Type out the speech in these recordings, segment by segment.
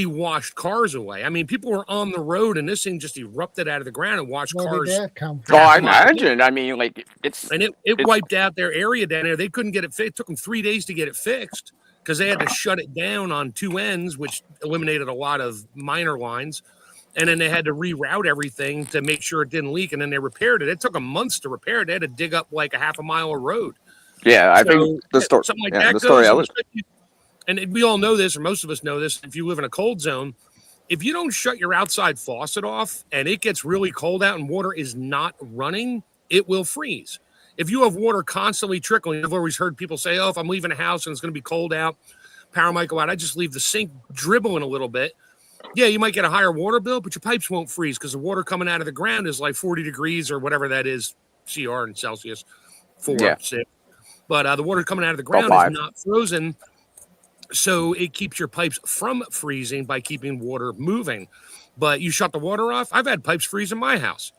washed cars away. I mean, people were on the road, and this thing just erupted out of the ground and washed Where cars. did that come Oh, from? I imagine. I mean, like And it wiped out their area down there. They couldn't get it fixed. It took them 3 days to get it fixed because they had to shut it down on two ends, which eliminated a lot of minor lines. And then they had to reroute everything to make sure it didn't leak. And then they repaired it. It took them months to repair it. They had to dig up like a half a mile of road. Yeah, I think the story. Something like Yeah, that the story goes. I was. And we all know this, or most of us know this. If you live in a cold zone, if you don't shut your outside faucet off and it gets really cold out and water is not running, it will freeze. If you have water constantly trickling, I've always heard people say, oh, if I'm leaving a house and it's going to be cold out, power might go out, I just leave the sink dribbling a little bit. Yeah, you might get a higher water bill, but your pipes won't freeze because the water coming out of the ground is like 40 degrees or whatever that is, CR in Celsius, 4, 6. But the water coming out of the ground is not frozen. So it keeps your pipes from freezing by keeping water moving. But you shut the water off. I've had pipes freeze in my house.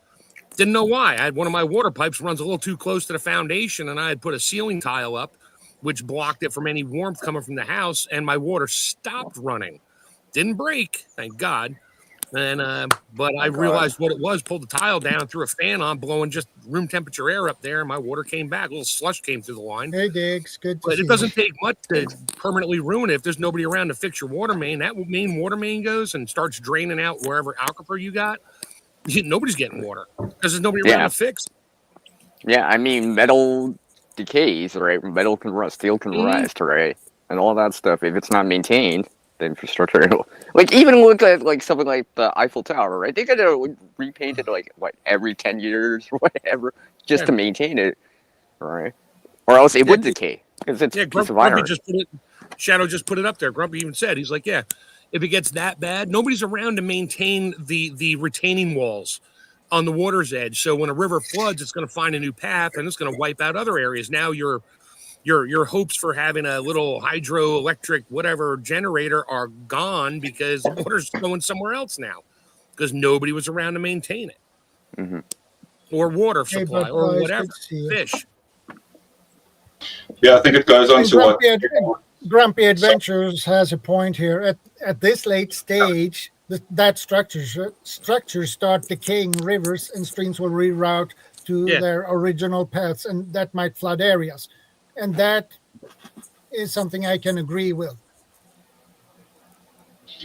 Didn't know why. I had one of my water pipes runs a little too close to the foundation, and I had put a ceiling tile up, which blocked it from any warmth coming from the house, and my water stopped running. Didn't break, thank God. And but I realized what it was, pulled the tile down, threw a fan on, blowing just room temperature air up there, and my water came back. A little slush came through the line. Hey, Diggs, good to But see it doesn't take much to permanently ruin it. If there's nobody around to fix your water main, that main water main goes and starts draining out wherever aquifer you got. Nobody's getting water because there's nobody around to fix. Yeah, I mean, metal decays, right? Metal can rust, steel can rust, right? And all that stuff. If it's not maintained, the infrastructure, like even look at like something like the Eiffel Tower, right? They got to repaint it like what every 10 years or whatever, just to maintain it, right? Or else it would decay because it's a piece of iron. Shadow just put it up there. Grumpy even said, he's like, yeah, if it gets that bad, nobody's around to maintain the retaining walls on the water's edge. So when a river floods, it's going to find a new path and it's going to wipe out other areas. Now your hopes for having a little hydroelectric whatever generator are gone because the water's going somewhere else now because nobody was around to maintain it. Or water supply or whatever. Fish. Yeah, I think it goes on to what Grumpy Adventures has a point here. At this late stage, that structures start decaying. Rivers and streams will reroute to their original paths, and that might flood areas. And that is something I can agree with.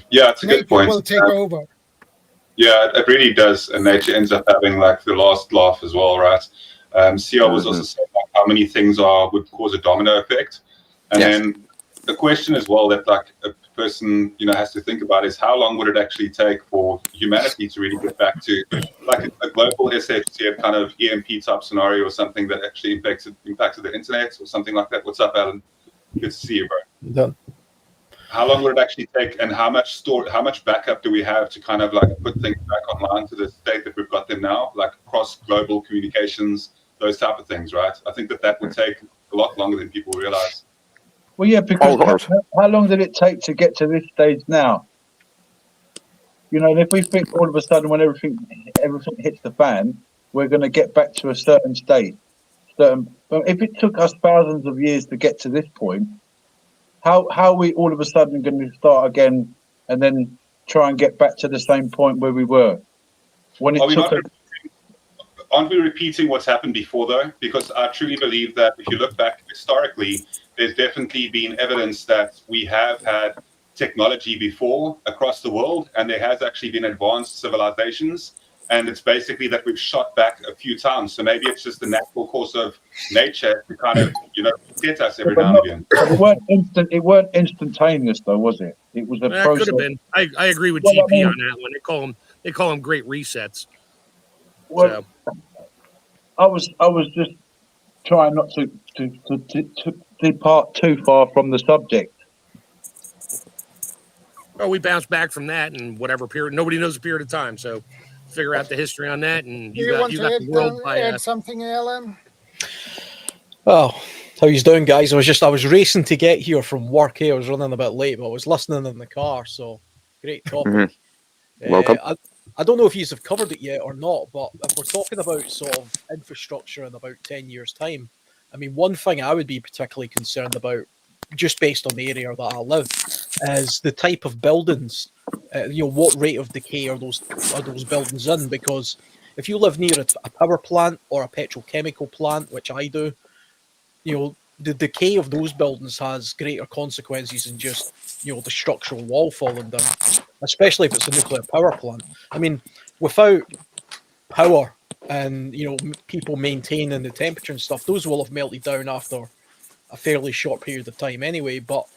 Yeah, it's a good point. Nature will take over. Yeah, it really does, and nature ends up having like the last laugh as well, right? CR was also saying like, how many things would cause a domino effect, and then the question as well that like a person has to think about is how long would it actually take for humanity to really get back to like a global SFTF kind of EMP type scenario or something that actually impacted the internet or something like that. What's up, Alan? Good to see you, bro. Done. How long would it actually take, and how much backup do we have to kind of like put things back online to the state that we've got them now, like across global communications, those type of things, right? I think that would take a lot longer than people realize. Well, yeah, because how long did it take to get to this stage now? And if we think all of a sudden when everything hits the fan, we're going to get back to a certain state. But if it took us thousands of years to get to this point, how are we all of a sudden going to start again and then try and get back to the same point where we were? Aren't we repeating what's happened before, though? Because I truly believe that if you look back historically, there's definitely been evidence that we have had technology before across the world, and there has actually been advanced civilizations, and it's basically that we've shot back a few times. So maybe it's just the natural course of nature to kind of, get us every now and again. It weren't instantaneous, though, was it? It was a process. Could have been. I agree with GP on that one. They call them great resets. Well, so. I was just trying not to depart too far from the subject. Well, we bounced back from that in whatever period. Nobody knows the period of time, so figure out the history on that. And you got the world by add something, Alan? Oh, how you doing, guys? I was racing to get here from work. Here, I was running a bit late, but I was listening in the car. So great topic. Welcome. I don't know if you have covered it yet or not, but if we're talking about sort of infrastructure in about 10 years' time, I mean, one thing I would be particularly concerned about just based on the area that I live, is the type of buildings. What rate of decay are those buildings in? Because if you live near a power plant or a petrochemical plant, which I do, the decay of those buildings has greater consequences than just the structural wall falling down, especially if it's a nuclear power plant. I mean, without power and people maintaining the temperature and stuff, those will have melted down after a fairly short period of time anyway. But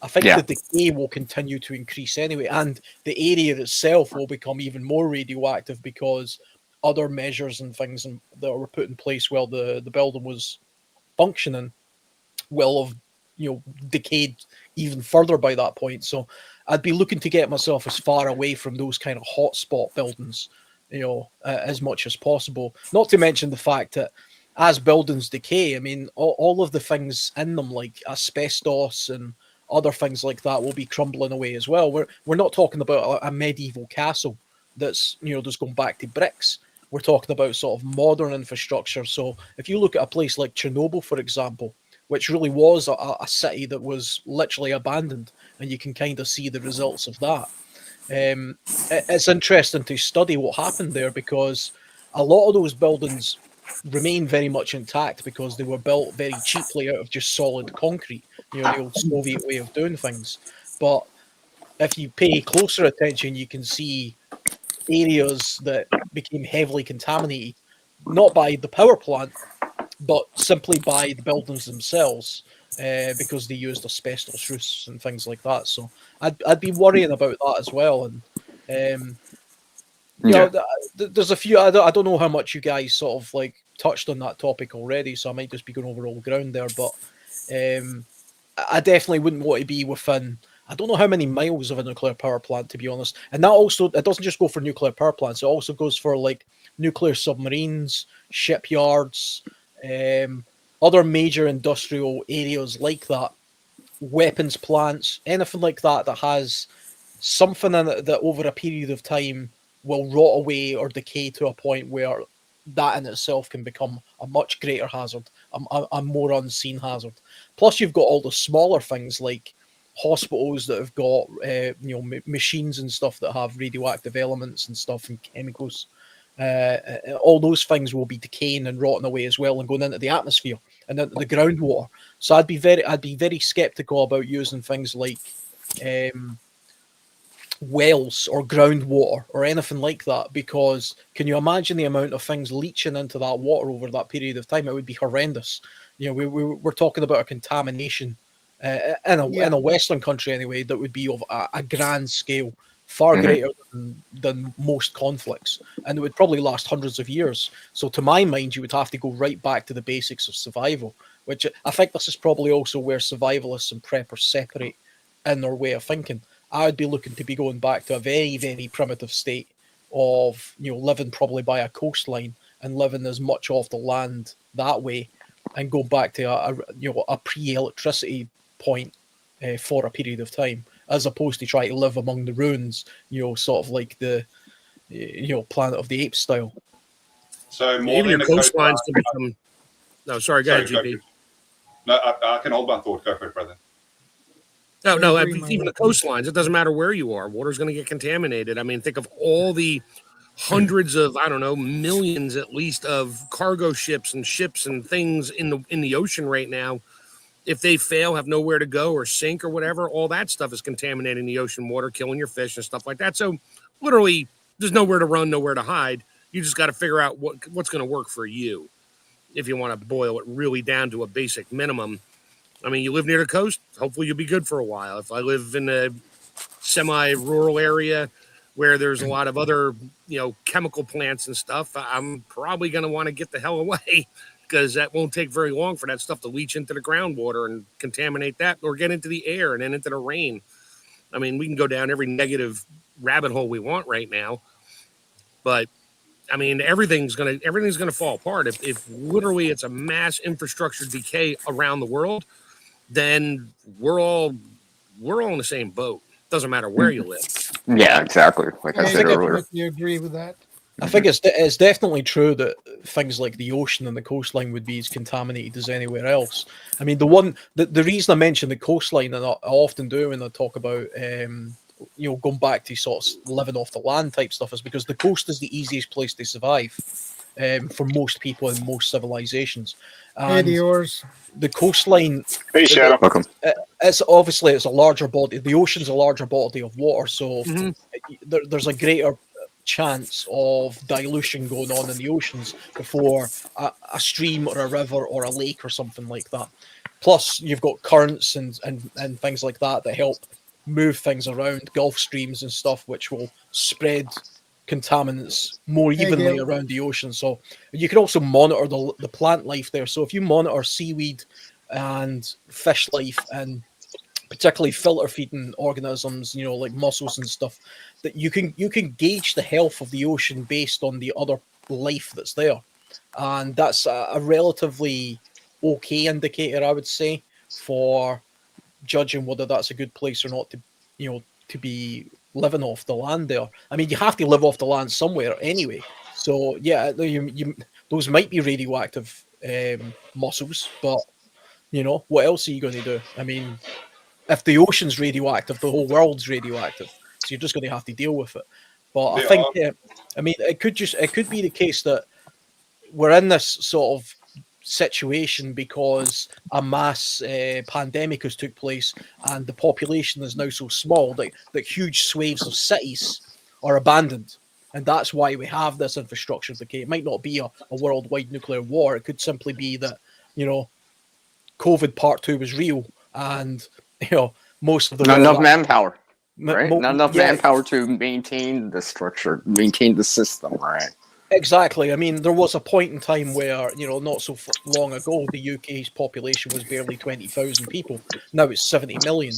I think the decay will continue to increase anyway, and the area itself will become even more radioactive because other measures and things that were put in place while the building was functioning will have decayed even further by that point. So I'd be looking to get myself as far away from those kind of hotspot buildings as much as possible. Not to mention the fact that as buildings decay, I mean, all of the things in them, like asbestos and other things like that, will be crumbling away as well. We're not talking about a medieval castle that's just going back to bricks. We're talking about sort of modern infrastructure. So if you look at a place like Chernobyl, for example, which really was a city that was literally abandoned, and you can kind of see the results of that. It's interesting to study what happened there, because a lot of those buildings remain very much intact because they were built very cheaply out of just solid concrete, the old Soviet way of doing things. But if you pay closer attention, you can see areas that became heavily contaminated, not by the power plant, but simply by the buildings themselves, because they used asbestos roofs and things like that. So I'd be worrying about that as well. And there's a few. I don't know how much you guys sort of like touched on that topic already, so I might just be going over all ground there. But I definitely wouldn't want to be within. I don't know how many miles of a nuclear power plant, to be honest. And it doesn't just go for nuclear power plants. It also goes for like nuclear submarines, shipyards, other major industrial areas like that, weapons plants, anything like that has something in it that over a period of time will rot away or decay to a point where that in itself can become a much greater hazard, a more unseen hazard. Plus, you've got all the smaller things like hospitals that have got machines and stuff that have radioactive elements and stuff and chemicals. All those things will be decaying and rotting away as well and going into the atmosphere and into the groundwater. So I'd be very skeptical about using things like wells or groundwater or anything like that, because can you imagine the amount of things leaching into that water over that period of time? It would be horrendous. We're talking about a contamination in a Western country anyway that would be of a grand scale, far greater than most conflicts, and it would probably last hundreds of years. So to my mind, you would have to go right back to the basics of survival, which I think this is probably also where survivalists and preppers separate in their way of thinking. I would be looking to be going back to a very, very primitive state of living probably by a coastline and living as much off the land that way, and go back to a pre-electricity point for a period of time, as opposed to trying to live among the ruins, sort of like the Planet of the Apes style. So more even than your coastlines can become. No, sorry, go ahead, GP. No, I can hold my thought. Go for it, brother. No, even the coastlines, it doesn't matter where you are. Water's going to get contaminated. I mean, think of all the hundreds of, millions at least of cargo ships and things in the ocean right now. If they fail, have nowhere to go or sink or whatever, all that stuff is contaminating the ocean water, killing your fish and stuff like that. So literally, there's nowhere to run, nowhere to hide. You just got to figure out what's going to work for you if you want to boil it really down to a basic minimum. I mean, you live near the coast, hopefully you'll be good for a while. If I live in a semi-rural area where there's a lot of other, chemical plants and stuff, I'm probably going to want to get the hell away, because that won't take very long for that stuff to leach into the groundwater and contaminate that, or get into the air and then into the rain. I mean, we can go down every negative rabbit hole we want right now, but I mean, everything's gonna fall apart if literally it's a mass infrastructure decay around the world. Then we're all in the same boat. Doesn't matter where you live. Yeah, exactly. Like I said earlier. You agree with that? I think it's definitely true that things like the ocean and the coastline would be as contaminated as anywhere else. I mean, the reason I mention the coastline, and I often do when I talk about going back to sort of living off the land type stuff, is because the coast is the easiest place to survive for most people in most civilizations. And yours. the coastline. Hey, Shadow. Welcome. It's a larger body. The ocean's a larger body of water, so there's a greater chance of dilution going on in the oceans before a stream or a river or a lake or something like that. Plus, you've got currents and things like that help move things around, Gulf streams and stuff, which will spread contaminants more evenly around the ocean. So you can also monitor the plant life there. So if you monitor seaweed and fish life and particularly filter feeding organisms, like mussels and stuff, that you can gauge the health of the ocean based on the other life that's there, and that's a relatively okay indicator, I would say, for judging whether that's a good place or not to be living off the land there. I mean, you have to live off the land somewhere anyway, so yeah, those might be radioactive mussels, but what else are you going to do? I mean, if the ocean's radioactive, the whole world's radioactive. So you're just going to have to deal with it. But I think, it could be the case that we're in this sort of situation because a mass pandemic has took place and the population is now so small that huge swathes of cities are abandoned. And that's why we have this infrastructure decay. It might not be a worldwide nuclear war. It could simply be that, COVID part 2 was real and most of the not enough manpower, right? Not enough manpower to maintain the structure, maintain the system, right? Exactly. I mean, there was a point in time where, not so long ago, the UK's population was barely 20,000 people. Now it's 70 million,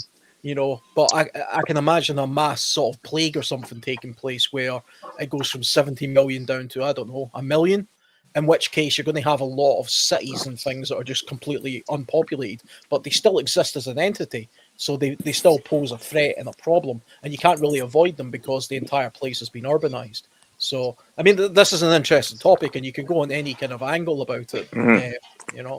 But I can imagine a mass sort of plague or something taking place where it goes from 70 million down to, I don't know, 1 million. In which case, you're going to have a lot of cities and things that are just completely unpopulated, but they still exist as an entity. So they still pose a threat and a problem, and you can't really avoid them because the entire place has been urbanized. So, I mean, this is an interesting topic, and you can go on any kind of angle about it, Yeah.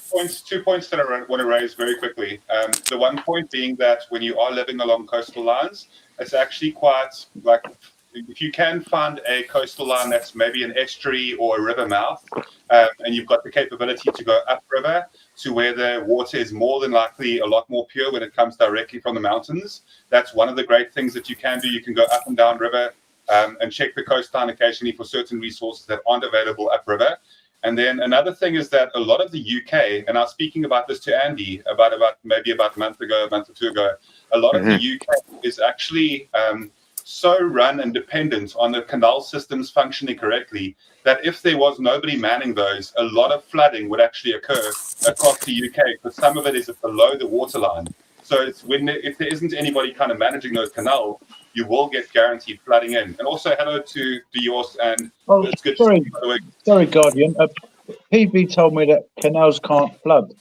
So 2 points that I want to raise very quickly. The one point being that when you are living along coastal lines, it's actually quite like, if you can find a coastal line that's maybe an estuary or a river mouth, and you've got the capability to go upriver to where the water is more than likely a lot more pure when it comes directly from the mountains, that's one of the great things that you can do. You can go up and down river and check the coastline occasionally for certain resources that aren't available upriver. And then another thing is that a lot of the UK, and I was speaking about this to Andy about a month or two ago, a lot of the UK is actually so run and dependent on the canal systems functioning correctly that if there was nobody manning those, a lot of flooding would actually occur across the UK because some of it is below the waterline. So it's if there isn't anybody kind of managing those canals, you will get guaranteed flooding in. And also, hello to yours, and it's good. Sorry, Guardian. PB told me that canals can't flood.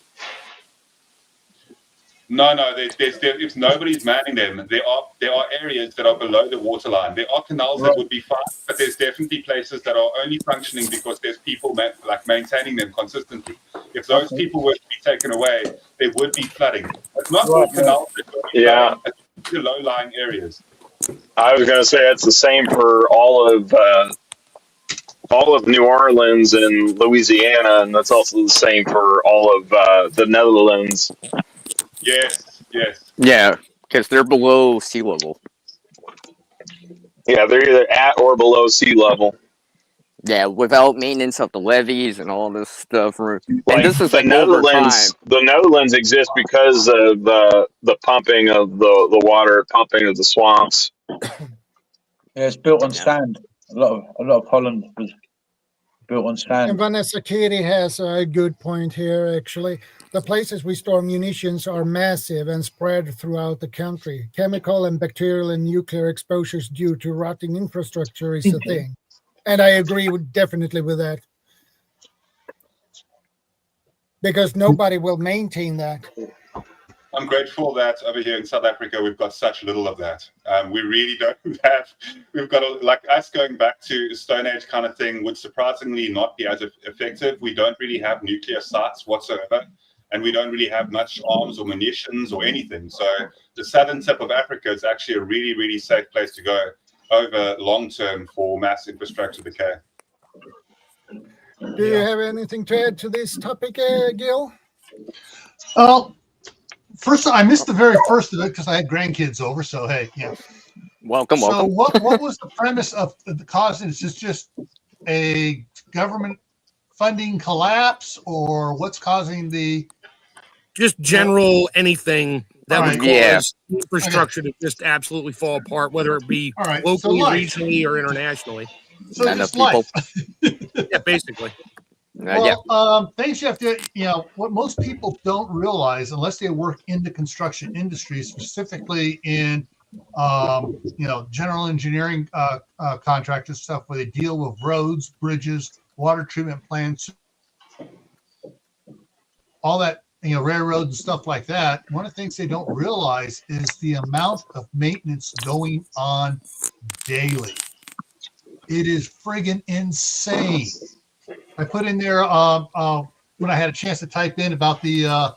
No, if nobody's manning them, there are areas that are below the waterline. There are canals that would be fine, but there's definitely places that are only functioning because there's people maintaining them consistently. If those people were to be taken away, there would be flooding. It's not all canals that would be flooding, it's the low-lying areas. I was going to say it's the same for all of New Orleans and Louisiana, and that's also the same for all of the Netherlands. Yes. Yeah, because they're below sea level. Yeah, they're either at or below sea level. Yeah, without maintenance of the levees and all this stuff. And this is the Netherlands. The Netherlands exists because of the pumping of the water, pumping of the swamps. Yeah, it's built on sand. A lot of Holland was built on sand. And Vanessa Katie has a good point here, actually. The places we store munitions are massive and spread throughout the country. Chemical and bacterial and nuclear exposures due to rotting infrastructure is a thing. And I agree definitely with that. Because nobody will maintain that. I'm grateful that over here in South Africa we've got such little of that. We really don't have. We've got like us going back to Stone Age kind of thing would surprisingly not be as effective. We don't really have nuclear sites whatsoever, and we don't really have much arms or munitions or anything. So the southern tip of Africa is actually a really, really safe place to go over long term for mass infrastructure decay. Do you have anything to add to this topic, Gil? Well, first, I missed the very first of it because I had grandkids over. So hey, yeah. Welcome. So what was the premise of the cause? Is this just a government funding collapse, or what's causing the? Just general anything that would cause infrastructure to just absolutely fall apart, whether it be locally, regionally, or internationally. So just life. Yeah, basically. Well, things you have to, what most people don't realize, unless they work in the construction industry, specifically in, general engineering contractors stuff where they deal with roads, bridges, water treatment plants, all that, railroads and stuff like that. One of the things they don't realize is the amount of maintenance going on daily. It is friggin' insane. I put in there when I had a chance to type in about the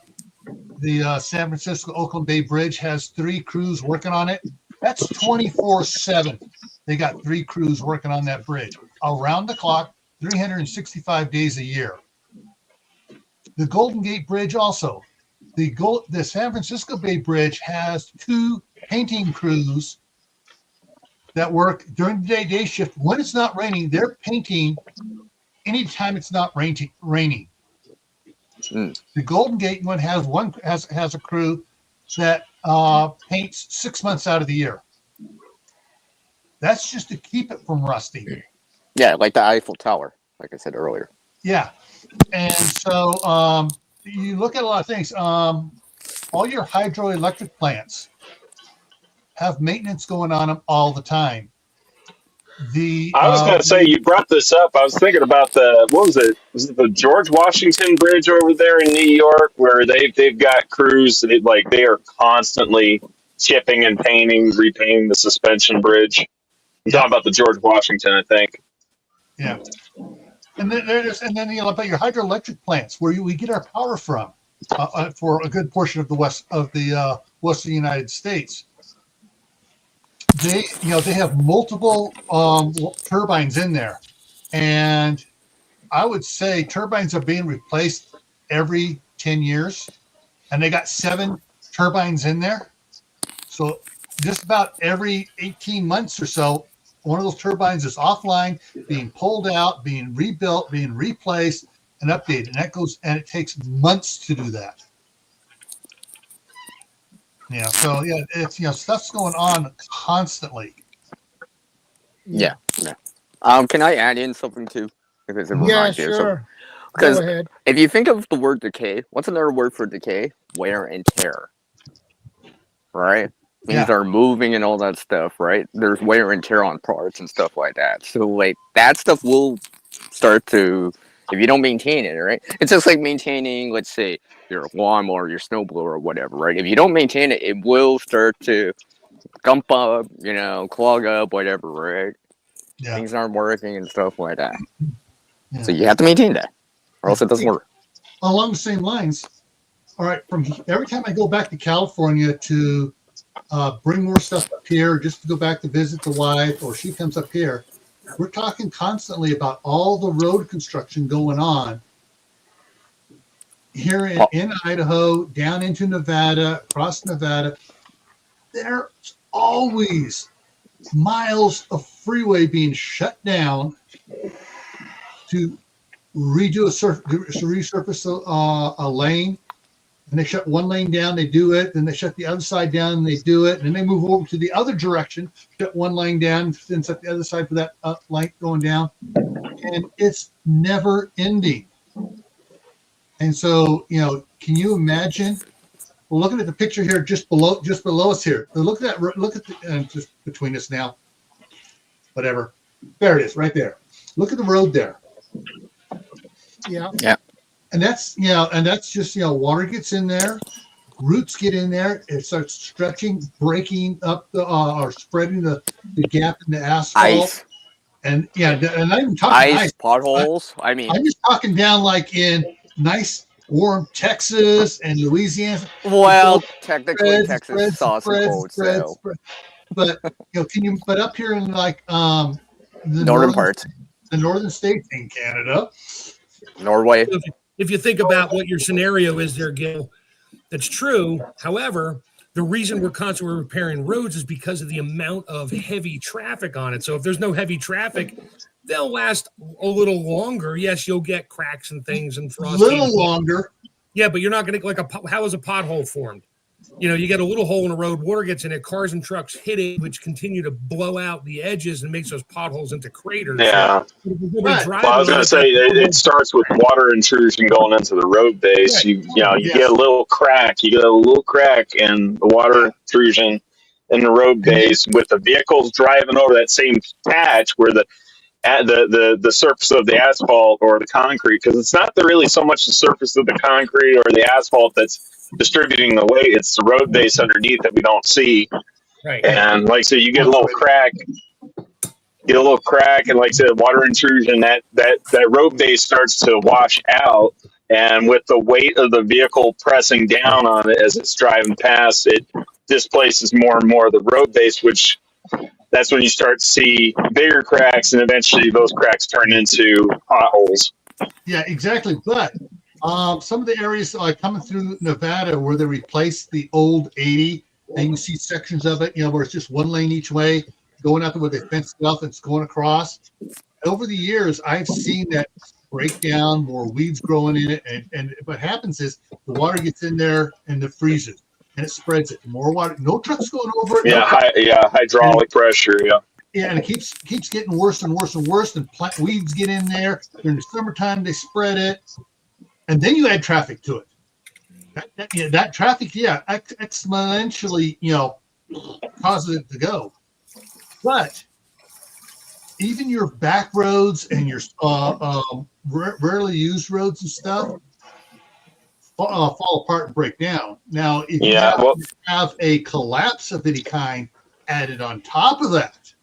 San Francisco Oakland Bay Bridge has 3 crews working on it. That's 24/7. They got 3 crews working on that bridge around the clock, 365 days a year. The Golden Gate Bridge also. The San Francisco Bay Bridge has 2 painting crews that work during the day shift. When it's not raining, they're painting anytime it's not raining. The Golden Gate one has a crew that paints 6 months out of the year. That's just to keep it from rusting. Yeah, like the Eiffel Tower, like I said earlier. Yeah, and so you look at a lot of things. All your hydroelectric plants have maintenance going on them all the time. I was going to say, you brought this up. I was thinking about was it the George Washington Bridge over there in New York, where they've got crews that they are constantly chipping and painting, repainting the suspension bridge. I'm talking about the George Washington, I think. Yeah, and then about your hydroelectric plants, where we get our power from, for a good portion of the western United States. They have multiple turbines in there, and I would say turbines are being replaced every 10 years, and they got 7 turbines in there. So just about every 18 months or so, one of those turbines is offline, being pulled out, being rebuilt, being replaced, and updated. And it takes months to do that. Yeah, so it's stuff's going on constantly. Yeah. Can I add in something too? Because sure. Because if you think of the word decay, what's another word for decay? Wear and tear. Right? Things are moving and all that stuff, right? There's wear and tear on parts and stuff like that. So that stuff will start to, if you don't maintain it, right? It's just like maintaining, let's say, your lawnmower, your snowblower, or whatever, right? If you don't maintain it, it will start to gump up, clog up, whatever, right? Yeah. Things aren't working and stuff like that. Yeah. So you have to maintain that, or else it doesn't work. Along the same lines, all right, from every time I go back to California to bring more stuff up here, just to go back to visit the wife, or she comes up here, we're talking constantly about all the road construction going on here in Idaho, down into Nevada, across Nevada. There's always miles of freeway being shut down to resurface a lane. And they shut one lane down, they do it. Then they shut the other side down, and they do it. And then they move over to the other direction, shut one lane down, then shut the other side for that light going down. And it's never ending. And so, can you imagine? Well, looking at the picture here, just below us here. Look at that. Just between us now. Whatever. There it is, right there. Look at the road there. Yeah. Yeah. And that's just water gets in there, roots get in there, it starts stretching, breaking up or spreading the gap in the asphalt. Ice. And and I'm not even talking ice. Potholes. I'm just talking down like in nice warm Texas and Louisiana. Well, technically Texas saw some cold snow. But but up here in like the northern parts, the northern states in Canada, Norway. If you think about what your scenario is there, Gil, that's true. However, the reason we're constantly repairing roads is because of the amount of heavy traffic on it. So if there's no heavy traffic, they'll last a little longer. Yes, you'll get cracks and things and frost. Little longer. Yeah, but you're not going to how is a pothole formed? You get a little hole in the road, water gets in it, cars and trucks hit it, which continue to blow out the edges and makes those potholes into craters. Yeah. So well, I was going to say it starts with water intrusion going into the road base. Right. You get a little crack. You get a little crack in the water intrusion in the road base with the vehicles driving over that same patch where the surface of the asphalt or the concrete, because it's not really so much the surface of the concrete or the asphalt that's distributing the weight, it's the road base underneath that we don't see. Right. And like I said, you get a little crack, and like I said, water intrusion, that road base starts to wash out, and with the weight of the vehicle pressing down on it as it's driving past, it displaces more and more of the road base, which that's when you start to see bigger cracks, and eventually those cracks turn into potholes. Yeah, exactly. But some of the areas like coming through Nevada where they replaced the old 80, and you see sections of it, where it's just one lane each way, going out to where they fenced it off and it's going across. Over the years, I've seen that break down, more weeds growing in it, and what happens is the water gets in there and it freezes, and it spreads it. More water, no trucks going over it. Hydraulic pressure, Yeah, and it keeps getting worse and worse and worse, and weeds get in there. During the summertime, they spread it. And then you add traffic to it. That traffic, exponentially, causes it to go. But even your back roads and your rarely used roads and stuff fall apart and break down. Now, if you have a collapse of any kind added on top of that,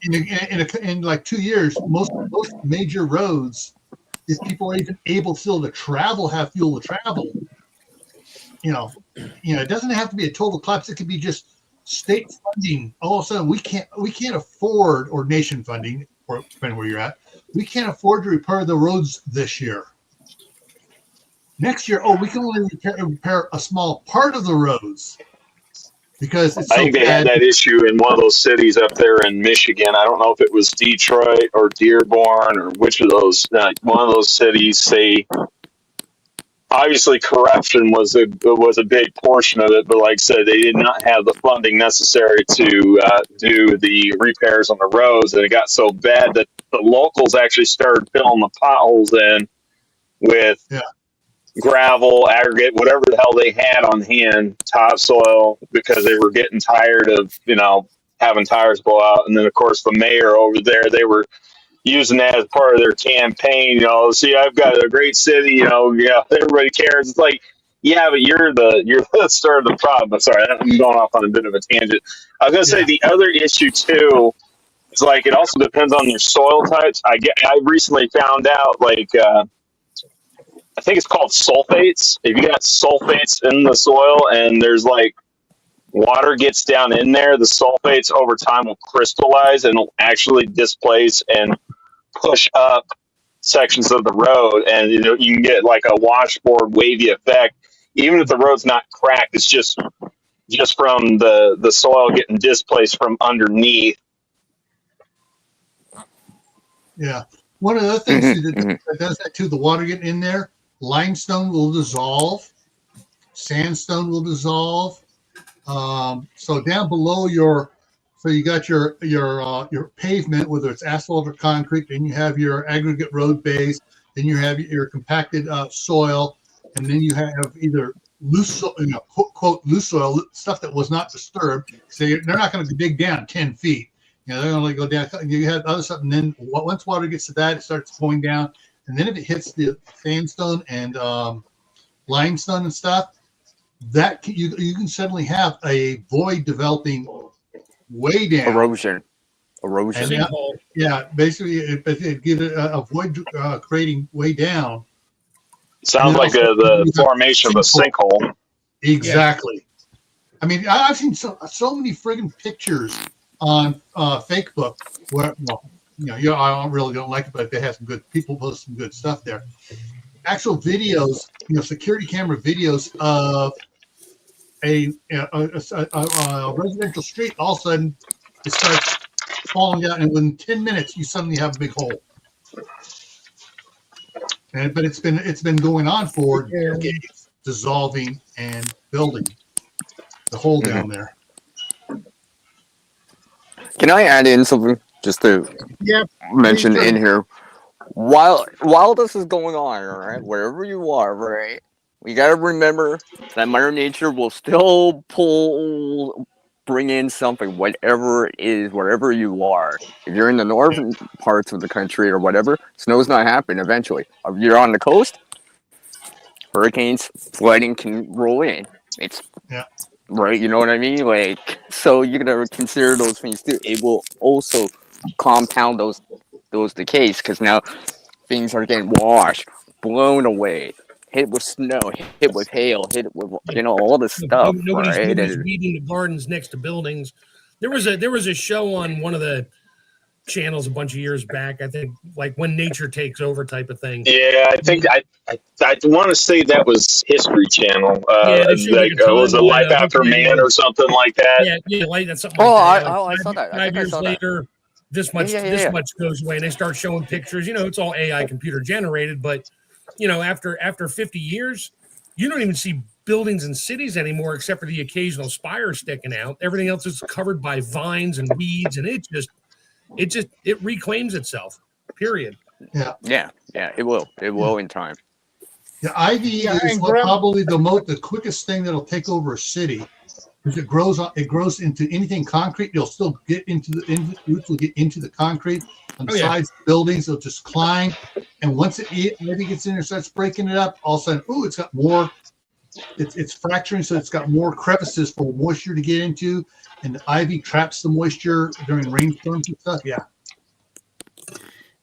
in like 2 years, most major roads, if people are even able still to travel, have fuel to travel, it doesn't have to be a total collapse. It could be just state funding. All of a sudden, we can't afford, or nation funding, or depending where you're at, we can't afford to repair the roads this year. Next year, we can only repair a small part of the roads. Because I think they had that issue in one of those cities up there in Michigan. I don't know if it was Detroit or Dearborn or which of those. One of those cities. Obviously corruption was a big portion of it, but like I said, they did not have the funding necessary to do the repairs on the roads, and it got so bad that the locals actually started filling the potholes in with gravel, aggregate, whatever the hell they had on hand, topsoil, because they were getting tired of, having tires blow out. And then, of course, the mayor over there, they were using that as part of their campaign. See, I've got a great city, everybody cares. It's like, yeah, but you're the start of the problem. I'm sorry, I'm going off on a bit of a tangent. I was going to say the other issue, too, is like it also depends on your soil types. I recently found out, I think it's called sulfates. If you got sulfates in the soil and there's like water gets down in there, the sulfates over time will crystallize and will actually displace and push up sections of the road. And you can get like a washboard wavy effect. Even if the road's not cracked, it's just from the soil getting displaced from underneath. Yeah. One of the things that does that too, the water getting in there, limestone will dissolve, sandstone will dissolve. So down below you got your pavement, whether it's asphalt or concrete, then you have your aggregate road base, then you have your compacted soil, and then you have either loose, quote loose soil, stuff that was not disturbed. So they're not going to dig down 10 feet. They're going to go down. You have other stuff, and then once water gets to that, it starts going down. And then if it hits the sandstone and limestone and stuff, that you can suddenly have a void developing way down. Erosion. And basically it gives a void creating way down. Sounds like the formation of a sinkhole. Exactly. Yeah. I mean, I've seen so many friggin' pictures on Facebook where, I really don't like it, but they have some good people post some good stuff there. Actual videos, security camera videos of a residential street. All of a sudden, it starts falling down, and within 10 minutes, you suddenly have a big hole. But it's been going on for decades, dissolving and building the hole down there. Can I add in something just to mention in here? While this is going on, all right, wherever you are, right, we got to remember that Mother Nature will still bring in something, whatever it is, wherever you are. If you're in the northern parts of the country or whatever, snow's not happening eventually. If you're on the coast, hurricanes, flooding can roll in. It's right, you know what I mean? Like, so you gotta consider those things too. It will also compound those decays, because now things are getting washed, blown away, hit with snow, hit with hail, hit with all this stuff. Nobody's weeding the gardens next to buildings. There was a show on one of the channels a bunch of years back, I think, like When Nature Takes Over type of thing. Yeah, I think I want to say that was History Channel. Was it Life After Man or something like that? Yeah, like that's something. I saw that. 5 years later, this much goes away, and they start showing pictures. It's all AI computer generated, but after 50 years, you don't even see buildings and cities anymore, except for the occasional spire sticking out. Everything else is covered by vines and weeds, and it reclaims itself. Period. Yeah. It will in time. The ivy is probably the quickest thing that'll take over a city, because it grows into anything concrete. You'll still get into the roots will get into the concrete on the sides of buildings. They'll just climb, and once ivy gets in there, starts breaking it up. All of a sudden, it's got more. It's fracturing, so it's got more crevices for moisture to get into, and the ivy traps the moisture during rainstorms and stuff. Yeah.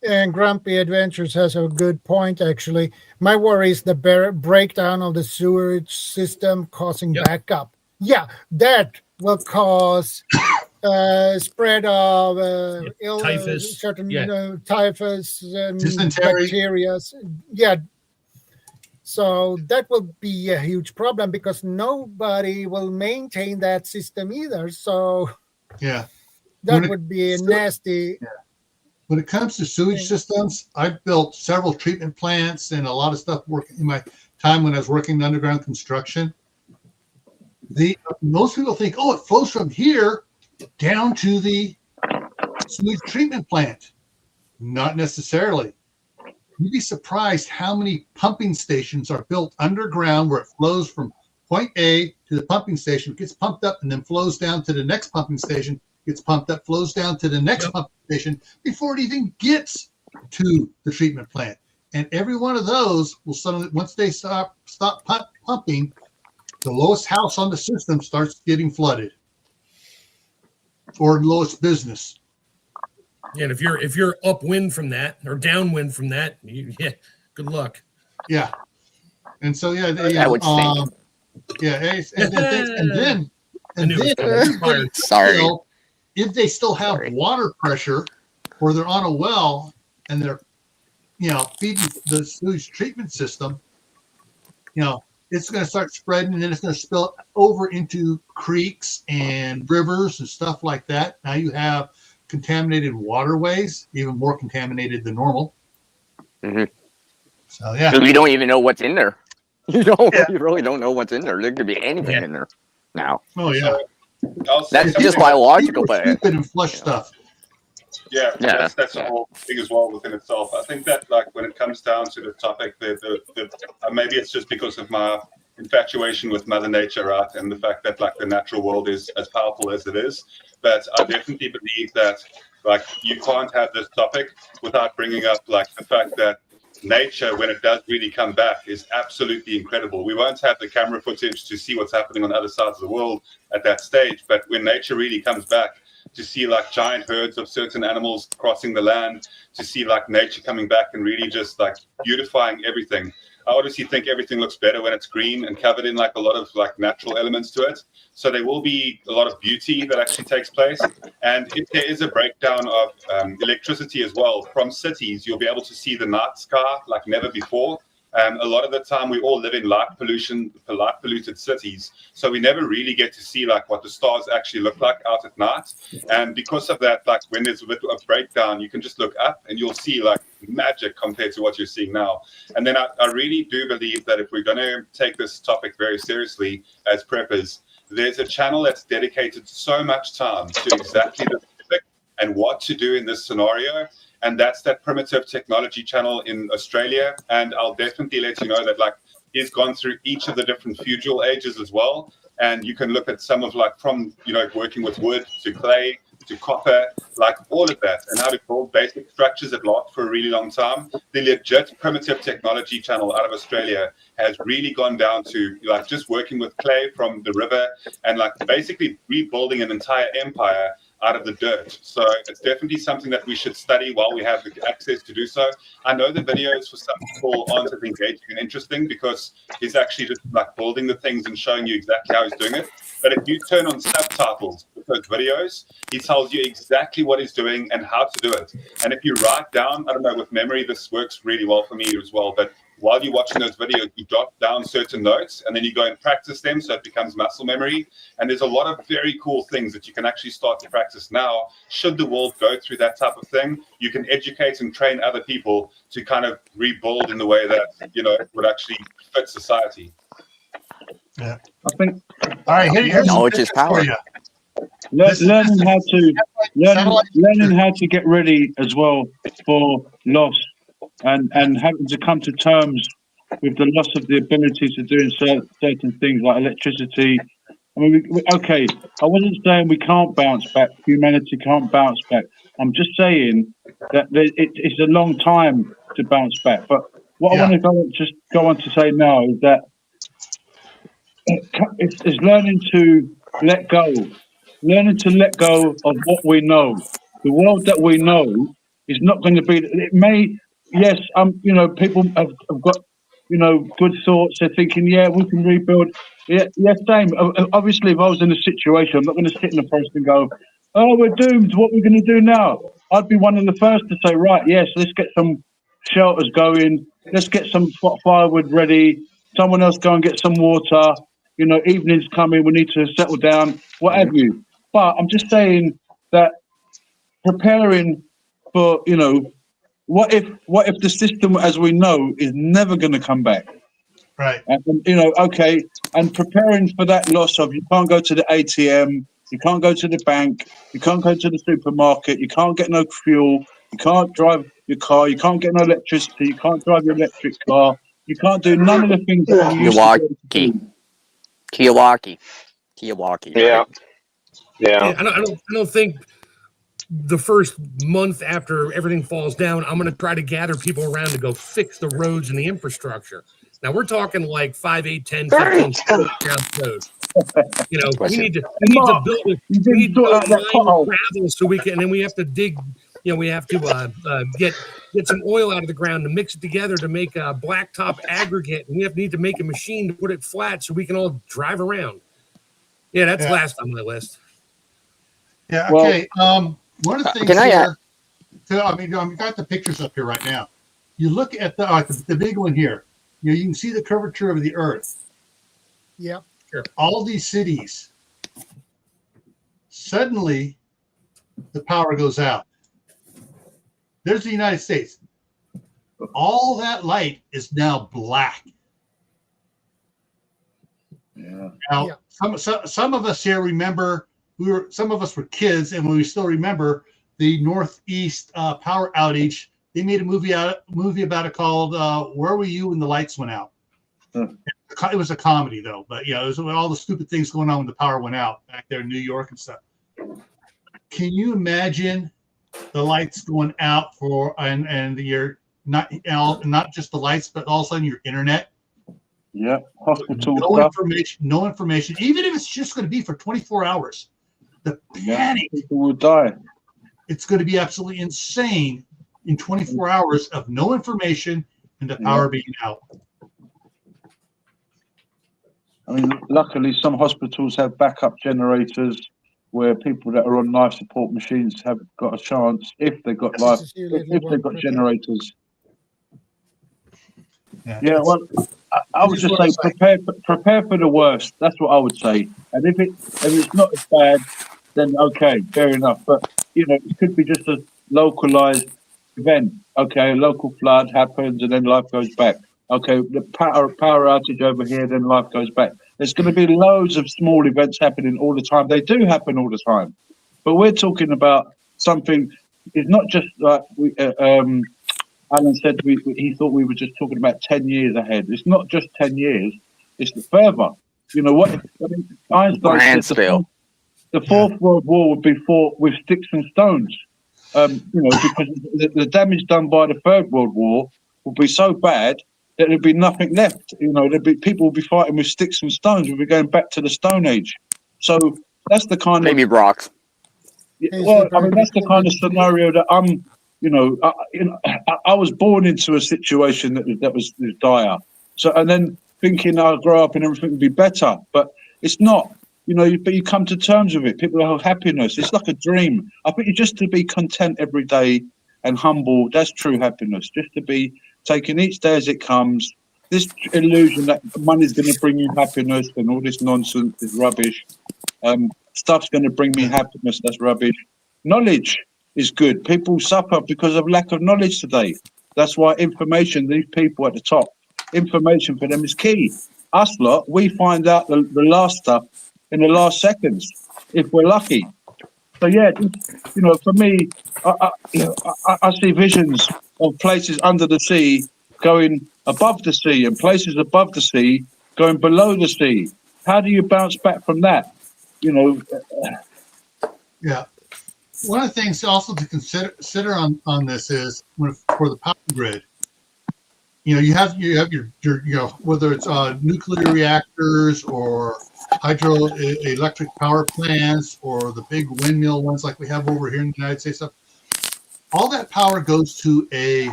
And Grumpy Adventures has a good point, actually. My worry is the breakdown of the sewage system causing backup. Yeah, that will cause spread of typhus, typhus and dysentery. Bacteria. Yeah. So that will be a huge problem, because nobody will maintain that system either. So that would be a nasty. Yeah. When it comes to sewage systems, I've built several treatment plants and a lot of stuff working in my time when I was working in underground construction. Most people think, it flows from here down to the sewage treatment plant. Not necessarily. You'd be surprised how many pumping stations are built underground, where it flows from point A to the pumping station, gets pumped up, and then flows down to the next pumping station, gets pumped up, flows down to the next pumping station before it even gets to the treatment plant. And every one of those will suddenly, once they stop pumping, the lowest house on the system starts getting flooded, or the lowest business. Yeah, and if you're upwind from that or downwind from that, good luck. Yeah, and so that would stink. Sorry. If they still have water pressure, or they're on a well and they're, feeding the sewage treatment system, it's going to start spreading, and then it's going to spill over into creeks and rivers and stuff like that. Now you have contaminated waterways, even more contaminated than normal. Mm-hmm. So you don't even know what's in there. You really don't know what's in there. There could be anything in there now. Oh yeah. That's just biological, but stupid and flush stuff. Yeah, that's a whole thing as well within itself. I think that, like, when it comes down to the topic, maybe it's just because of my infatuation with Mother Nature, right, and the fact that, like, the natural world is as powerful as it is. But I definitely believe that, like, you can't have this topic without bringing up, like, the fact that nature, when it does really come back, is absolutely incredible. We won't have the camera footage to see what's happening on other sides of the world at that stage, but when nature really comes back, to see like giant herds of certain animals crossing the land, to see like nature coming back and really just like beautifying everything. I obviously think everything looks better when it's green and covered in like a lot of like natural elements to it. So there will be a lot of beauty that actually takes place. And if there is a breakdown of electricity as well from cities, you'll be able to see the night sky like never before. A lot of the time we all live in light polluted cities, so we never really get to see like what the stars actually look like out at night. And because of that, like when there's a bit of breakdown, you can just look up and you'll see like magic compared to what you're seeing now. And then I really do believe that if we're going to take this topic very seriously as preppers, there's a channel that's dedicated so much time to exactly the topic and what to do in this scenario. And that's that Primitive Technology channel in Australia. And I'll definitely let you know that like he's gone through each of the different feudal ages as well. And you can look at some of like from, you know, working with wood to clay to copper, like all of that, and how to build basic structures that last for a really long time. The legit Primitive Technology channel out of Australia has really gone down to like just working with clay from the river and like basically rebuilding an entire empire out of the dirt. So it's definitely something that we should study while we have the access to do so. I know the videos for some people aren't as engaging and interesting because he's actually just like building the things and showing you exactly how he's doing it. But if you turn on subtitles with those videos, he tells you exactly what he's doing and how to do it. And if you write down, I don't know, with memory, this works really well for me as well, but while you're watching those videos, you jot down certain notes and then you go and practice them so it becomes muscle memory. And there's a lot of very cool things that you can actually start to practice now. Should the world go through that type of thing, you can educate and train other people to kind of rebuild in the way that, you know, would actually fit society. Yeah. I think. All right, here's knowledge is power. Learning how to get ready as well for loss and having to come to terms with the loss of the ability to do certain things like electricity. I mean, okay, I wasn't saying we can't bounce back. Humanity can't bounce back. I'm just saying that it's a long time to bounce back. But what I want to go on to say now is that it's learning to let go of what we know. The world that we know is not going to be. It may, yes, you know, people have got, you know, good thoughts. They're thinking, yeah, we can rebuild. Yeah, same. Obviously, if I was in a situation, I'm not going to sit in a post and go, oh, we're doomed. What are we going to do now? I'd be one of the first to say, right, yes, let's get some shelters going. Let's get some firewood ready. Someone else go and get some water. You know, evening's coming. We need to settle down. What have you? But I'm just saying that preparing for, you know, what if the system as we know is never going to come back? Right. And, you know, okay, and preparing for that loss of you can't go to the ATM, you can't go to the bank, you can't go to the supermarket, you can't get no fuel, you can't drive your car, you can't get no electricity, you can't drive your electric car, you can't do none of the things that you used to do. Kiyawaki. Yeah. I don't think the first month after everything falls down, I'm going to try to gather people around to go fix the roads and the infrastructure. Now we're talking like 5, 8, 10, 15 roads. You know, we need to build gravel so we can, and then we have to dig. You know, we have to get some oil out of the ground to mix it together to make a blacktop aggregate, and we need to make a machine to put it flat so we can all drive around. Yeah, that's last on my list. Yeah. Okay. One of the things here. I mean, I've got the pictures up here right now. You look at the big one here. You know, you can see the curvature of the Earth. Yeah. Sure. All these cities. Suddenly, the power goes out. There's the United States. All that light is now black. Yeah. Now, some of us here remember some of us were kids, and we still remember the Northeast power outage. They made a movie about it called "Where Were You When the Lights Went Out?" It was a comedy though, but yeah, it was all the stupid things going on when the power went out back there in New York and stuff. Can you imagine the lights going out and your not just the lights, but also on your internet. Yeah, hospital No stuff. no information, even if it's just going to be for 24 hours. The panic. People will die. It's going to be absolutely insane in 24 hours of no information and the power being out. I mean, luckily, some hospitals have backup generators where people that are on life support machines have got a chance if they've got if they've got generators. Yeah, well, I would just say prepare for the worst. That's what I would say. And if it's not as bad, then okay, fair enough. But it could be just a localized event. Okay, a local flood happens, and then life goes back. Okay, the power outage over here, then life goes back. There's going to be loads of small events happening all the time. They do happen all the time, but we're talking about something. It's not just like Alan said. He thought we were just talking about 10 years ahead. It's not just 10 years. It's further. You know what? I mean, Einstein said the Fourth World War would be fought with sticks and stones. Because the damage done by the Third World War would be so bad that there'd be nothing left. People would be fighting with sticks and stones. We'd be going back to the Stone Age. So that's the kind maybe rocks. Well, I mean, that's the kind of scenario that I was born into a situation that was dire. So, and then thinking I'll grow up and everything will be better, but it's not. But you come to terms with it. People have happiness. It's like a dream. I think just to be content every day and humble, that's true happiness. Just to be taking each day as it comes. This illusion that money's going to bring you happiness and all this nonsense is rubbish. Stuff's going to bring me happiness, that's rubbish. Knowledge is good. People suffer because of lack of knowledge today. That's why information, these people at the top, information for them is key. Us lot, we find out the last stuff in the last seconds, if we're lucky. So yeah, for me, I see visions of places under the sea going above the sea and places above the sea going below the sea. How do you bounce back from that? Yeah. One of the things also to consider on this is for the power grid. You have your whether it's nuclear reactors or hydroelectric power plants or the big windmill ones like we have over here in the United States. All that power goes to a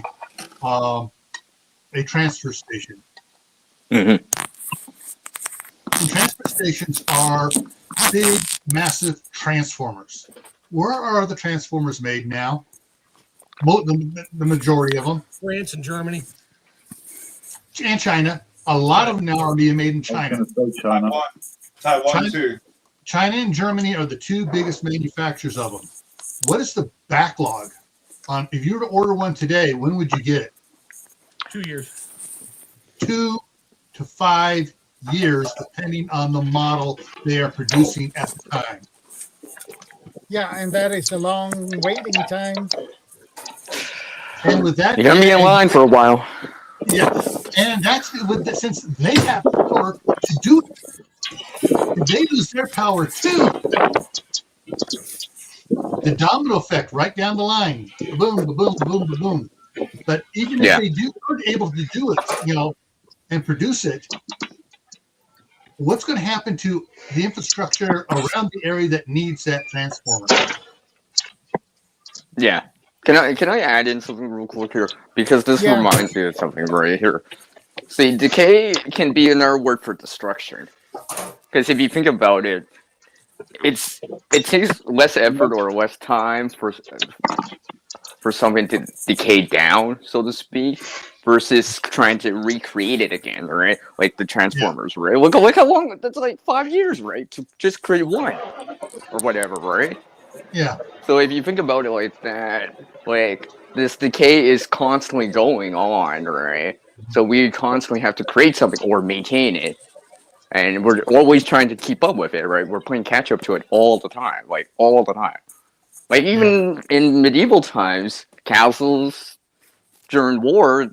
transfer station. Mm-hmm. And transfer stations are big, massive transformers. Where are the transformers made now? The majority of them. France and Germany. And China. A lot of them now are being made in China. Taiwan too. China and Germany are the two biggest manufacturers of them. What is the backlog on? If you were to order one today, when would you get it? 2 years. 2 to 5 years, depending on the model they are producing at the time. Yeah, and that is a long waiting time. And with that, you got me in line for a while. Yeah, and that's since they have power to do it. If they lose their power too, the domino effect right down the line, boom, boom, boom, boom. But even if they aren't able to do it, and produce it, what's going to happen to the infrastructure around the area that needs that transformer? Yeah. Can I add in something real quick here? Because this reminds me of something right here. See, decay can be another word for destruction. Because if you think about it, it takes less effort or less time for something to decay down, so to speak, versus trying to recreate it again, right? Like the Transformers, right? Look how long, that's like 5 years, right? To just create one or whatever, right? Yeah. So if you think about it like that, like this decay is constantly going on, right? So we constantly have to create something or maintain it. And we're always trying to keep up with it, right? We're playing catch up to it all the time, like all the time. Like even in medieval times, castles during war,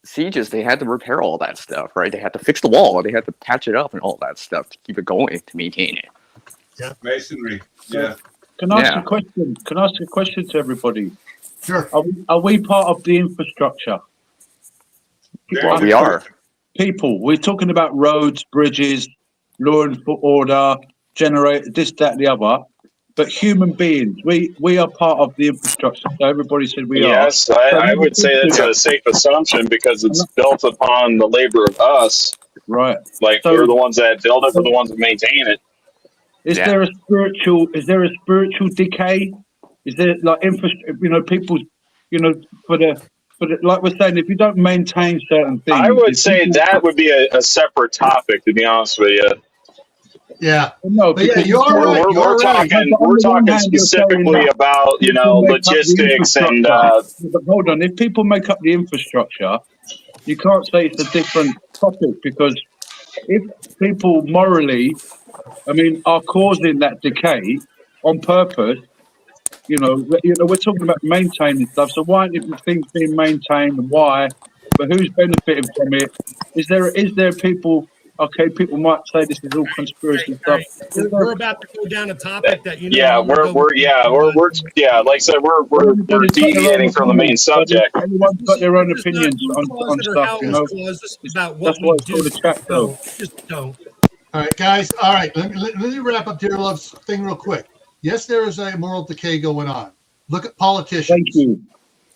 sieges, they had to repair all that stuff, right? They had to fix the wall, they had to patch it up and all that stuff to keep it going, to maintain it. Yeah, masonry. Yeah. Can I ask a question? To everybody? Sure. Are we part of the infrastructure? We are. People, we're talking about roads, bridges, law and order, generate this, that, the other. But human beings, we are part of the infrastructure. So everybody said we are. Yes, I would say that's a safe assumption because it's built upon the labor of us. Right. Like So, we're the ones that build it, we're the ones that maintain it. Is there a spiritual decay? Is there like infrastructure? You know, people's, you know, for the like we're saying, if you don't maintain certain things, I would say that would be a separate topic, to be honest with you. Yeah. No, But yeah, because you're right. We're talking specifically about, you know, logistics and. But hold on, if people make up the infrastructure, you can't say it's a different topic because if people morally, I mean, are causing that decay on purpose, you know, we're talking about maintaining stuff. So why aren't different things being maintained and why? But who's benefiting from it? Is there people? Okay, people might say this is all conspiracy stuff. We're about to go down a topic that you know. Yeah, we're like I said, we're deviating from the main subject. Everyone's got their own opinions on stuff, you know. This is about That's what why we it's do. called a chat show. Just don't. All right, guys. All right, let me wrap up Dear Love's thing real quick. Yes, there is a moral decay going on. Look at politicians. Thank you.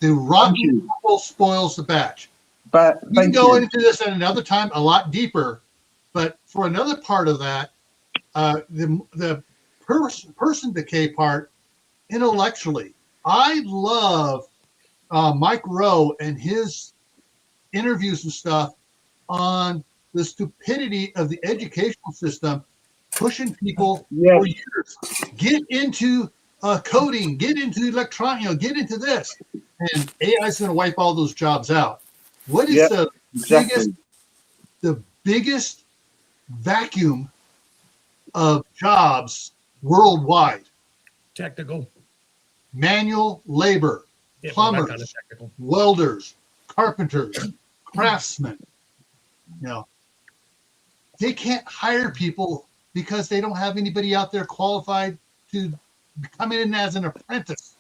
The rotten apple spoils the batch. But we can go into this at another time, a lot deeper. But for another part of that, the person decay part, intellectually, I love Mike Rowe and his interviews and stuff on the stupidity of the educational system, pushing people for years. Get into coding, get into electronics, get into this, and AI is going to wipe all those jobs out. What is the biggest vacuum of jobs worldwide? Technical, manual labor, plumbers, kind of welders, carpenters, craftsmen. You know, they can't hire people because they don't have anybody out there qualified to come in as an apprentice.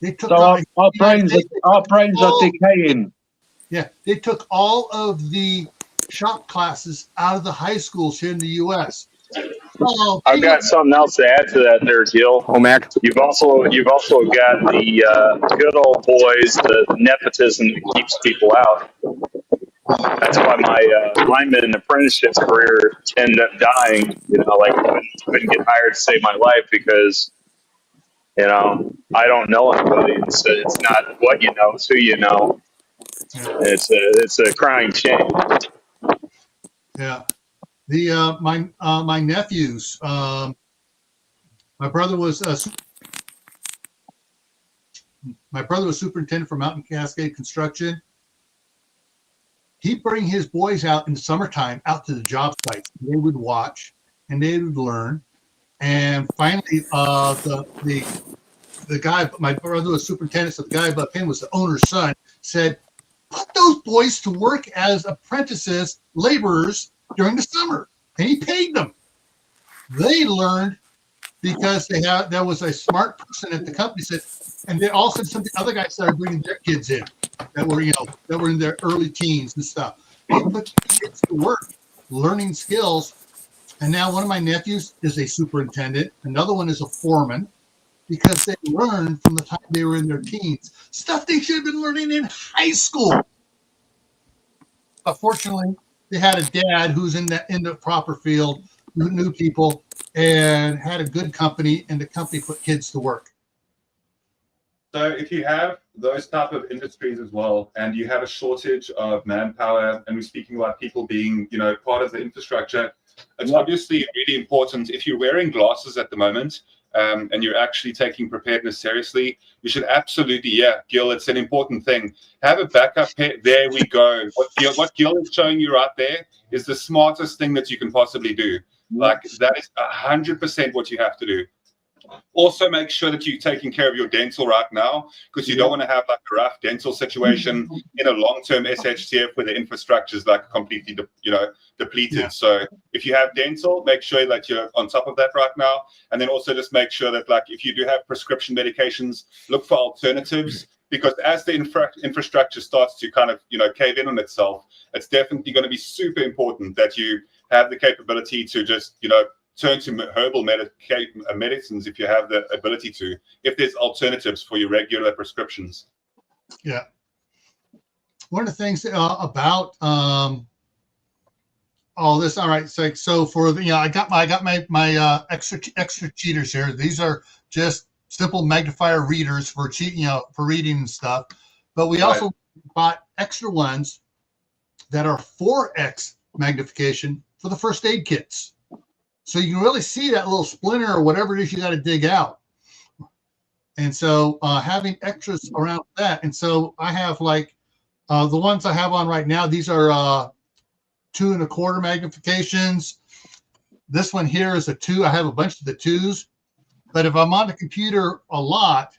They took our brains are decaying. Yeah, they took all of the shop classes out of the high schools here in the U.S. I've got something else to add to that there, Gil. Oh, Mac. You've also got the good old boys, the nepotism that keeps people out. That's why my lineman apprenticeship career ended up dying. You know, like I couldn't get hired to save my life because, you know, I don't know anybody. It's not what you know, it's who you know. It's a crying shame. Yeah, the my nephews. My brother was superintendent for Mountain Cascade Construction. He'd bring his boys out in the summertime out to the job sites. They would watch and they would learn. And finally, the guy, my brother was superintendent, so the guy above him was the owner's son, said, put those boys to work as apprentices, laborers during the summer. And he paid them. They learned because there was a smart person at the company said, and then all of a sudden some of the other guys started bringing their kids in that were in their early teens and stuff. They put the kids to work, learning skills. And now one of my nephews is a superintendent. Another one is a foreman. Because they learned from the time they were in their teens stuff they should have been learning in high school. But fortunately, they had a dad who's in the proper field, who knew people, and had a good company, and the company put kids to work. So if you have those type of industries as well, and you have a shortage of manpower, and we're speaking about people being, you know, part of the infrastructure, it's obviously really important. If you're wearing glasses at the moment, and you're actually taking preparedness seriously, you should absolutely, Gil, it's an important thing. Have a backup pair. There we go. What Gil is showing you right there is the smartest thing that you can possibly do. Like, that is 100% what you have to do. Also, make sure that you're taking care of your dental right now, because you don't want to have like a rough dental situation in a long-term SHTF where the infrastructure is like completely, depleted. Yeah. So if you have dental, make sure that you're on top of that right now. And then also just make sure that, like, if you do have prescription medications, look for alternatives. because as the infrastructure starts to kind of, cave in on itself, it's definitely going to be super important that you have the capability to just, turn to herbal medicines if you have the ability to, if there's alternatives for your regular prescriptions. Yeah. One of the things about all this. All right. So for the, I got my extra cheaters here. These are just simple magnifier readers for for reading and stuff. But we also bought extra ones that are 4x magnification for the first aid kits. So you can really see that little splinter or whatever it is you got to dig out. And so having extras around that. And so I have the ones I have on right now, these are 2 1/4 magnifications. This one here is a 2. I have a bunch of the 2s. But if I'm on the computer a lot,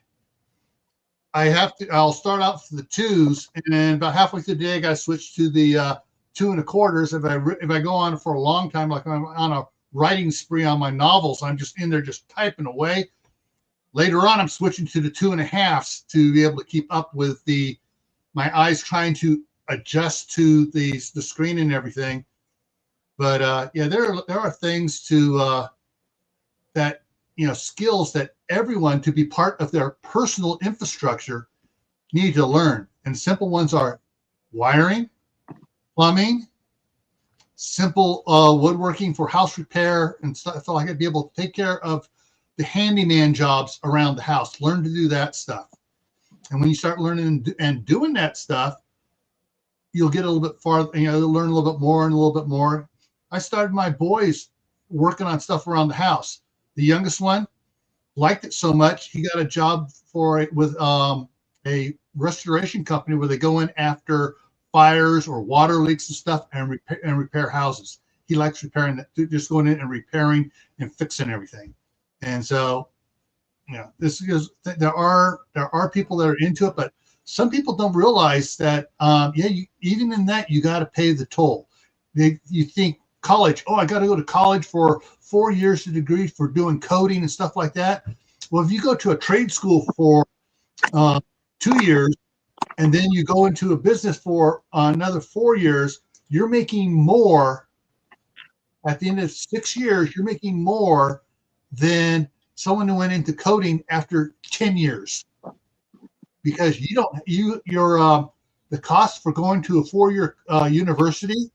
I'll start out for the 2s, and then about halfway through the day, I got to switch to the 2 1/4. If I go on for a long time, like I'm on a writing spree on my novels, I'm just in there just typing away. Later on, I'm switching to the 2 1/2s to be able to keep up with my eyes trying to adjust to the screen and everything. But there are things to that skills that everyone, to be part of their personal infrastructure, need to learn. And simple ones are wiring, plumbing, simple woodworking for house repair and stuff like that. Be able to take care of the handyman jobs around the house. Learn to do that stuff. And when you start learning and doing that stuff, you'll get a little bit farther, you'll learn a little bit more and a little bit more. I started my boys working on stuff around the house. The youngest one liked it so much, he got a job with a restoration company where they go in after fires or water leaks and stuff and repair houses. He likes repairing that, just going in and repairing and fixing everything. And so, this is, there are people that are into it, but some people don't realize that, even in that, you got to pay the toll. You think college, I got to go to college for 4 years to degree for doing coding and stuff like that. Well, if you go to a trade school for 2 years, and then you go into a business for another 4 years, you're making more at the end of 6 years. You're making more than someone who went into coding after 10 years, because the cost for going to a 4-year university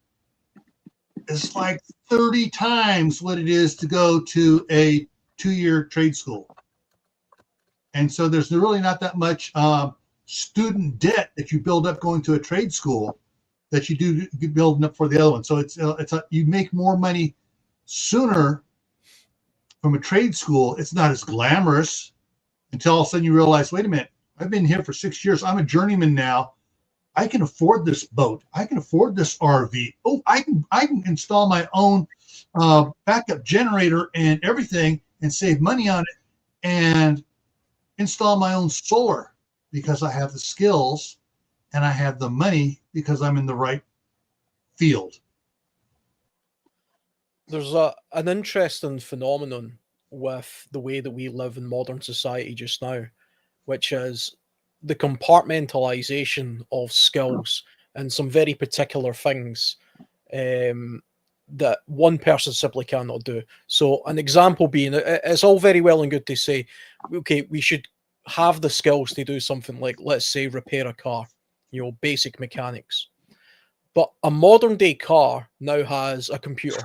is like 30 times what it is to go to a 2-year trade school. And so there's really not that much student debt that you build up going to a trade school that you do building up for the other one. So you make more money sooner from a trade school. It's not as glamorous until all of a sudden you realize, wait a minute, I've been here for 6 years. I'm a journeyman now. I can afford this boat. I can afford this RV. Oh, I can install my own backup generator and everything and save money on it and install my own solar because I have the skills and I have the money because I'm in the right field. There's an interesting phenomenon with the way that we live in modern society just now, which is the compartmentalization of skills and some very particular things that one person simply cannot do. So an example being, it's all very well and good to say, okay, we should have the skills to do something like, let's say, repair a car, basic mechanics. But a modern day car now has a computer,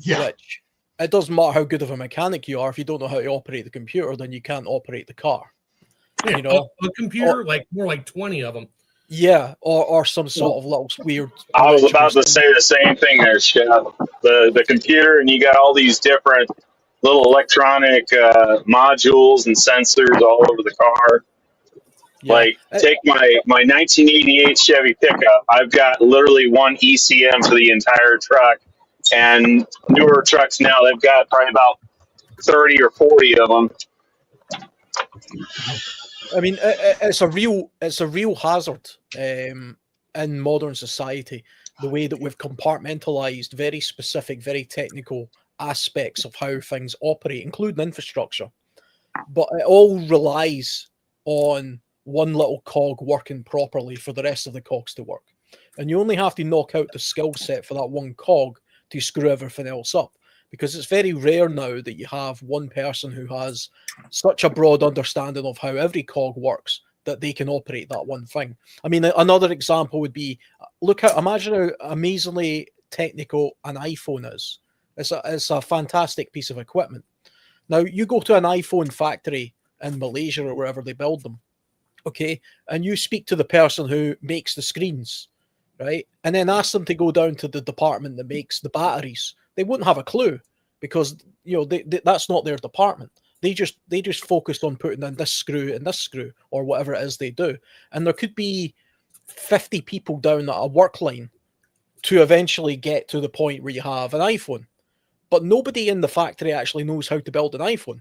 which it doesn't matter how good of a mechanic you are. If you don't know how to operate the computer, then you can't operate the car. Yeah, a computer, more like 20 of them. Yeah, or some sort of little weird. I was about to say the same thing there, Chef. The computer, and you got all these different little electronic modules and sensors all over the car. Yeah. Take my 1988 Chevy pickup. I've got literally one ECM for the entire truck, and newer trucks now, they've got probably about 30 or 40 of them. I mean, it's a real hazard in modern society, the way that we've compartmentalized very specific, very technical aspects of how things operate, including infrastructure. But it all relies on one little cog working properly for the rest of the cogs to work. And you only have to knock out the skill set for that one cog to screw everything else up. Because it's very rare now that you have one person who has such a broad understanding of how every cog works that they can operate that one thing. I mean, another example would be, imagine how amazingly technical an iPhone is. It's a fantastic piece of equipment. Now, you go to an iPhone factory in Malaysia or wherever they build them, okay, and you speak to the person who makes the screens, right, and then ask them to go down to the department that makes the batteries. They wouldn't have a clue because, you know, that's not their department. They just focused on putting in this screw and this screw or whatever it is they do. And there could be 50 people down at a work line to eventually get to the point where you have an iPhone. But nobody in the factory actually knows how to build an iPhone.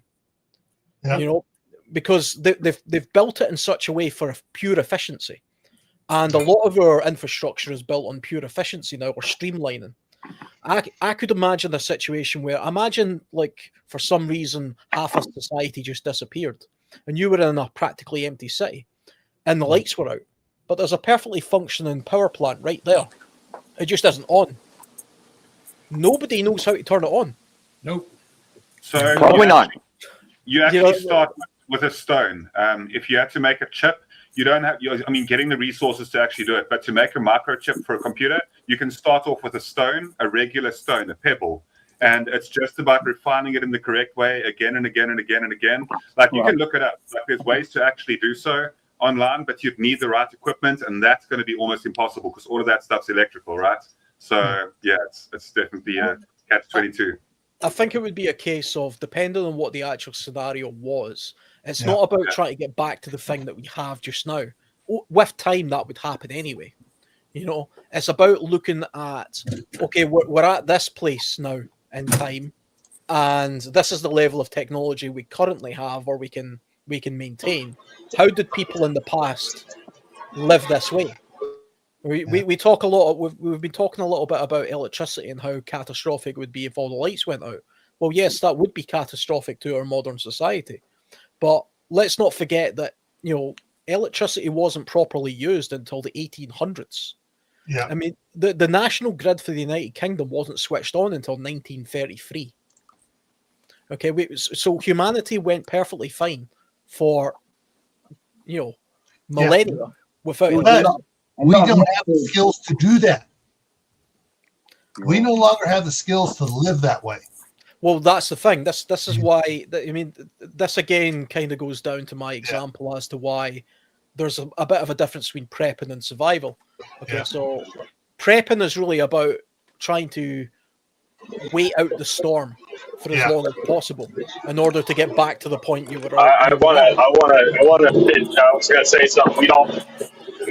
Yep. You know, because they've built it in such a way for pure efficiency. And a lot of our infrastructure is built on pure efficiency now, or streamlining. I could imagine a situation where, imagine, like, for some reason, half of society just disappeared, and you were in a practically empty city, and the lights were out, but there's a perfectly functioning power plant right there. It just isn't on. Nobody knows how to turn it on. Nope. So probably not. You actually start with a stone. If you had to make a chip, you don't have, I mean, getting the resources to actually do it, but to make a microchip for a computer, you can start off with a stone, a regular stone, a pebble. And it's just about refining it in the correct way again and again and again and again. Like, you can look it up. Like, there's ways to actually do so online, but you'd need the right equipment, and that's going to be almost impossible because all of that stuff's electrical, right? So, yeah, it's definitely a catch-22. I think it would be a case of, depending on what the actual scenario was, it's not about trying to get back to the thing that we have just now. With time, that would happen anyway. You know, it's about looking at, okay, we're at this place now in time, and this is the level of technology we currently have, or we can maintain. How did people in the past live this way? We talk a lot. We've been talking a little bit about electricity and how catastrophic it would be if all the lights went out. Well, yes, that would be catastrophic to our modern society, but let's not forget that, you know, electricity wasn't properly used until the 1800s. Yeah, I mean, the national grid for the United Kingdom wasn't switched on until 1933. Okay, so humanity went perfectly fine for, you know, millennia without. We don't have the skills to do that. We no longer have the skills to live that way. Well, that's the thing. This is why. I mean, this again kind of goes down to my example as to why there's a bit of a difference between prepping and survival. Okay, so prepping is really about trying to wait out the storm for as long as possible in order to get back to the point you were. I was gonna say something. We don't.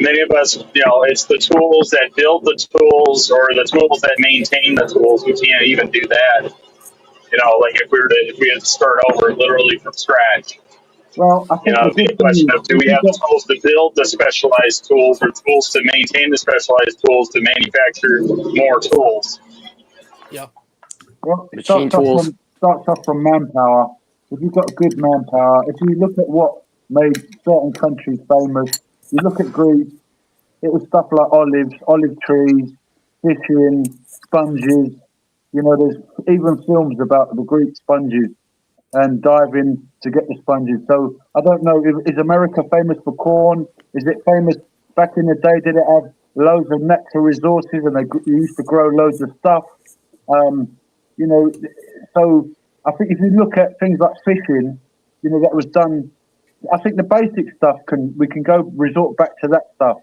Many of us, you know, it's the tools that build the tools or the tools that maintain the tools. We can't even do that. You know, like if we had to start over literally from scratch. Well, I think the question of, do we have the tools to build the specialized tools, or tools to maintain the specialized tools to manufacture more tools? Yeah. Well, it starts off from manpower. If you've got good manpower, if you look at what made certain countries famous, you look at Greece, it was stuff like olive trees, fishing, sponges. You know, there's even films about the Greek sponges and diving to get the sponges. So I don't know, is America famous for corn? Is it famous back in the day? Did it have loads of natural resources and they used to grow loads of stuff? You know, so I think if you look at things like fishing, you know, that was done. I think the basic stuff we can go resort back to that stuff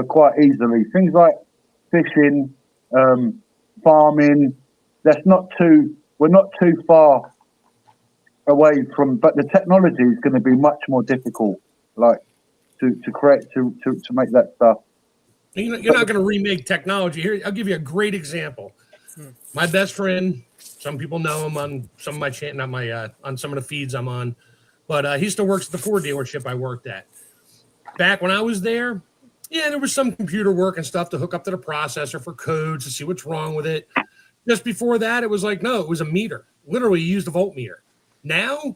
quite easily. Things like fishing, farming. We're not too far away from. But the technology is going to be much more difficult, like to create to make that stuff. You're not going to remake technology here. I'll give you a great example. My best friend. Some people know him on some of my on some of the feeds I'm on. But he still works at the Ford dealership I worked at. Back when I was there, there was some computer work and stuff to hook up to the processor for codes to see what's wrong with it. Just before that, it was like, no, it was a meter. Literally, you used a voltmeter. Now,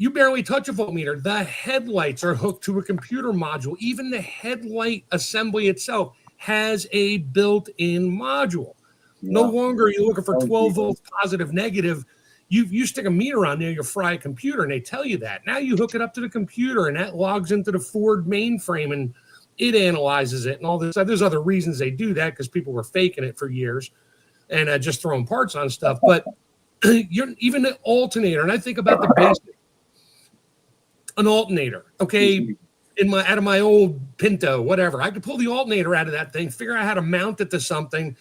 You barely touch a voltmeter. The headlights are hooked to a computer module. Even the headlight assembly itself has a built-in module. No longer are you looking for 12 volts positive, negative. You stick a meter on there, you fry a computer, and they tell you that. Now you hook it up to the computer, and that logs into the Ford mainframe, and it analyzes it and all this. There's other reasons they do that because people were faking it for years and just throwing parts on stuff. But even the alternator, and I think about the basic, an alternator, okay, out of my old Pinto, whatever. I could pull the alternator out of that thing, figure out how to mount it to something,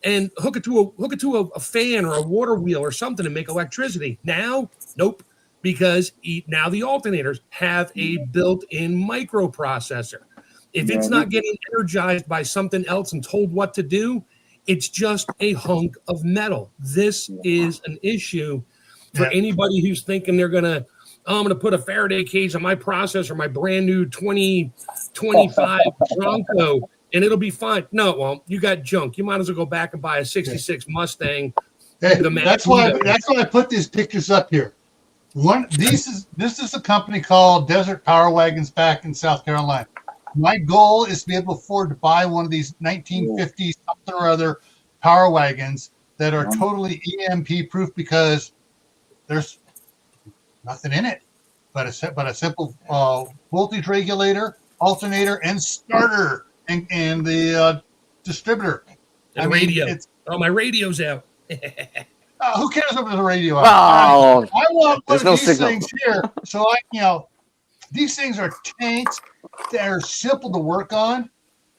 and hook it to a fan or a water wheel or something and make electricity. Now, nope, because now the alternators have a built-in microprocessor. If it's not getting energized by something else and told what to do, it's just a hunk of metal. This is an issue for anybody who's thinking they're gonna, I'm gonna put a Faraday cage on my processor, my brand new 2025 Bronco, and it'll be fine. No, it won't. You got junk. You might as well go back and buy a 66 Mustang. Hey, that's why I put these pictures up here. This is a company called Desert Power Wagons back in South Carolina. My goal is to be able to afford to buy one of these 1950s something or other power wagons that are totally EMP proof because there's nothing in it but a simple voltage regulator, alternator, and starter, and the distributor. And radio. My radio's out. Who cares if there's a radio out? Oh, I want one of these signal. things here. So these things are tanks that are simple to work on.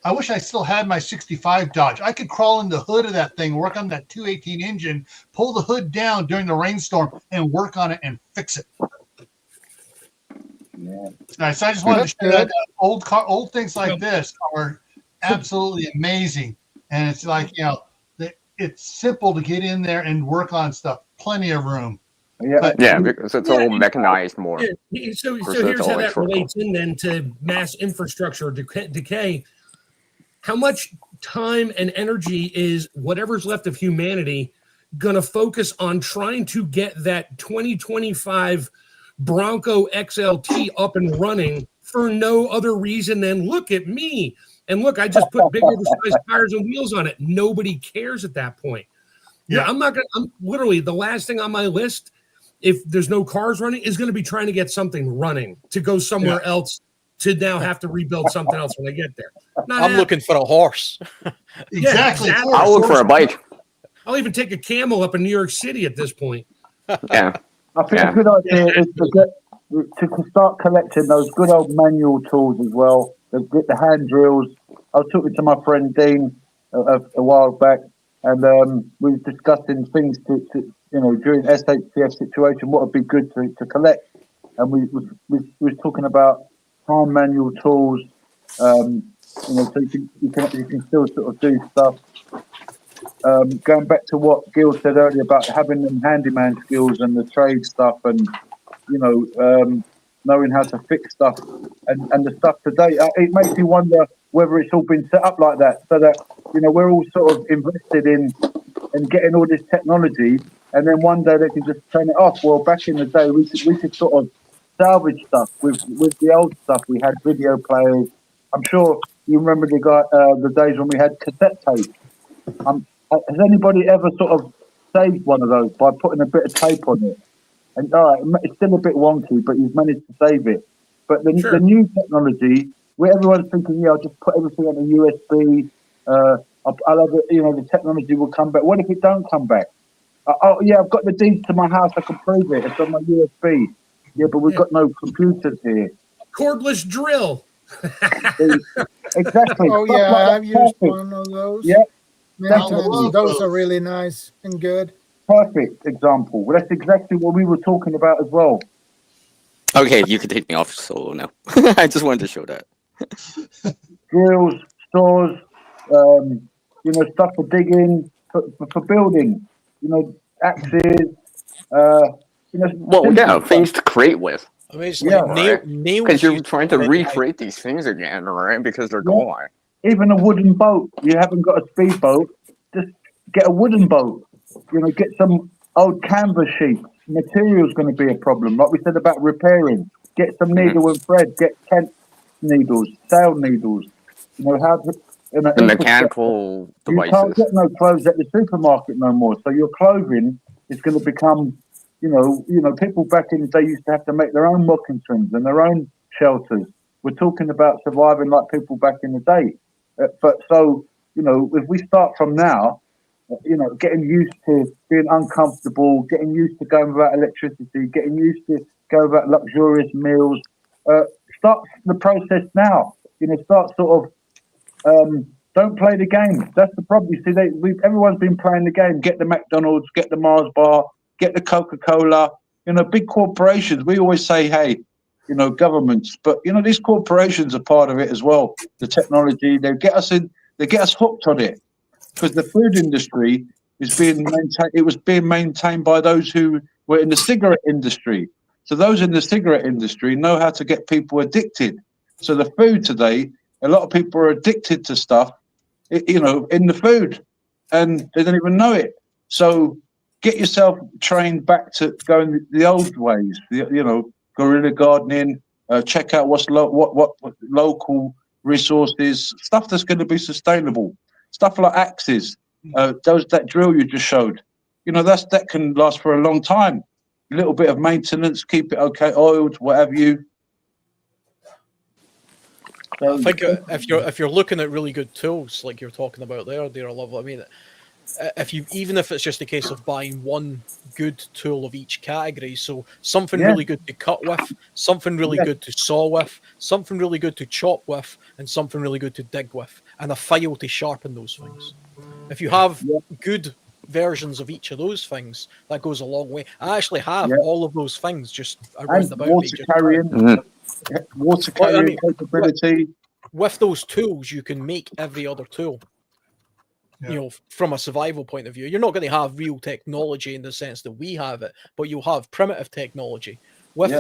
I wish I still had my 65 Dodge. I could crawl in the hood of that thing, work on that 218 engine, pull the hood down during the rainstorm, and work on it and fix it. All right, so I just wanted to share that. Old things like this are absolutely amazing, and it's like it's simple to get in there and work on stuff. Plenty of room. Because it's all mechanized more. So here's how that relates in then to mass infrastructure decay. How much time and energy is whatever's left of humanity going to focus on trying to get that 2025 Bronco XLT up and running for no other reason than look at me. And look, I just put big oversized tires and wheels on it. Nobody cares at that point. Yeah, I'm literally the last thing on my list, if there's no cars running, is going to be trying to get something running to go somewhere else to now have to rebuild something else when I get there. I'm looking for a horse. Exactly. I'll look for a bike. I'll even take a camel up in New York City at this point. Yeah. I think a good idea is to start collecting those good old manual tools as well. Get the hand drills. I was talking to my friend Dean a while back, and we were discussing things to during SHPF situation, what would be good to collect. And we was talking about hand manual tools, so you can still sort of do stuff. Going back to what Gil said earlier about having them handyman skills and the trade stuff, and knowing how to fix stuff and the stuff today, it makes me wonder whether it's all been set up like that, so that we're all sort of invested in getting all this technology, and then one day they can just turn it off. Well, back in the day, we could sort of salvage stuff with the old stuff. We had video players. I'm sure you remember the days when we had cassette tape. Has anybody ever sort of saved one of those by putting a bit of tape on it? And it's still a bit wonky, but you've managed to save it. But the new technology, where everyone's thinking, I'll just put everything on a USB. I'll have it, the technology will come back. What if it don't come back? I've got the deeds to my house. I can prove it. It's on my USB. Yeah, but we've got no computers here. Cordless drill. Exactly. Oh yeah, I've used one of those. Yeah. Those are really nice and good. Perfect example. Well, that's exactly what we were talking about as well. Okay, you can take me off solo now. I just wanted to show that. Drills, saws, stuff for digging, for building, axes, things to create with. I mean, it's like nails. Because you're trying to recreate these things again, right? Because they're gone. Even a wooden boat. You haven't got a speedboat, just get a wooden boat. Get some old canvas sheets material's going to be a problem. Like we said about repairing, get some needle and thread, get tent needles, sail needles. You know how to, The mechanical you devices. can't get no clothes at the supermarket no more. So your clothing is going to become, you know, people back in the day used to have to make their own moccasins and their own shelters. We're talking about surviving like people back in the day. But so, you know, if we start from now, you know, getting used to being uncomfortable, getting used to going without electricity, getting used to going without luxurious meals, start the process now. You know, start sort of, don't play the game. That's the problem. You see, everyone's been playing the game. Get the McDonald's, get the Mars bar, get the Coca-Cola. You know, big corporations. We always say, hey, you know, governments, but you know, these corporations are part of it as well. The technology, they get us hooked on it, because the food industry is being maintained. It was being maintained by those who were in the cigarette industry. So those in the cigarette industry know how to get people addicted. So the food today, a lot of people are addicted to stuff, you know, in the food, and they don't even know it. So get yourself trained back to going the old ways. You know, guerrilla gardening. Check out what local resources, stuff that's going to be sustainable. Stuff like axes. That drill you just showed. You know, that can last for a long time. A little bit of maintenance, keep it okay, oiled, whatever you. I think if you're looking at really good tools like you're talking about there, they're lovely. I mean, even if it's just a case of buying one good tool of each category, so something really good to cut with, something really good to saw with, something really good to chop with, and something really good to dig with, and a file to sharpen those things. If you have good versions of each of those things, that goes a long way. I actually have all of those things just around about me. Water carrying capability. With those tools, you can make every other tool. You know, from a survival point of view, you're not going to have real technology in the sense that we have it, but you'll have primitive technology. With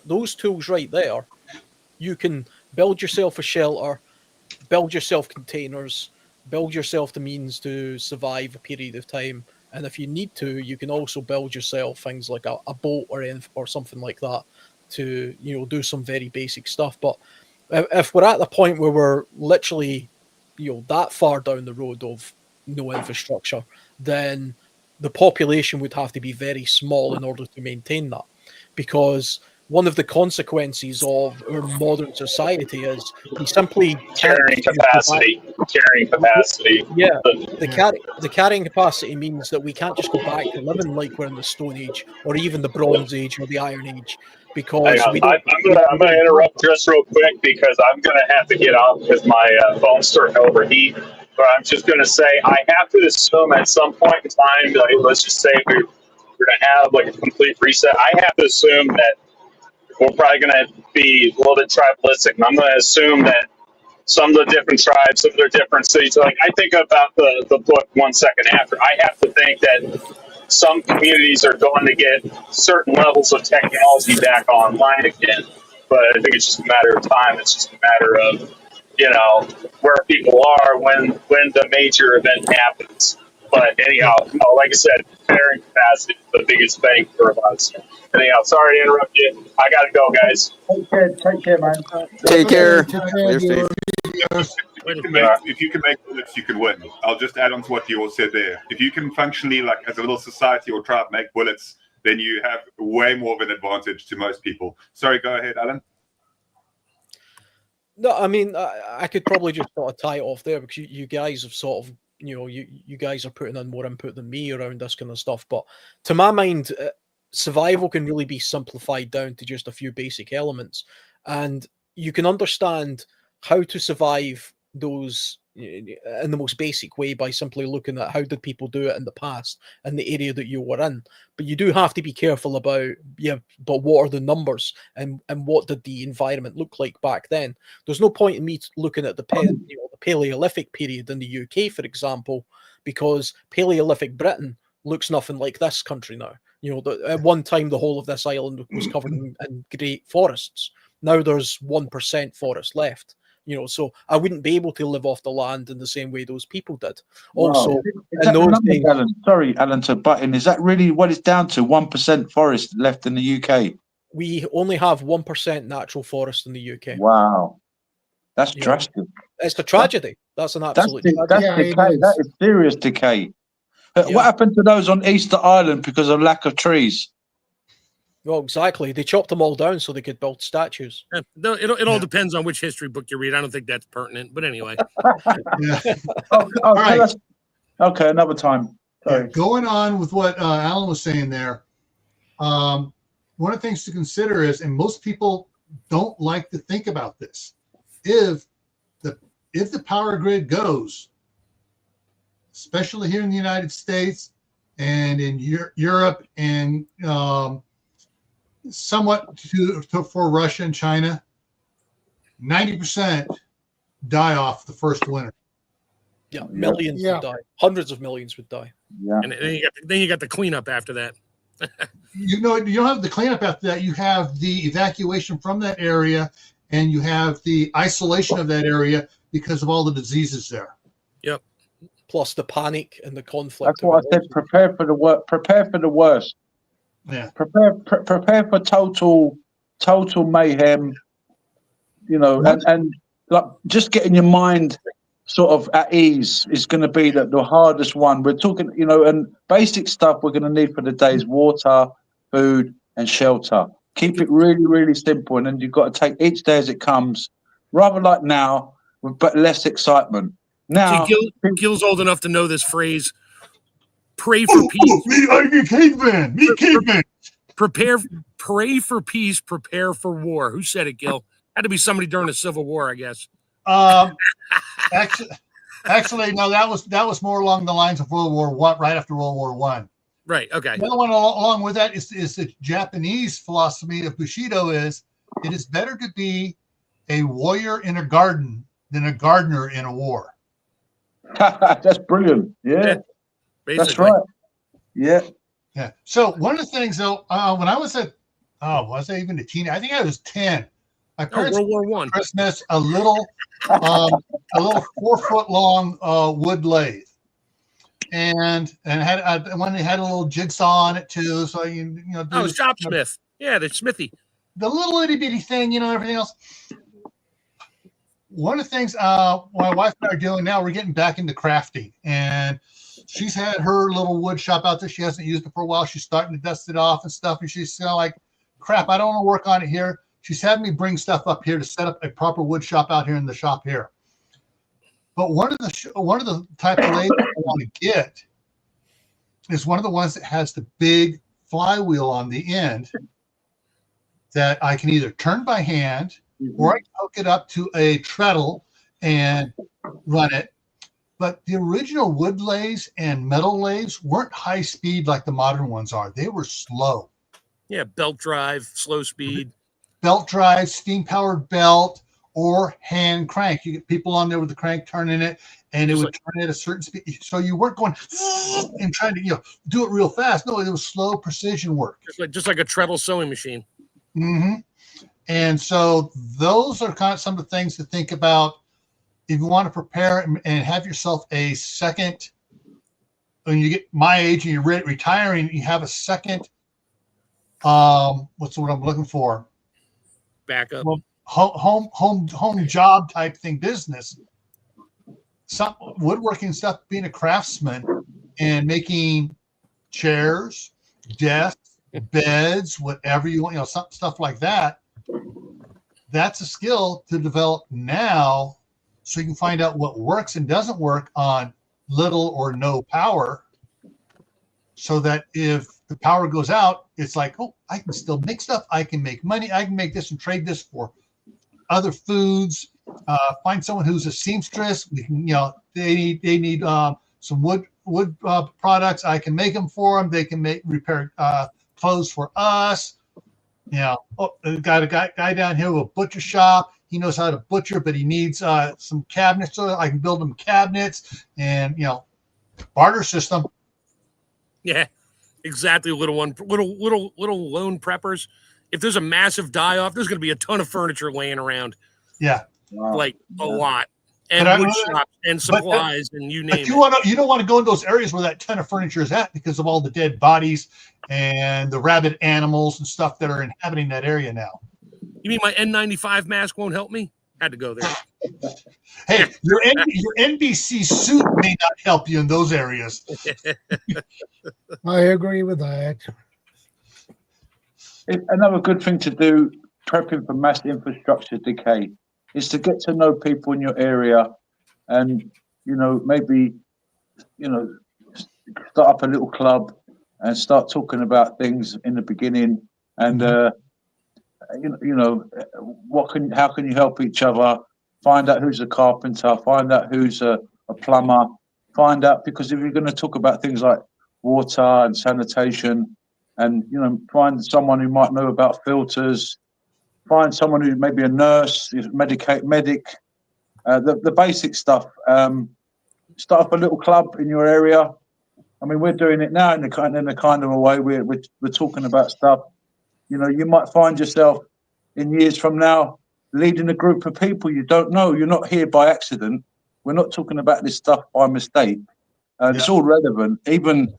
those tools right there, you can build yourself a shelter, build yourself containers, build yourself the means to survive a period of time, and if you need to, you can also build yourself things like a boat or something like that to, you know, do some very basic stuff. But if we're at the point where we're literally, you know, that far down the road of no infrastructure, then the population would have to be very small in order to maintain that, because one of the consequences of our modern society is we simply carrying capacity. Yeah, the carrying capacity means that we can't just go back to living like we're in the Stone Age or even the Bronze Age or the Iron Age, because I'm gonna interrupt just real quick because I'm gonna have to get off because my phone's starting to overheat. But I'm just gonna say I have to assume at some point in time, like, let's just say we're gonna have like a complete reset. I have to assume that we're probably going to be a little bit tribalistic. And I'm going to assume that some of the different tribes, some of their different cities, like I think about the book 1 second after, I have to think that some communities are going to get certain levels of technology back online again. But I think it's just a matter of time. It's just a matter of, you know, where people are when the major event happens. But anyhow, like I said, carrying capacity is the biggest thing for us. Anyhow, sorry to interrupt you. I gotta go, guys. Take care, man. Take care. If you can make bullets, you can win. I'll just add on to what you all said there. If you can functionally, like as a little society or tribe, make bullets, then you have way more of an advantage to most people. Sorry, go ahead, Alan. No, I mean, I could probably just sort of tie it off there because you guys have sort of, you know, you guys are putting in more input than me around this kind of stuff. But to my mind, survival can really be simplified down to just a few basic elements. And you can understand how to survive those in the most basic way by simply looking at how did people do it in the past in the area that you were in. But you do have to be careful about, but what are the numbers and what did the environment look like back then? There's no point in me looking at the Paleolithic period in the UK, for example, because Paleolithic Britain looks nothing like this country now. You know, at one time, the whole of this island was covered in great forests. Now there's 1% forest left. You know, so I wouldn't be able to live off the land in the same way those people did. Wow. Also, Is in that the those numbers, days, Alan? Sorry, Alan, to butt in. Is that really what it's down to? 1% forest left in the UK? we only have 1% natural forest in the UK. Wow. That's Yeah. drastic. It's a tragedy. That's an absolute That's tragedy. Yeah, it decay. That is. is serious decay. Yeah. What happened to those on Easter Island because of lack of trees? Well, exactly. They chopped them all down so they could build statues. No, it all depends on which history book you read. I don't think that's pertinent, but anyway. Yeah. Oh, All right. Okay, another time. Sorry. Yeah, going on with what Alan was saying there, one of the things to consider is, and most people don't like to think about this, if the power grid goes, especially here in the United States and in Europe and somewhat for Russia and China, 90% die off the first winter. Yeah, millions would die. Hundreds of millions would die. Yeah. And then you got the cleanup after that. You don't have the cleanup after that. You have the evacuation from that area, and you have the isolation of that area because of all the diseases there. Yep. Plus the panic and the conflict. That's what I said. Prepare for the worst. Prepare for the worst. Yeah. Prepare for total mayhem. You know, and like just getting your mind sort of at ease is going to be the hardest one. We're talking, you know, and basic stuff we're going to need for the day is water, food, and shelter. Keep it really, really simple, and then you've got to take each day as it comes, rather like now, but less excitement. Now, see, Gil's old enough to know this phrase. Pray for peace. Me caveman. Pray for peace. Prepare for war. Who said it, Gil? Had to be somebody during the Civil War, I guess. Actually, no. That was more along the lines of World War I, right after World War I. Right. Okay. The other one along with that is the Japanese philosophy of Bushido is it is better to be a warrior in a garden than a gardener in a war. That's brilliant. Yeah. That's right. Yeah. Yeah. So one of the things, though, when I was was I even a teen? I think I was 10. My parents World War I. Christmas a little 4-foot long wood lathe, and had one that had a little jigsaw on it too. So shopsmith. Yeah, the smithy. The little itty bitty thing, everything else. One of the things my wife and I are doing now, we're getting back into crafting, and she's had her little wood shop out there. She hasn't used it for a while. She's starting to dust it off and stuff, and she's like, crap, I don't want to work on it here. She's had me bring stuff up here to set up a proper wood shop out here in the shop here. But one of the type of lathes I want to get is one of the ones that has the big flywheel on the end that I can either turn by hand or I can hook it up to a treadle and run it. But the original wood lathes and metal lathes weren't high speed like the modern ones are. They were slow. Yeah, belt drive, slow speed. Belt drive, steam powered belt, or hand crank. You get people on there with the crank turning it, and it would turn at a certain speed. So you weren't going and trying to do it real fast. No, it was slow precision work. Just like a treadle sewing machine. Mm-hmm. And so those are kind of some of the things to think about if you want to prepare and have yourself a second. When you get my age and you're retiring, you have a second. What's the word I'm looking for? Backup. Well, home job type thing, business. Some woodworking stuff, being a craftsman and making chairs, desks, beds, whatever you want, stuff like that. That's a skill to develop now, so you can find out what works and doesn't work on little or no power, so that if the power goes out, it's like, oh, I can still make stuff. I can make money. I can make this and trade this for other foods. Find someone who's a seamstress. We can, they need some wood products. I can make them for them. They can repair clothes for us. Got a guy down here with a butcher shop. He knows how to butcher, but he needs some cabinets. So I can build him cabinets and barter system. Yeah, exactly. Little lone preppers. If there's a massive die off, there's going to be a ton of furniture laying around. Yeah. like a lot, But and wood shops and supplies and you name it. You don't want to go in those areas where that ton of furniture is at because of all the dead bodies and the rabid animals and stuff that are inhabiting that area now. You mean my N95 mask won't help me? Had to go there. Hey, your NBC suit may not help you in those areas. I agree with that. Another good thing to do, prepping for mass infrastructure decay, is to get to know people in your area, and maybe start up a little club and start talking about things in the beginning, and how can you help each other? Find out who's a carpenter, find out who's a plumber, find out, because if you're going to talk about things like water and sanitation, and find someone who might know about filters, find someone who may be a nurse, medic, the basic stuff. Start up a little club in your area. I mean, we're doing it now in a kind of a way. We're talking about stuff. You might find yourself in years from now leading a group of people you don't know. You're not here by accident. We're not talking about this stuff by mistake. It's all relevant. Even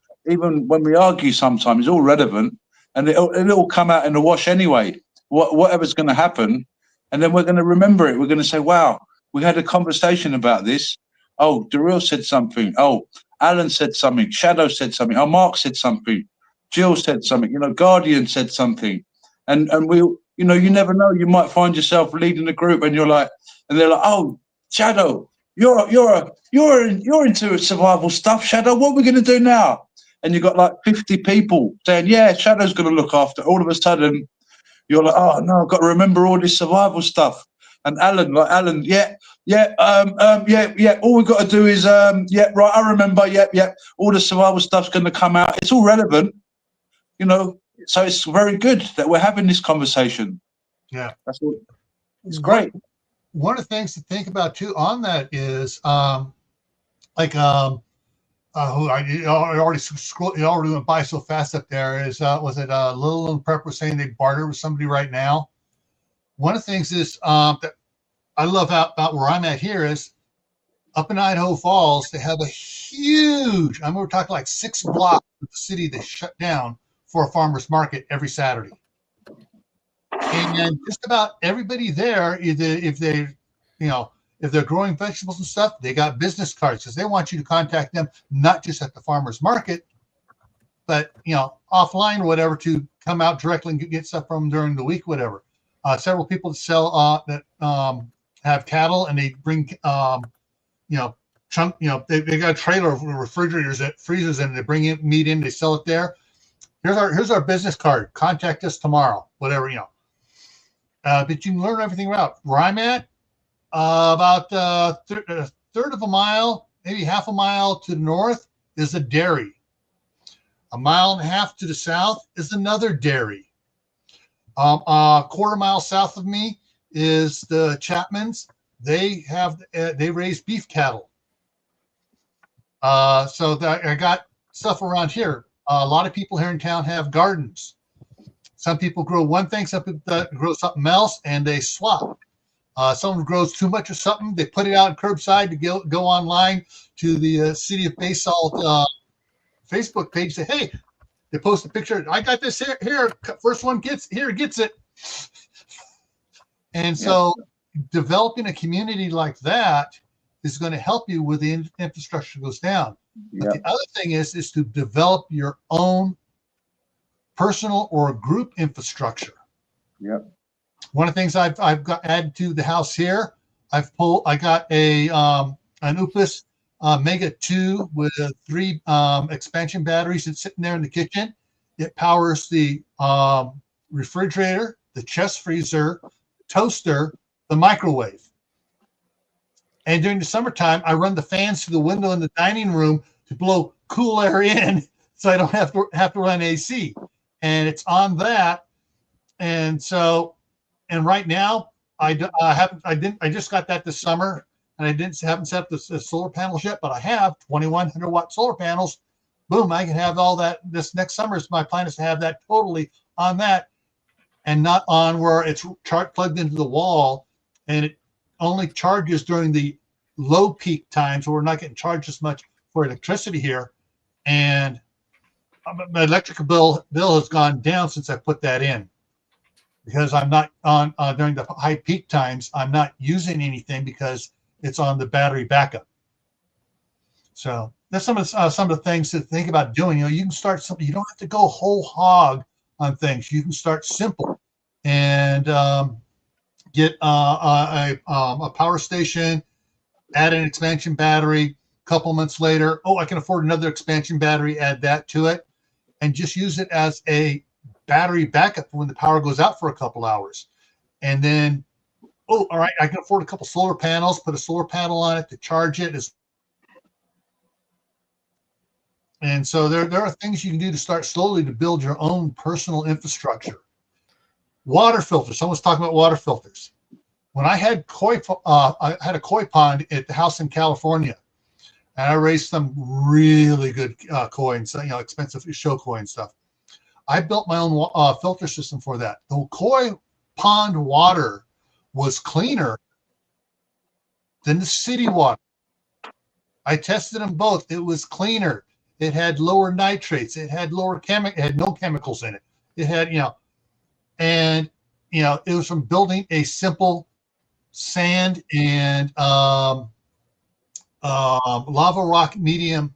when we argue sometimes, it's all relevant, and it'll come out in the wash anyway. Whatever's going to happen, and then we're going to remember it. We're going to say, wow, we had a conversation about this. Oh, Daryl said something. Oh, Alan said something. Shadow said something. Oh, Mark said something. Jill said something. Guardian said something. And we, you never know. You might find yourself leading a group, and they're like, oh, Shadow, you're into survival stuff, Shadow. What are we going to do now? And you've got like 50 people saying, yeah, Shadow's going to look after. All of a sudden, you're like, oh no, I've got to remember all this survival stuff. And Alan, yeah. All we've got to do is, right, I remember, all the survival stuff's going to come out. It's all relevant, so it's very good that we're having this conversation. Yeah. It's great. One of the things to think about too on that is, I already went by so fast up there. Is was it Little and Prep was saying they barter with somebody right now? One of the things is that I love about where I'm at here is up in Idaho Falls. They have a huge. We're talking like 6 blocks of the city they shut down for a farmer's market every Saturday, and just about everybody there, if they're growing vegetables and stuff, they got business cards because they want you to contact them, not just at the farmer's market, but offline or whatever, to come out directly and get stuff from them during the week, whatever. Several people that sell have cattle, and they bring they got a trailer of refrigerators that freezers in. They bring in meat in, they sell it there. Here's our business card. Contact us tomorrow, whatever. But you can learn everything about where I'm at. About a third of a mile, maybe half a mile to the north is a dairy. A mile and a half to the south is another dairy. A quarter mile south of me is the Chapmans. They raise beef cattle. So that I got stuff around here. A lot of people here in town have gardens. Some people grow one thing, some people grow something else, and they swap. Someone grows too much of something, they put it out curbside to go online to the City of Basalt Facebook page. Say, hey, they post a picture. I got this here. First one gets it. And so developing a community like that is going to help you with the infrastructure goes down. But the other thing is to develop your own personal or group infrastructure. Yep. One of the things I've got added to the house here, I got a an UPS Mega 2 with 3 expansion batteries that's sitting there in the kitchen. It powers the refrigerator, the chest freezer, toaster, the microwave. And during the summertime, I run the fans to the window in the dining room to blow cool air in, so I don't have to run AC. And it's on that. And so, and right now, I just got that this summer, and I haven't set up the solar panels yet, but I have 2,100 watt solar panels. Boom! I can have all that this next summer. My plan is to have that totally on that, and not on where it's plugged into the wall, and it only charges during the low peak times, where we're not getting charged as much for electricity here. And my electric bill has gone down since I put that in, because I'm not on during the high peak times. I'm not using anything because it's on the battery backup. So that's some of the things to think about doing. You can start something. You don't have to go whole hog on things. You can start simple and get a power station, add an expansion battery. A couple months later, I can afford another expansion battery. Add that to it, and just use it as a battery backup when the power goes out for a couple hours. And then, all right, I can afford a couple solar panels. Put a solar panel on it to charge it. And so there are things you can do to start slowly to build your own personal infrastructure. Water filters. Someone's talking about water filters. When I had I had a koi pond at the house in California, and I raised some really good koi and expensive show koi and stuff. I built my own filter system for that. The koi pond water was cleaner than the city water. I tested them both. It was cleaner. It had lower nitrates. It had it had no chemicals in it. It had, it was from building a simple sand and lava rock medium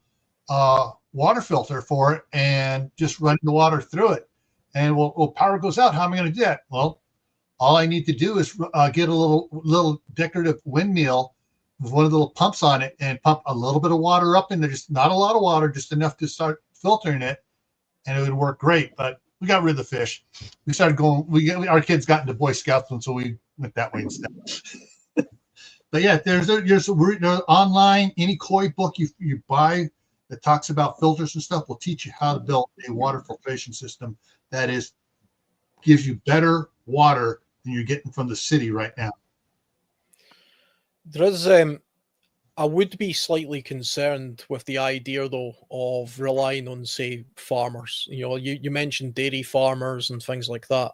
water filter for it, and just running the water through it. And well, power goes out. How am I going to do that? Well, all I need to do is get a little decorative windmill with one of the little pumps on it, and pump a little bit of water up in there, just not a lot of water, just enough to start filtering it, and it would work great. But we got rid of the fish. We started going. Our kids got into Boy Scouts, and so we went that way instead. But yeah, there's online, any koi book you buy that talks about filters and stuff will teach you how to build a water filtration system that gives you better water than you're getting from the city right now. There is, I would be slightly concerned with the idea, though, of relying on, say, farmers. You mentioned dairy farmers and things like that.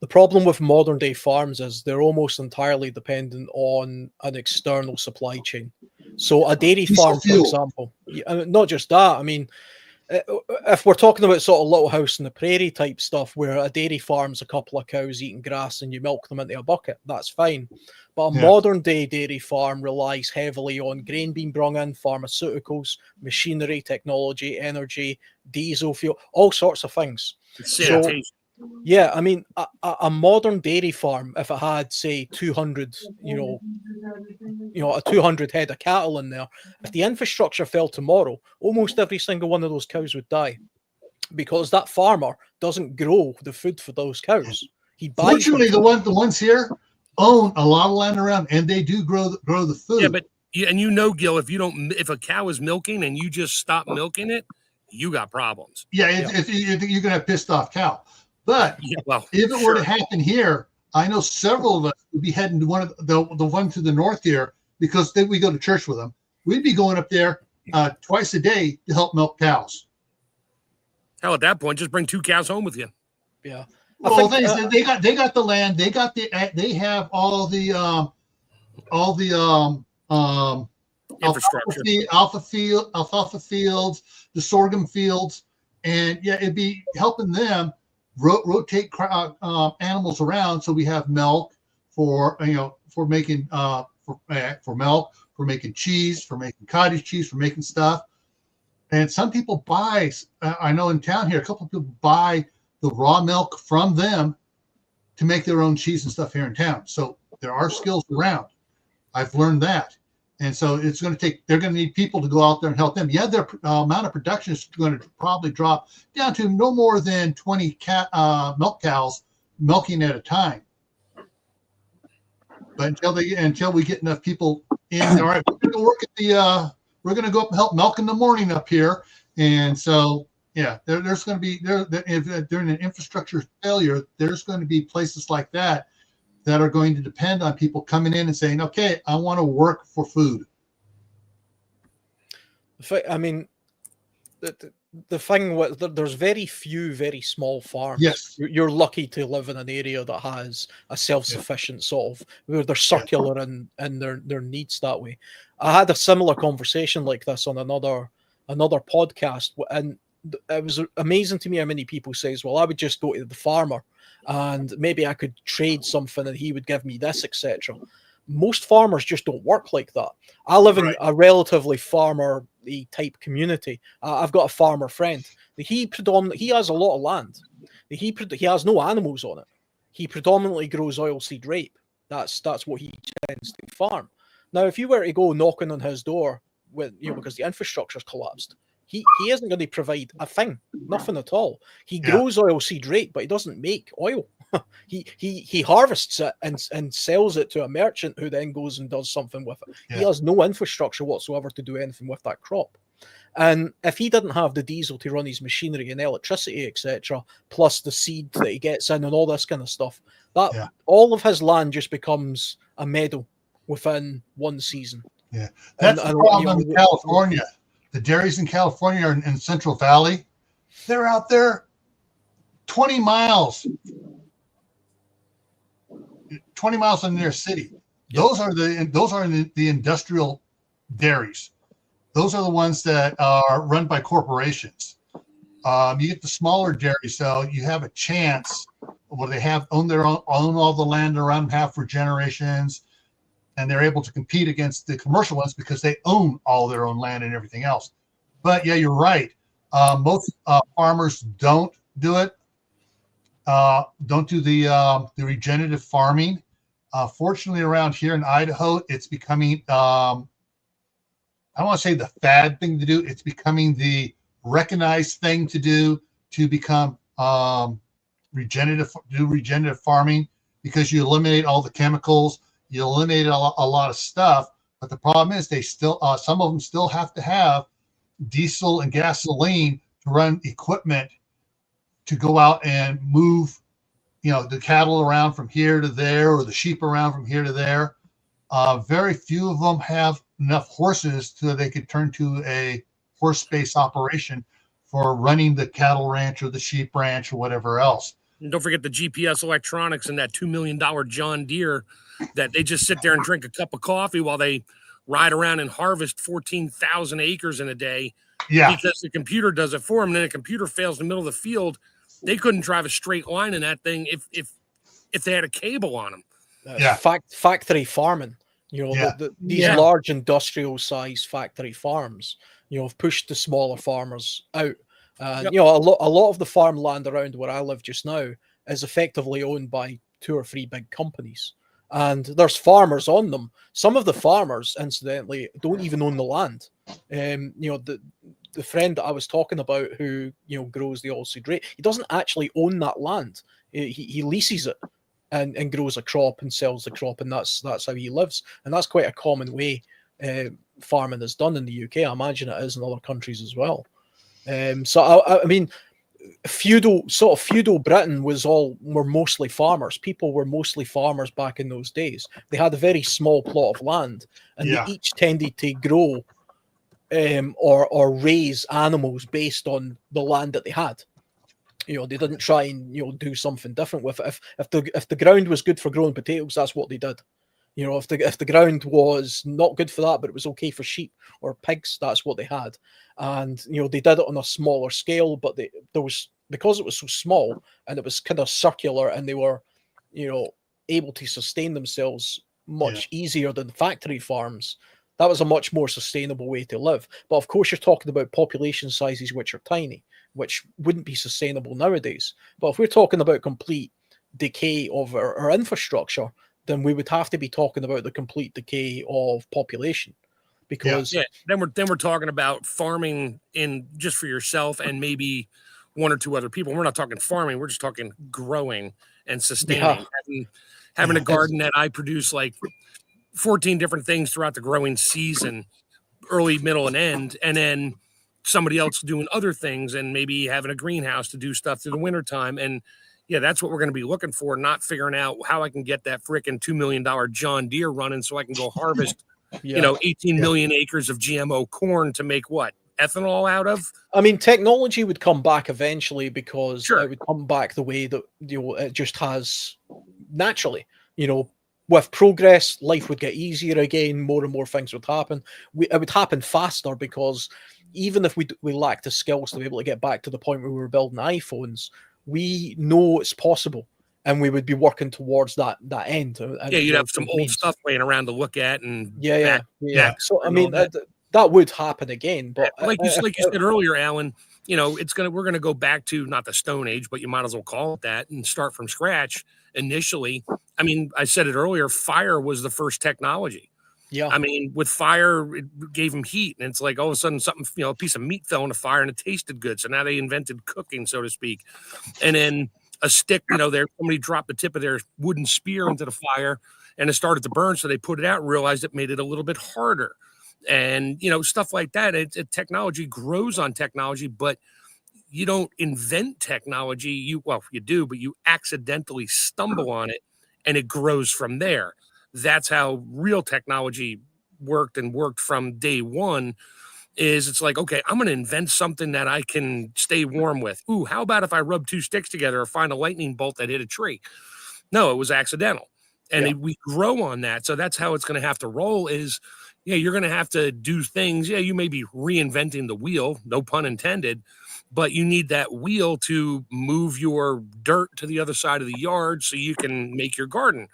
The problem with modern day farms is they're almost entirely dependent on an external supply chain. So a dairy farm, for example, not just that. I mean, if we're talking about sort of Little House on the Prairie type stuff, where a dairy farm's a couple of cows eating grass and you milk them into a bucket, that's fine. But a modern day dairy farm relies heavily on grain being brought in, pharmaceuticals, machinery, technology, energy, diesel fuel, all sorts of things. Sanitation. Yeah, I mean, a modern dairy farm, if it had, say, 200, a 200 head of cattle in there, if the infrastructure fell tomorrow, almost every single one of those cows would die, because that farmer doesn't grow the food for those cows. He buys. Fortunately, the ones here own a lot of land around, and they do grow the food. Yeah, but Gil, if a cow is milking and you just stop milking it, you got problems. Yeah, if you're gonna have pissed off cow. But if it were to happen here, I know several of us would be heading to one of the one to the north here, because then we go to church with them. We'd be going up there twice a day to help milk cows. Hell, at that point, just bring 2 cows home with you. Yeah. Well, they got the land. They have all the infrastructure, alfalfa fields, the sorghum fields, and it'd be helping them rotate animals around, so we have milk for making for milk, for making cheese, for making cottage cheese, for making stuff. And some people buy. I know in town here, a couple of people buy the raw milk from them to make their own cheese and stuff here in town. So there are skills around. I've learned that. And so they're going to need people to go out there and help them. Yeah, their amount of production is going to probably drop down to no more than 20 milk cows milking at a time. But until we get enough people in, all right, we're going to go up and help milk in the morning up here. And so, there's going to be during an infrastructure failure, there's going to be places like that are going to depend on people coming in and saying, okay, I want to work for food. I mean, the thing with there's very few very small farms. Yes. You're lucky to live in an area that has a self-sufficient sort of where they're circular and their needs that way. I had a similar conversation like this on another podcast, and it was amazing to me how many people says, well, I would just go to the farmer and maybe I could trade something and he would give me this, etc. Most farmers just don't work like that. I live in a relatively farmer type community. I've got a farmer friend. He has a lot of land. He has no animals on it. He predominantly grows oilseed rape. That's what he tends to farm. Now, if you were to go knocking on his door because the infrastructure's collapsed, he isn't going to provide a thing, nothing at all. He grows oilseed rape, but he doesn't make oil. He harvests it and sells it to a merchant who then goes and does something with it. He has no infrastructure whatsoever to do anything with that crop. And if he didn't have the diesel to run his machinery and electricity, etc., plus the seed that he gets in and all this kind of stuff, that all of his land just becomes a meadow within one season. Yeah, that's the problem in California. The dairies in California are in Central Valley. They're out there 20 miles in their city. Those are the industrial dairies. Those are the ones that are run by corporations. You get the smaller dairies, so you have a chance where they own all the land around them, have for generations, and they're able to compete against the commercial ones because they own all their own land and everything else. But yeah, you're right. Most farmers don't do it. Don't do the regenerative farming. Fortunately, around here in Idaho, it's becoming, I don't want to say the fad thing to do. It's becoming the recognized thing to do to become regenerative farming, because you eliminate all the chemicals, you eliminate a lot of stuff. But the problem is they still, some of them still have to have diesel and gasoline to run equipment to go out and move, the cattle around from here to there, or the sheep around from here to there. Very few of them have enough horses so they could turn to a horse-based operation for running the cattle ranch or the sheep ranch or whatever else. And don't forget the GPS electronics and that $2 million John Deere that they just sit there and drink a cup of coffee while they ride around and harvest 14,000 acres in a day. Yeah. Because the computer does it for them. And then the computer fails in the middle of the field. They couldn't drive a straight line in that thing if they had a cable on them. Factory farming. These large industrial size factory farms, have pushed the smaller farmers out. A lot of the farmland around where I live just now is effectively owned by 2 or 3 big companies, and there's farmers on them. Some of the farmers, incidentally, don't even own the land. The friend that I was talking about who grows the oilseed rape, he doesn't actually own that land. He leases it and grows a crop and sells the crop, and that's how he lives. And that's quite a common way farming is done in the UK. I imagine it is in other countries as well. So I mean, feudal Britain were mostly farmers. People were mostly farmers back in those days. They had a very small plot of land, and they each tended to grow or raise animals based on the land that they had. They didn't try and do something different with it. If the ground was good for growing potatoes, that's what they did. If the ground was not good for that, but it was okay for sheep or pigs, that's what they had. And they did it on a smaller scale, but because it was so small and it was kind of circular, and they were able to sustain themselves much easier than factory farms. That was a much more sustainable way to live. But of course, you're talking about population sizes which are tiny, which wouldn't be sustainable nowadays. But if we're talking about complete decay of our infrastructure, then we would have to be talking about the complete decay of population. Because then we're talking about farming in just for yourself and maybe 1 or 2 other people. We're not talking farming. We're just talking growing and sustaining. Having a garden that I produce like 14 different things throughout the growing season, early, middle, and end, and then somebody else doing other things, and maybe having a greenhouse to do stuff through the wintertime. And that's what we're going to be looking for, not figuring out how I can get that frickin' $2 million John Deere running so I can go harvest 18 million acres of GMO corn to make what, ethanol out of. I mean, technology would come back eventually because Sure. it would come back the way that it just has naturally. With progress, life would get easier again. More and more things would happen. It would happen faster because even if we lack the skills to be able to get back to the point where we were building iPhones, we know it's possible, and we would be working towards that end. Yeah, you'd have some old stuff laying around to look at, and yeah. So I mean, that. that would happen again. But like you said earlier, Alan, we're gonna go back to not the Stone Age, but you might as well call it that, and start from scratch. Initially, I mean, I said it earlier, fire was the first technology. Yeah. I mean, with fire, it gave them heat, and it's like all of a sudden something, a piece of meat fell in the fire and it tasted good. So now they invented cooking, so to speak. And then a stick, somebody dropped the tip of their wooden spear into the fire and it started to burn. So they put it out and realized it made it a little bit harder. And, stuff like that. Technology grows on technology, but you don't invent technology. You do, but you accidentally stumble on it and it grows from there. That's how real technology worked from day one. It's like, okay, I'm going to invent something that I can stay warm with. Ooh, how about if I rub two sticks together or find a lightning bolt that hit a tree? No, it was accidental. And we grow on that. So that's how it's going to have to roll is, you're going to have to do things. Yeah, you may be reinventing the wheel, no pun intended, but you need that wheel to move your dirt to the other side of the yard so you can make your garden.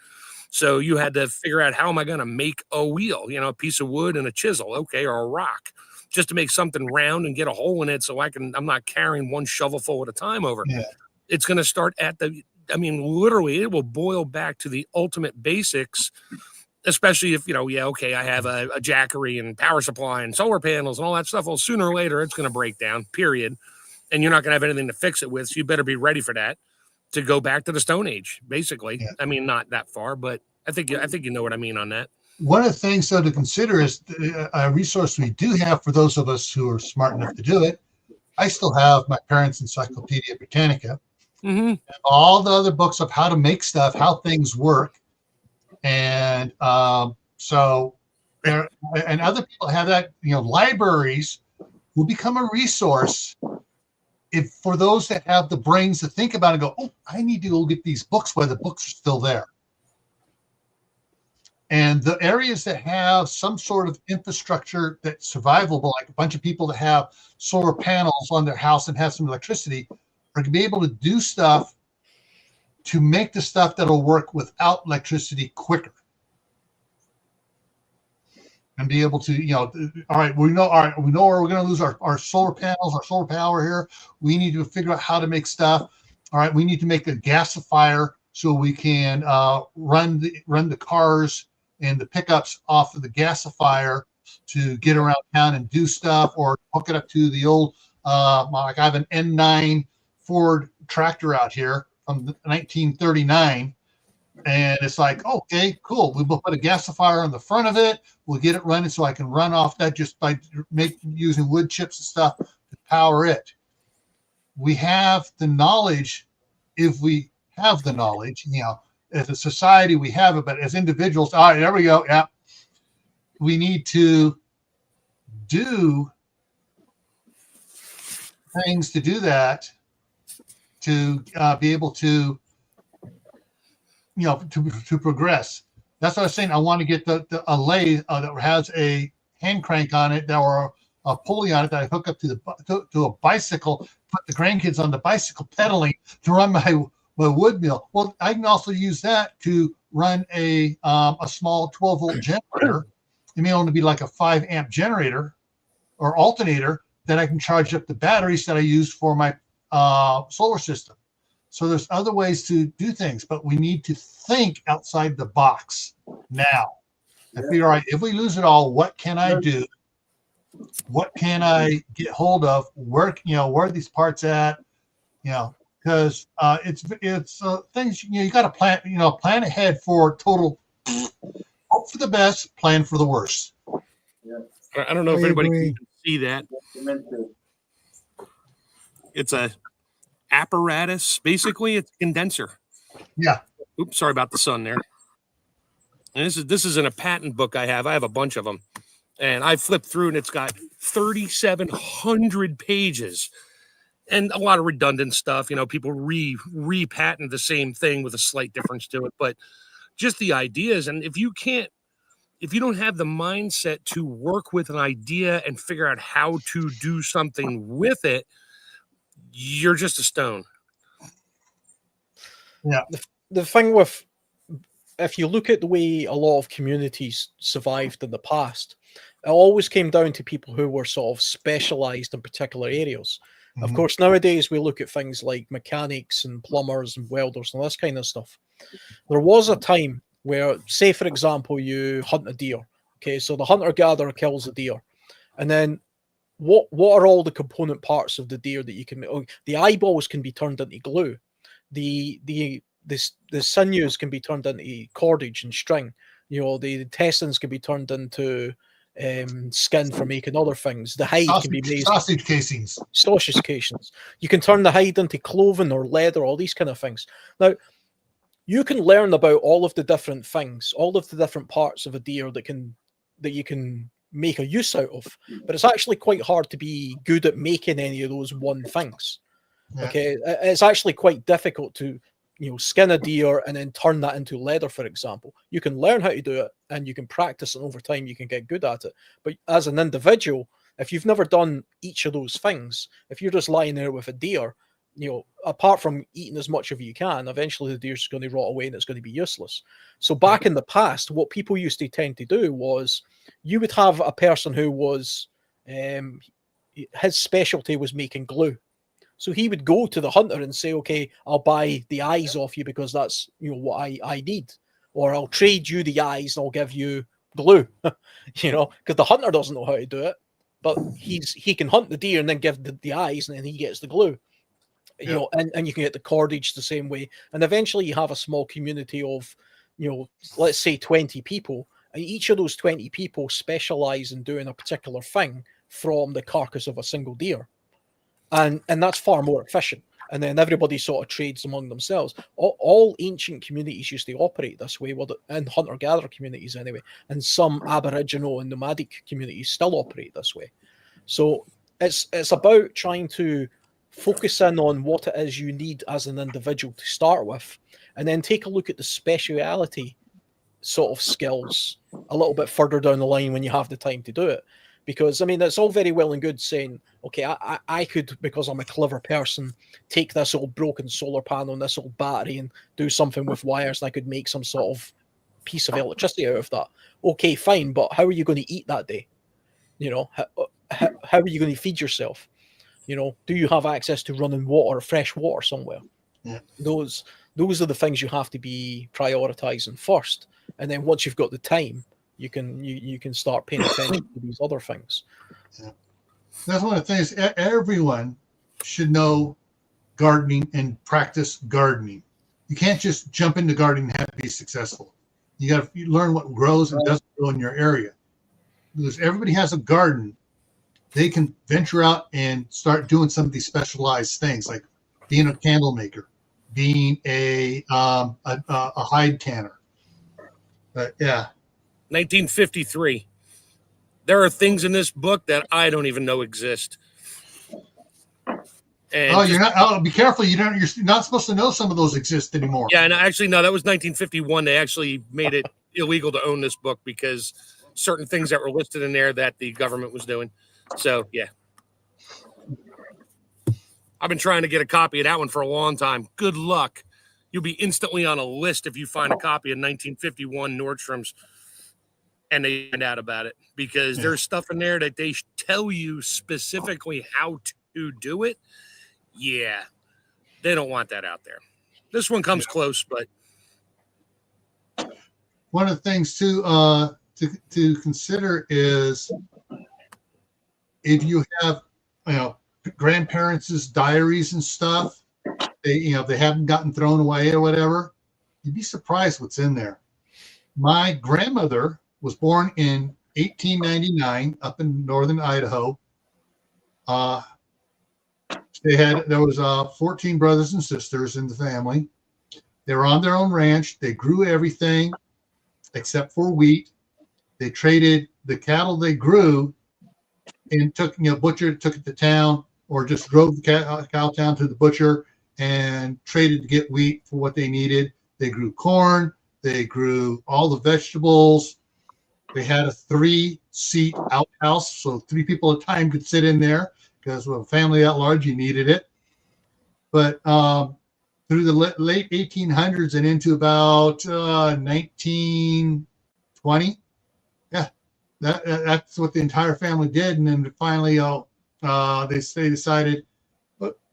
So you had to figure out, how am I going to make a wheel, a piece of wood and a chisel, okay, or a rock, just to make something round and get a hole in it so I'm not carrying one shovelful at a time over. Yeah. It's going to start literally it will boil back to the ultimate basics, especially if, I have a jackery and power supply and solar panels and all that stuff. Well, sooner or later, it's going to break down, period. And you're not going to have anything to fix it with. So you better be ready for that. To go back to the Stone Age, basically. Yeah. I mean, not that far, but I think you know what I mean on that. One of the things, though, to consider is a resource we do have for those of us who are smart enough to do it. I still have my parents' Encyclopedia Britannica, and all the other books of how to make stuff, how things work, and so there. And other people have that. Libraries will become a resource. If for those that have the brains to think about it and go, oh, I need to go get these books while the books are still there. And the areas that have some sort of infrastructure that's survivable, like a bunch of people that have solar panels on their house and have some electricity, are going to be able to do stuff to make the stuff that'll work without electricity quicker. And be able to, all right, we know where we're going to lose our solar panels, our solar power here. We need to figure out how to make stuff. All right, we need to make a gasifier so we can run the cars and the pickups off of the gasifier to get around town and do stuff, or hook it up to the old, like I have an N9 Ford tractor out here from 1939. And it's like, okay, cool. We will put a gasifier on the front of it. We'll get it running so I can run off that just by using wood chips and stuff to power it. We have the knowledge. If we have the knowledge, as a society, we have it, but as individuals, all right, there we go. Yeah. We need to do things to do that, to be able to, to progress. That's what I was saying. I want to get a lathe that has a hand crank on it, or a pulley on it that I hook up to a bicycle, put the grandkids on the bicycle pedaling to run my wood mill. Well, I can also use that to run a small 12-volt generator. It may only be like a 5-amp generator or alternator that I can charge up the batteries that I use for my solar system. So there's other ways to do things, but we need to think outside the box now. And figure, all right, if we lose it all, what can I do? What can I get hold of? Where are these parts at? Because it's things you got to plan ahead for total. Hope for the best, plan for the worst. I don't know if anybody can see that. It's a apparatus, basically. It's a condenser. Yeah. Oops, sorry about the sun there. And this is in a patent book I have. I have a bunch of them. And I flipped through and it's got 3,700 pages and a lot of redundant stuff. You know, people re-patent the same thing with a slight difference to it. But just the ideas. And if you don't have the mindset to work with an idea and figure out how to do something with it, you're just a stone. Yeah. The thing with, if you look at the way a lot of communities survived in the past, it always came down to people who were sort of specialized in particular areas. Of course, nowadays we look at things like mechanics and plumbers and welders and this kind of stuff. There was a time where, say, for example, you hunt a deer. Okay, so the hunter-gatherer kills a deer. And then what are all the component parts of the deer that you can make? Oh, the eyeballs can be turned into glue. The sinews can be turned into cordage and string. You know, the intestines can be turned into skin for making other things. The hide can be made sausage casings. Sausage casings. You can turn the hide into clothing or leather, all these kind of things. Now, you can learn about all of the different things, all of the different parts of a deer that you can make a use out of. But it's actually quite hard to be good at making any of those one things. Yeah. Okay, it's actually quite difficult to, you know, skin a deer and then turn that into leather, for example. You can learn how to do it and you can practice, and over time you can get good at it. But as an individual, if you've never done each of those things, if you're just lying there with a deer, you know, apart from eating as much of you can, eventually the deer's going to rot away and it's going to be useless. So back in the past, what people used to tend to do was you would have a person who was, his specialty was making glue. So he would go to the hunter and say, okay, I'll buy the eyes off you because that's, you know, what I need. Or I'll trade you the eyes and I'll give you glue, you know, because the hunter doesn't know how to do it, but he can hunt the deer and then give the eyes and then he gets the glue. You know, and you can get the cordage the same way. And eventually you have a small community of, you know, let's say 20 people. And each of those 20 people specialize in doing a particular thing from the carcass of a single deer. And that's far more efficient. And then everybody sort of trades among themselves. All ancient communities used to operate this way, and hunter-gatherer communities anyway. And some Aboriginal and nomadic communities still operate this way. So it's about trying to focus in on what it is you need as an individual to start with, and then take a look at the speciality sort of skills a little bit further down the line when you have the time to do it. Because, I mean, it's all very well and good saying, okay, I could, because I'm a clever person, take this old broken solar panel and this old battery and do something with wires, and I could make some sort of piece of electricity out of that. Okay, fine, but how are you going to eat that day? You know, how are you going to feed yourself? You know, do you have access to running water, fresh water somewhere? Yeah. Those are the things you have to be prioritizing first. And then once you've got the time, you can start paying attention to these other things. Yeah. That's one of the things. Everyone should know gardening and practice gardening. You can't just jump into gardening and have to be successful. You got to learn what grows and doesn't grow in your area. Because everybody has a garden, they can venture out and start doing some of these specialized things, like being a candle maker, being a hide canner. But yeah. 1953. There are things in this book that I don't even know exist. And you're not. Oh, be careful! You're not supposed to know some of those exist anymore. Yeah, no, actually, no. That was 1951. They actually made it illegal to own this book because certain things that were listed in there that the government was doing. So yeah, I've been trying to get a copy of that one for a long time. Good luck. You'll be instantly on a list if you find a copy of 1951 Nordstrom's and they find out about it, because there's stuff in there that they tell you specifically how to do it. Yeah, they don't want that out there. This one comes close, but one of the things to consider is if you have, grandparents' diaries and stuff, they haven't gotten thrown away or whatever, you'd be surprised what's in there. My grandmother was born in 1899 up in northern Idaho. There was 14 brothers and sisters in the family. They were on their own ranch. They grew everything except for wheat. They traded the cattle they grew and took, butchered, took it to town, or just drove the cow down to the butcher and traded to get wheat for what they needed. They grew corn. They grew all the vegetables. They had a 3-seat outhouse, so 3 people at a time could sit in there because with a family at large, you needed it. But through the late 1800s and into about 1920, yeah, that's what the entire family did. And then finally, they decided,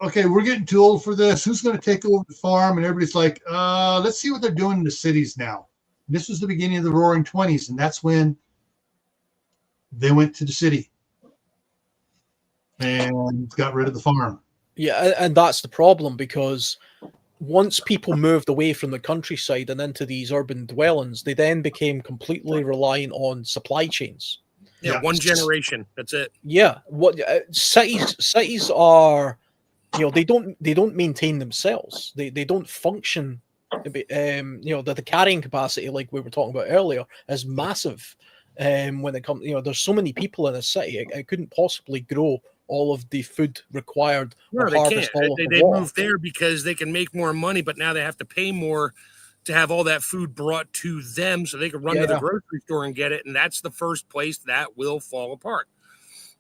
okay, we're getting too old for this. Who's going to take over the farm? And everybody's like, let's see what they're doing in the cities now. And this was the beginning of the Roaring 20s, and that's when they went to the city and got rid of the farm. Yeah, and that's the problem, because once people moved away from the countryside and into these urban dwellings, they then became completely reliant on supply chains. Yeah, one generation. That's it. Yeah, what cities are, they don't maintain themselves. They don't function. The carrying capacity, like we were talking about earlier, is massive. When it comes, there's so many people in a city, it couldn't possibly grow all of the food required. No, they can't. They moved there because they can make more money, but now they have to pay more to have all that food brought to them so they can run to the grocery store and get it. And that's the first place that will fall apart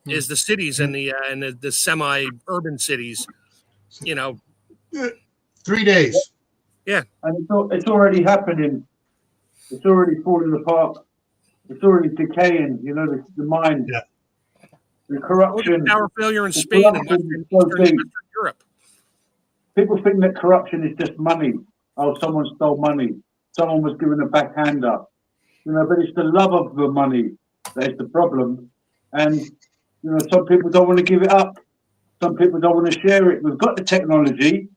is the cities and the semi-urban cities, 3 days. Yeah. And it's already happening. It's already falling apart. It's already decaying, the mind. Yeah. The corruption. Power failure in Spain and Western Europe. People think that corruption is just money. Oh, someone stole money. Someone was given a backhander. But it's the love of the money that is the problem. And, some people don't want to give it up. Some people don't want to share it. We've got the technology.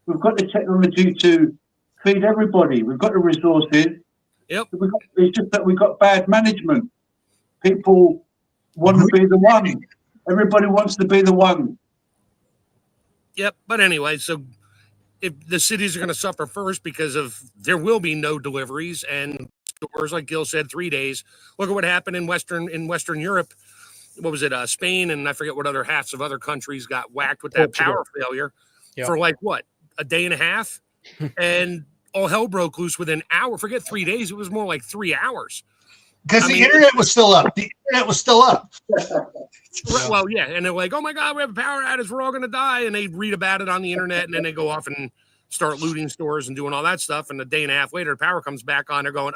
We've got the technology to feed everybody. We've got the resources. Yep. It's just that we've got bad management. People want to be the one. Everybody wants to be the one. Yep. But anyway, so if the cities are going to suffer first because there will be no deliveries and stores, like Gil said, 3 days. Look at what happened in Western Europe. What was it? Spain and I forget what other halves of other countries got whacked with that power failure for a day and a half, and all hell broke loose within an hour. Forget 3 days; it was more like 3 hours. Because the internet was still up. The internet was still up. Well, yeah, and they're like, "Oh my God, we have a power outage. We're all going to die." And they read about it on the internet, and then they go off and start looting stores and doing all that stuff. And a day and a half later, the power comes back on. They're going,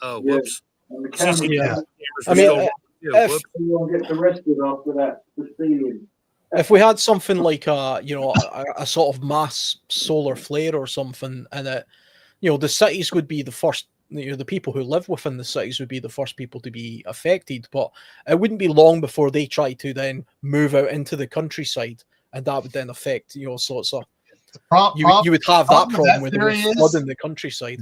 whoops. Yeah. If you get arrested after that for stealing. If we had something like a sort of mass solar flare or something, and the cities would be the first, the people who live within the cities would be the first people to be affected, but it wouldn't be long before they try to then move out into the countryside, and that would then affect, sorts of. You would have that problem with flood in the countryside.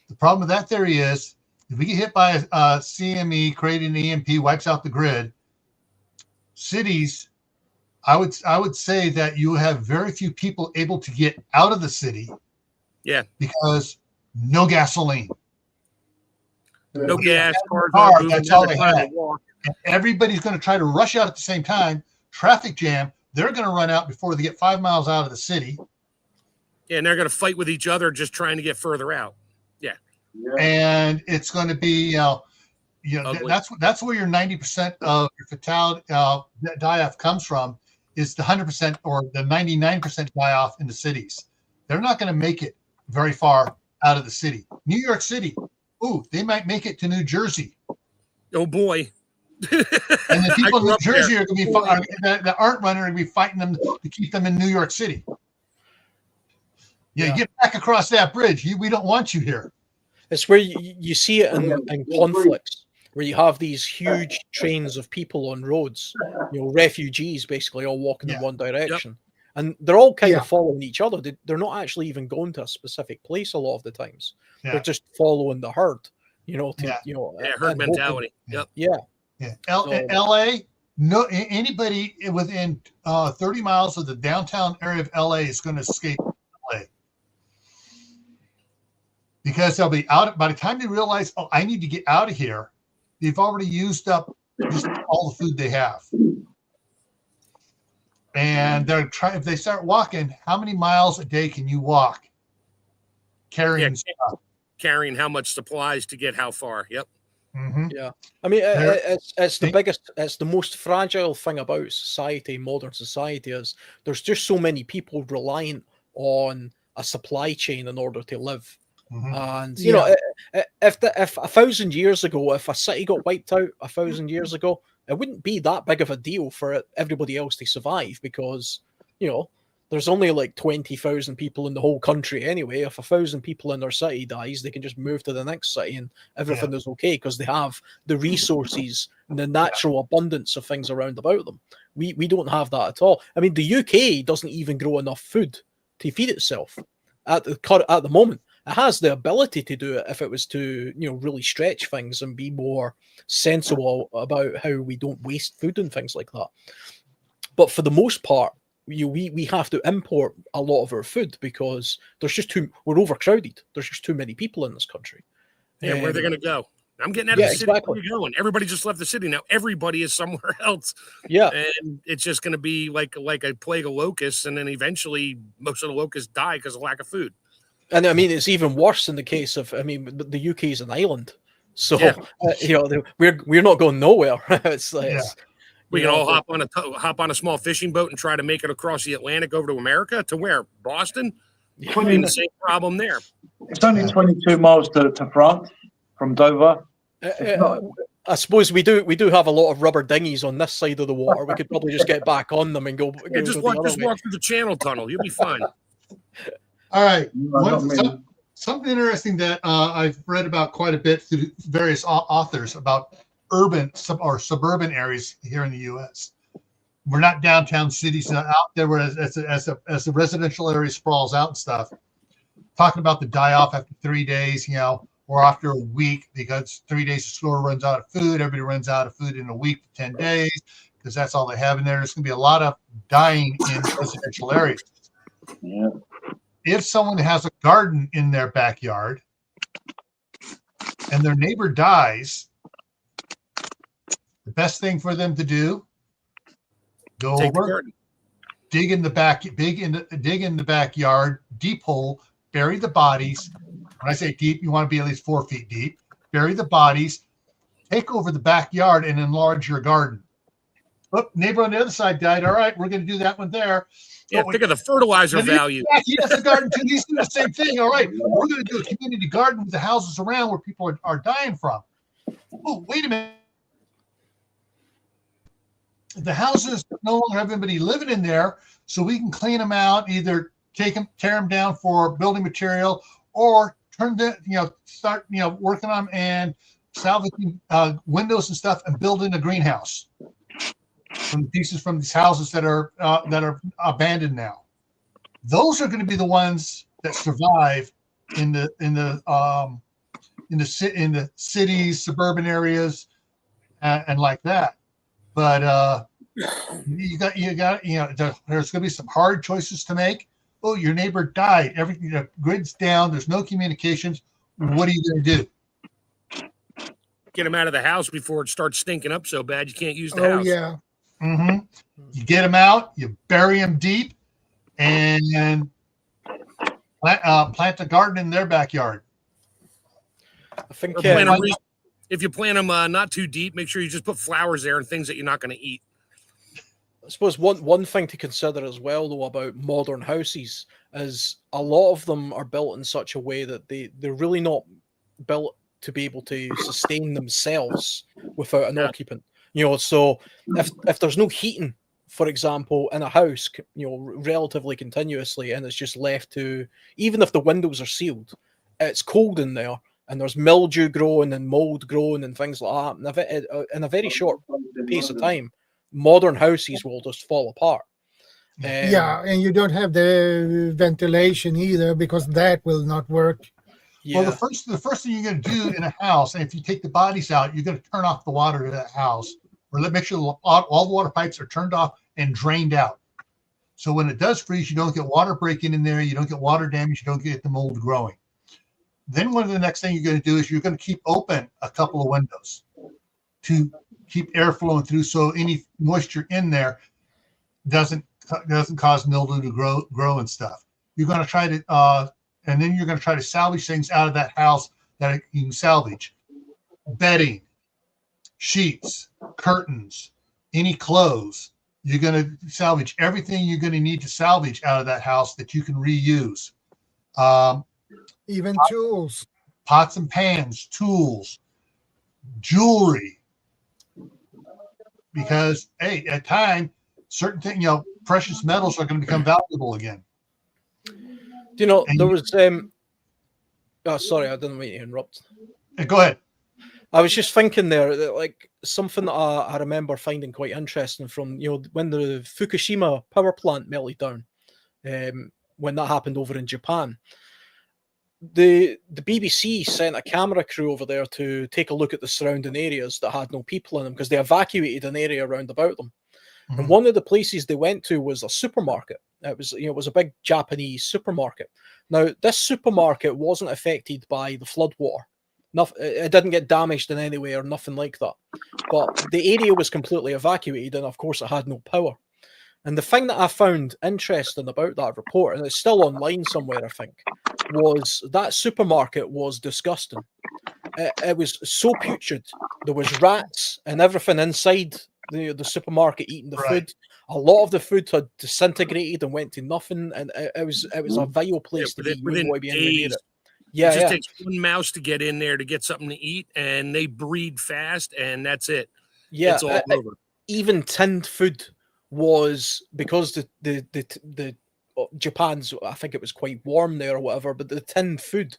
The problem with that theory is if we get hit by a CME, creating an EMP, wipes out the grid, cities. I would say that you have very few people able to get out of the city. Yeah. Because no gasoline. No gas, cars that's all they have. And everybody's going to try to rush out at the same time. Traffic jam. They're going to run out before they get 5 miles out of the city. Yeah, and they're going to fight with each other just trying to get further out. Yeah. And it's going to be, that's where your 90% of your fatality die-off comes from. Is the 100% or the 99% die-off in the cities. They're not going to make it very far out of the city. New York City, they might make it to New Jersey. Oh, boy. And the people in New Jersey are going to be that aren't running are going to be fighting them to keep them in New York City. Yeah, get back across that bridge. We don't want you here. It's where you see it in conflicts, where you have these huge trains of people on roads, refugees basically all walking in one direction. Yep. And they're all kind of following each other. They're not actually even going to a specific place a lot of the times. Yeah. They're just following the herd, herd mentality. Yep. Yeah. LA, no, anybody within 30 miles of the downtown area of LA is going to escape LA. Because they'll be out by the time they realize, I need to get out of here. they've already used up just all the food they have. And they're trying, if they start walking, how many miles a day can you walk carrying stuff? Carrying how much supplies to get how far. Yep. Mm-hmm. Yeah. I mean, it's the biggest, it's the most fragile thing about society, modern society, is there's just so many people reliant on a supply chain in order to live. Mm-hmm. And, you know, if 1,000 years ago, if a city got wiped out 1,000 years ago, it wouldn't be that big of a deal for everybody else to survive because, you know, there's only like 20,000 people in the whole country anyway. If 1,000 people in their city dies, they can just move to the next city and everything is okay because they have the resources and the natural abundance of things around about them. We don't have that at all. I mean, the UK doesn't even grow enough food to feed itself at the moment. It has the ability to do it if it was to, you know, really stretch things and be more sensible about how we don't waste food and things like that. But for the most part, we have to import a lot of our food because we're overcrowded. There's just too many people in this country. Yeah, where are they going to go? I'm getting out of the city. Exactly. Where are you going? Everybody just left the city. Now everybody is somewhere else. Yeah. And it's just going to be like a plague of locusts. And then eventually most of the locusts die because of lack of food. And I mean, it's even worse in the case of, I mean, the UK is an island. So, you know, we're not going nowhere. We can all hop on a small fishing boat and try to make it across the Atlantic over to America. To where? Boston? I mean, the same problem there. It's only 22 miles to France from Dover. I suppose we do have a lot of rubber dinghies on this side of the water. We could probably just get back on them and go. Just walk through the Channel Tunnel. You'll be fine. All right. Something interesting that I've read about quite a bit through various authors about urban or suburban areas here in the U.S. We're not downtown cities out there where as the residential area sprawls out and stuff. Talking about the die off after 3 days, you know, or after a week because 3 days the store runs out of food. Everybody runs out of food in a week to 10 days because that's all they have in there. There's going to be a lot of dying in residential areas. Yeah. If someone has a garden in their backyard and their neighbor dies, the best thing for them to do, go over, dig in the backyard, deep hole, bury the bodies. When I say deep, you want to be at least 4 feet deep. Bury the bodies, take over the backyard and enlarge your garden. Oh, neighbor on the other side died. All right, we're going to do that one there. Yeah, think of the fertilizer value. He has a garden too. He's doing the same thing. All right, we're going to do a community garden with the houses around where people are dying from. Oh, wait a minute. The houses no longer have anybody living in there, so we can clean them out, either tear them down for building material, or start working on them and salvaging windows and stuff and building a greenhouse from the pieces from these houses that are abandoned now. Those are going to be the ones that survive in the cities, suburban areas, and like that. But you got there's going to be some hard choices to make. Oh, your neighbor died. Everything, the grid's down. There's no communications. What are you going to do? Get them out of the house before it starts stinking up so bad you can't use the house. Oh yeah. Mm-hmm. You get them out. You bury them deep, and plant a garden in their backyard. I think if you plant them not too deep, make sure you just put flowers there and things that you're not going to eat. I suppose one thing to consider as well, though, about modern houses is a lot of them are built in such a way that they're really not built to be able to sustain themselves without an occupant. So if there's no heating, for example, in a house, relatively continuously, and it's just left to, even if the windows are sealed, it's cold in there, and there's mildew growing and mold growing and things like that. In a very short pace of time, modern houses will just fall apart. And you don't have the ventilation either because that will not work. Yeah. Well, the first thing you're going to do in a house, and if you take the bodies out, you're going to turn off the water to that house, or make sure all the water pipes are turned off and drained out. So when it does freeze, you don't get water breaking in there, you don't get water damage, you don't get the mold growing. Then one of the next thing you're going to do is you're going to keep open a couple of windows. to keep air flowing through, so any moisture in there doesn't cause mildew to grow and stuff. You're going to try to and then you're going to try to salvage things out of that house that you can salvage: bedding, sheets, curtains, any clothes. You're going to salvage everything you're going to need to salvage out of that house that you can reuse. Even tools, pots and pans, tools, jewelry. Because, hey, at time, certain things, precious metals are going to become valuable again. Do you know, there was oh, sorry, I didn't mean to interrupt. Go ahead. I was just thinking there that, like, something that I remember finding quite interesting from, when the Fukushima power plant melted down, when that happened over in Japan. The BBC sent a camera crew over there to take a look at the surrounding areas that had no people in them, because they evacuated an area around about them. Mm-hmm. And one of the places they went to was a supermarket. It was a big Japanese supermarket. Now, this supermarket wasn't affected by the flood water. It didn't get damaged in any way or nothing like that. But the area was completely evacuated, and of course it had no power. And the thing that I found interesting about that report, and it's still online somewhere, I think, was that supermarket was disgusting. It was so putrid. There was rats and everything inside the supermarket eating the food. A lot of the food had disintegrated and went to nothing, and it was a vile place to be. Within days. It just takes one mouse to get in there to get something to eat, and they breed fast, and that's it. Yeah, it's all over. Even tinned food was, because the Japan's, I think it was quite warm there or whatever, but the tinned food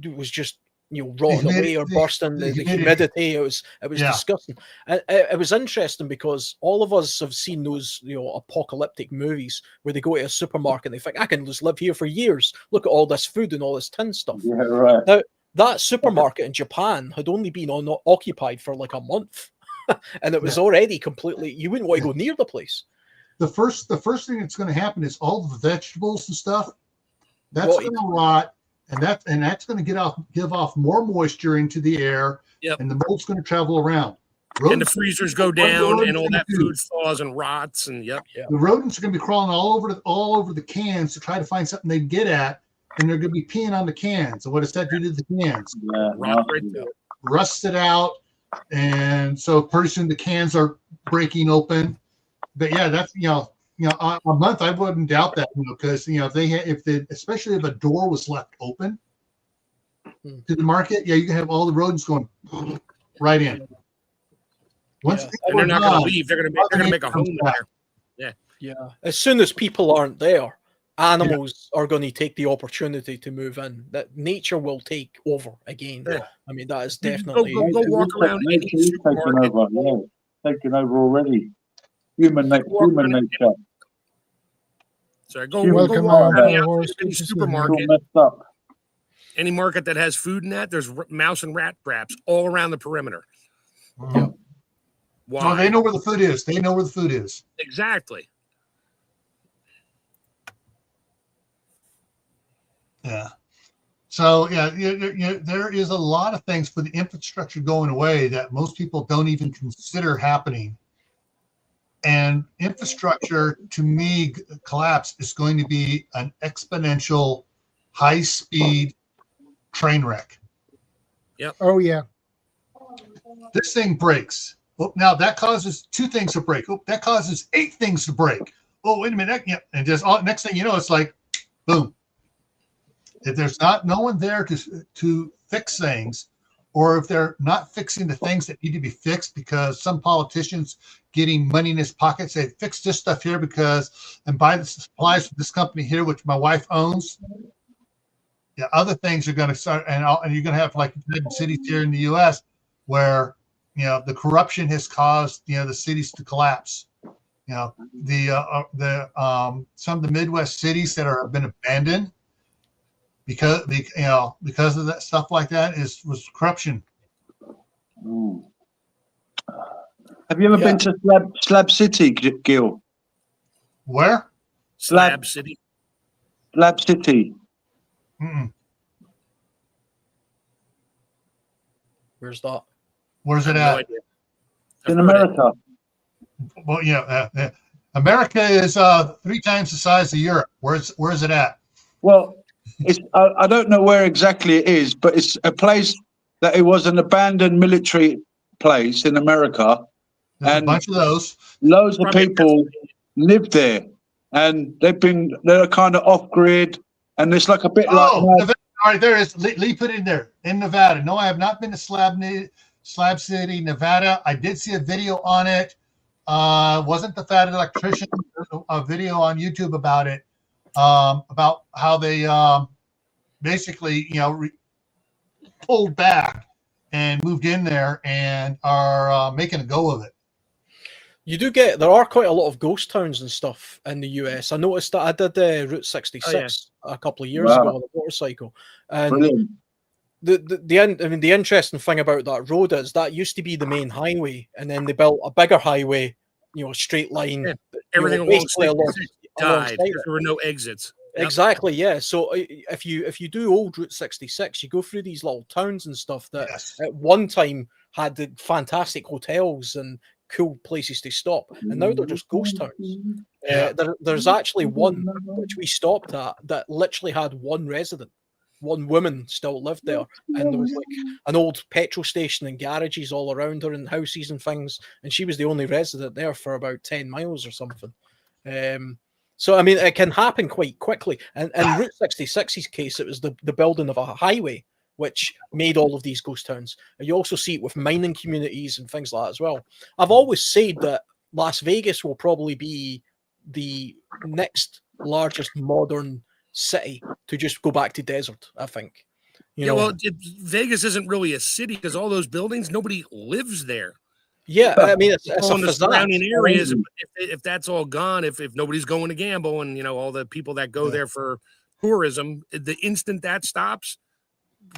was just rotting away or bursting. The humidity, it was disgusting. It was interesting because all of us have seen those apocalyptic movies where they go to a supermarket and they think, I can just live here for years. Look at all this food and all this tin stuff. Yeah, right. Now, that supermarket in Japan had only been occupied for like a month, and it was already completely. You wouldn't want to go near the place. The first thing that's going to happen is all the vegetables and stuff that's going to rot. And that's going to give off more moisture into the air, and the mold's going to travel around. And the freezers go down, and all that food thaws and rots, and the rodents are going to be crawling all over the cans to try to find something they can get at, and they're going to be peeing on the cans. And what does that do to the cans? Rust it out, and so pretty soon the cans are breaking open. But yeah, that's a month, I wouldn't doubt that, because especially if a door was left open to the market, you can have all the rodents going right in. And they're not going to leave; they're going to make a home there. Yeah. As soon as people aren't there, animals are going to take the opportunity to move in. That nature will take over again. Yeah. I mean, that is definitely go walk around any supermarket. Taking over already. Human nature. So go around any supermarket. Any market that has food in that, there's mouse and rat traps all around the perimeter. Why? Well, they know where the food is. They know where the food is. Exactly. Yeah. So there is a lot of things for the infrastructure going away that most people don't even consider happening. And infrastructure, to me, collapse is going to be an exponential, high-speed train wreck. Yep. Oh, yeah. This thing breaks. Oh, now that causes 2 things to break. Oh, that causes 8 things to break. Oh, wait a minute. And just next thing you know, it's like, boom. If there's no one there to fix things, or if they're not fixing the things that need to be fixed because some politicians getting money in his pocket say, fix this stuff here and buy the supplies from this company here, which my wife owns. Yeah, other things are going to start, and you're going to have like cities here in the U.S. where the corruption has caused the cities to collapse. Some of the Midwest cities that have been abandoned because of that stuff like that was corruption. Have you ever been to Slab City, Gil? Where? Slab City. Slab City. Mm-mm. Where's that? Where's it No at? idea. I've In heard it. America. Well, America is 3 times the size of Europe. Where's it at? Well, it's I don't know where exactly it is, but it's a place that it was an abandoned military place in America, There's a and bunch of those. loads of Probably people live there, and they're kind of off grid, and it's like a bit like Nevada. All right, there it is. Lee put it in there in Nevada. No, I have not been to Slab City, Nevada. I did see a video on it. Wasn't the fat electrician? There's a video on YouTube about it, about how they basically, pulled back and moved in there and are making a go of it. There are quite a lot of ghost towns and stuff in the US. I noticed that I did Route 66 a couple of years ago on a motorcycle, and brilliant. the interesting thing about that road is that used to be the main highway, and then they built a bigger highway, straight line. Yeah, everything along 66 died. alongside it. There were no exits. Yep. Exactly, yeah. So if you do old Route 66, you go through these little towns and stuff that at one time had the fantastic hotels and cool places to stop, and now they're just ghost towns. There's actually one which we stopped at that literally had one resident. One woman still lived there, and there was like an old petrol station and garages all around her and houses and things, and she was the only resident there for about 10 miles or something. So, I mean, it can happen quite quickly. And in Route 66's case, it was the building of a highway, which made all of these ghost towns. And you also see it with mining communities and things like that as well. I've always said that Las Vegas will probably be the next largest modern city to just go back to desert, I think. Vegas isn't really a city because all those buildings, nobody lives there. Yeah, I mean, it's on the surrounding areas. If that's all gone, if nobody's going to gamble, and all the people that go there for tourism, the instant that stops,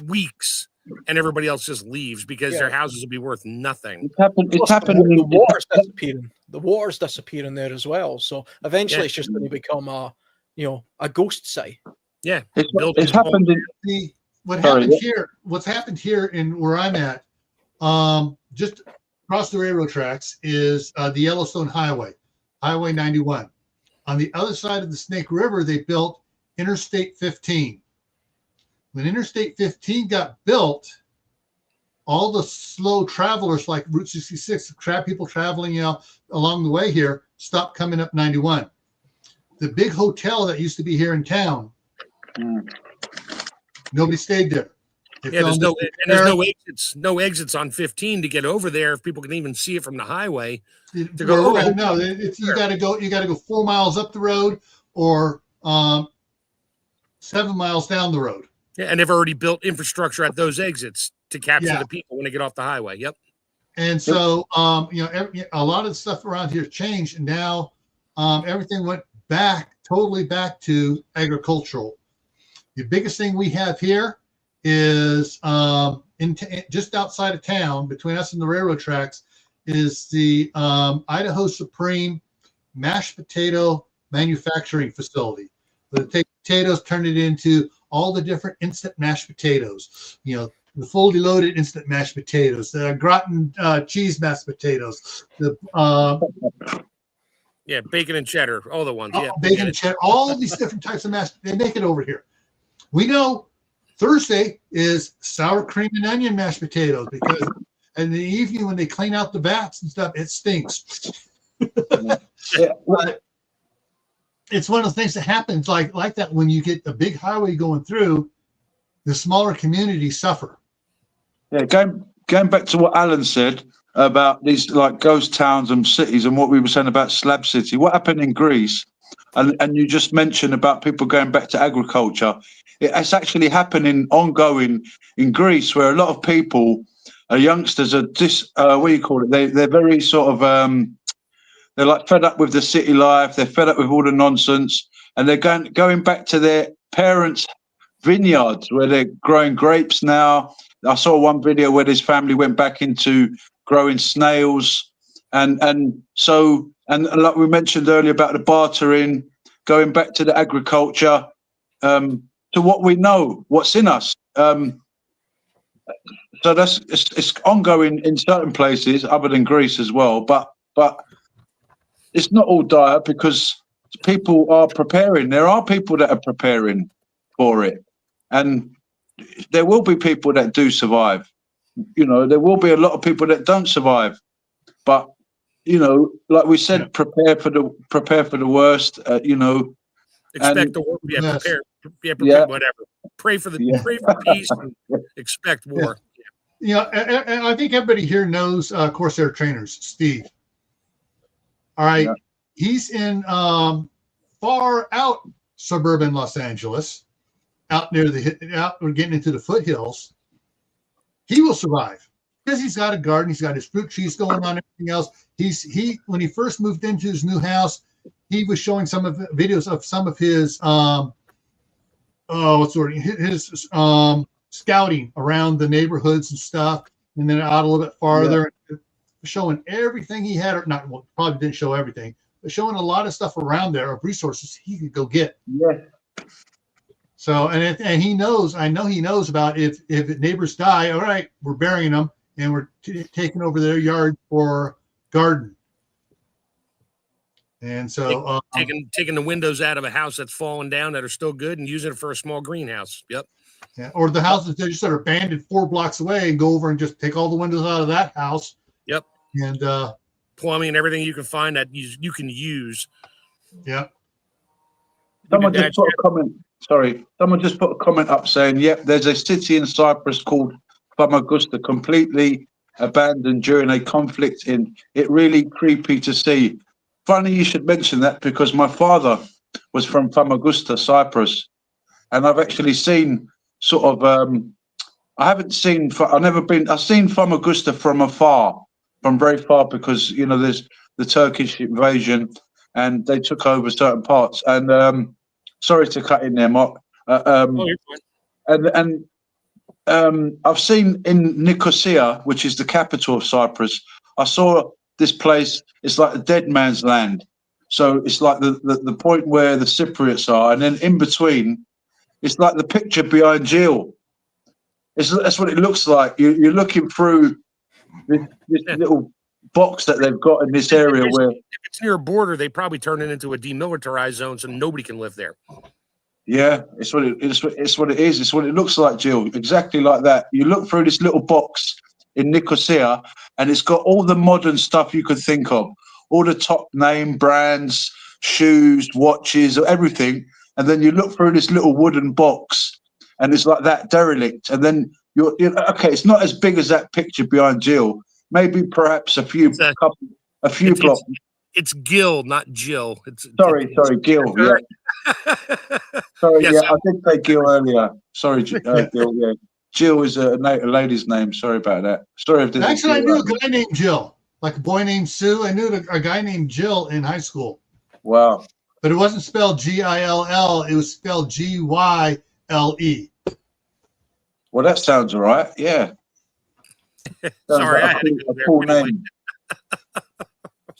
weeks, and everybody else just leaves because their houses will be worth nothing. It's happened. The water's disappearing. The water's disappearing there as well. So eventually, it's just going to become a ghost city. Yeah, it's happened. What's happened here in where I'm at, just across the railroad tracks is the Yellowstone Highway, Highway 91. On the other side of the Snake River, they built Interstate 15. When Interstate 15 got built, all the slow travelers like Route 66, people traveling along the way here, stopped coming up 91. The big hotel that used to be here in town, nobody stayed there. There's no exits on 15 to get over there if people can even see it from the highway. You got to go 4 miles up the road or 7 miles down the road. Yeah, and they've already built infrastructure at those exits to capture the people when they get off the highway. Yep. And so a lot of the stuff around here changed, and now everything went totally back to agricultural. The biggest thing we have here is just outside of town, between us and the railroad tracks, is the Idaho Supreme mashed potato manufacturing facility. They take potatoes, turn it into all the different instant mashed potatoes. The fully loaded instant mashed potatoes, the gratin cheese mashed potatoes, bacon and cheddar, all the ones. Bacon and cheddar, all these different types of mashed. They make it over here. We know Thursday is sour cream and onion mashed potatoes because in the evening when they clean out the vats and stuff, it stinks. But it's one of the things that happens like that when you get a big highway going through, the smaller communities suffer. Yeah, going back to what Alan said about these like ghost towns and cities and what we were saying about Slab City, what happened in Greece, and you just mentioned about people going back to agriculture. It's actually happening ongoing in Greece, where a lot of people, youngsters, are they're very sort of they're like fed up with the city life. They're fed up with all the nonsense, and they're going back to their parents' vineyards where they're growing grapes now. I saw one video where this family went back into growing snails, and like we mentioned earlier about the bartering, going back to the agriculture, to what we know, what's in us. So it's ongoing in certain places other than Greece as well, but it's not all dire because people are preparing. There are people that are preparing for it, and there will be people that do survive. There will be a lot of people that don't survive, but like we said, prepare for the worst. Expect the war. Yeah, Yes. prepare. Yeah, Yeah. whatever. Pray for peace and expect war. And I think everybody here knows Corsair Trainers, Steve. All right. Yeah. He's in far out suburban Los Angeles, out near we're getting into the foothills. He will survive because he's got a garden, he's got his fruit trees going on, everything else. When he first moved into his new house, he was showing some of the videos of some of his his scouting around the neighborhoods and stuff, and then out a little bit farther, showing everything he had, or not, well, probably didn't show everything, but showing a lot of stuff around there of resources he could go get. Yeah. So, and he knows, I know he knows about if neighbors die, all right, we're burying them and we're taking over their yard for garden. And so taking the windows out of a house that's fallen down that are still good and using it for a small greenhouse. Yep. Yeah, or the houses that just sort of abandoned 4 blocks away and go over and just take all the windows out of that house. Yep. And plumbing and everything you can find that you can use. Yeah. Someone just put a comment. Sorry, someone just put a comment up saying, "Yep, there's a city in Cyprus called Famagusta, completely abandoned during a conflict. It really creepy to see." Funny you should mention that because my father was from Famagusta, Cyprus, and I've actually seen sort of. I've seen Famagusta from afar, from very far, because there's the Turkish invasion, and they took over certain parts. And sorry to cut in there, Mark. You're fine. And I've seen in Nicosia, which is the capital of Cyprus, I saw this place. It's like a dead man's land. So it's like the point where the Cypriots are, and then in between, it's like the picture behind Jill. That's what it looks like. You're looking through this little box that they've got in this area where, if it's near a border, they probably turn it into a demilitarized zone so nobody can live there. yeah, it's what it is. It's what it looks like, Jill. Exactly like that. You look through this little box in Nicosia, and it's got all the modern stuff you could think of, all the top name brands, shoes, watches, everything. And then you look through this little wooden box, and it's like that derelict. And then you're okay. It's not as big as that picture behind Jill. Maybe perhaps a few blocks. It's Gil, not Jill. Sorry, Gil. Yeah. Sorry, Yes, I did say Gil earlier. Sorry, Gil. Yeah, Jill is a lady's name. Sorry about that. Sorry if this. Actually, I knew a guy named Jill, like a boy named Sue. I knew a guy named Jill in high school. Wow. But it wasn't spelled Gill. It was spelled Gyle. Well, that sounds all right. Yeah. Sorry, like I had to go a there. cool Anyway. name.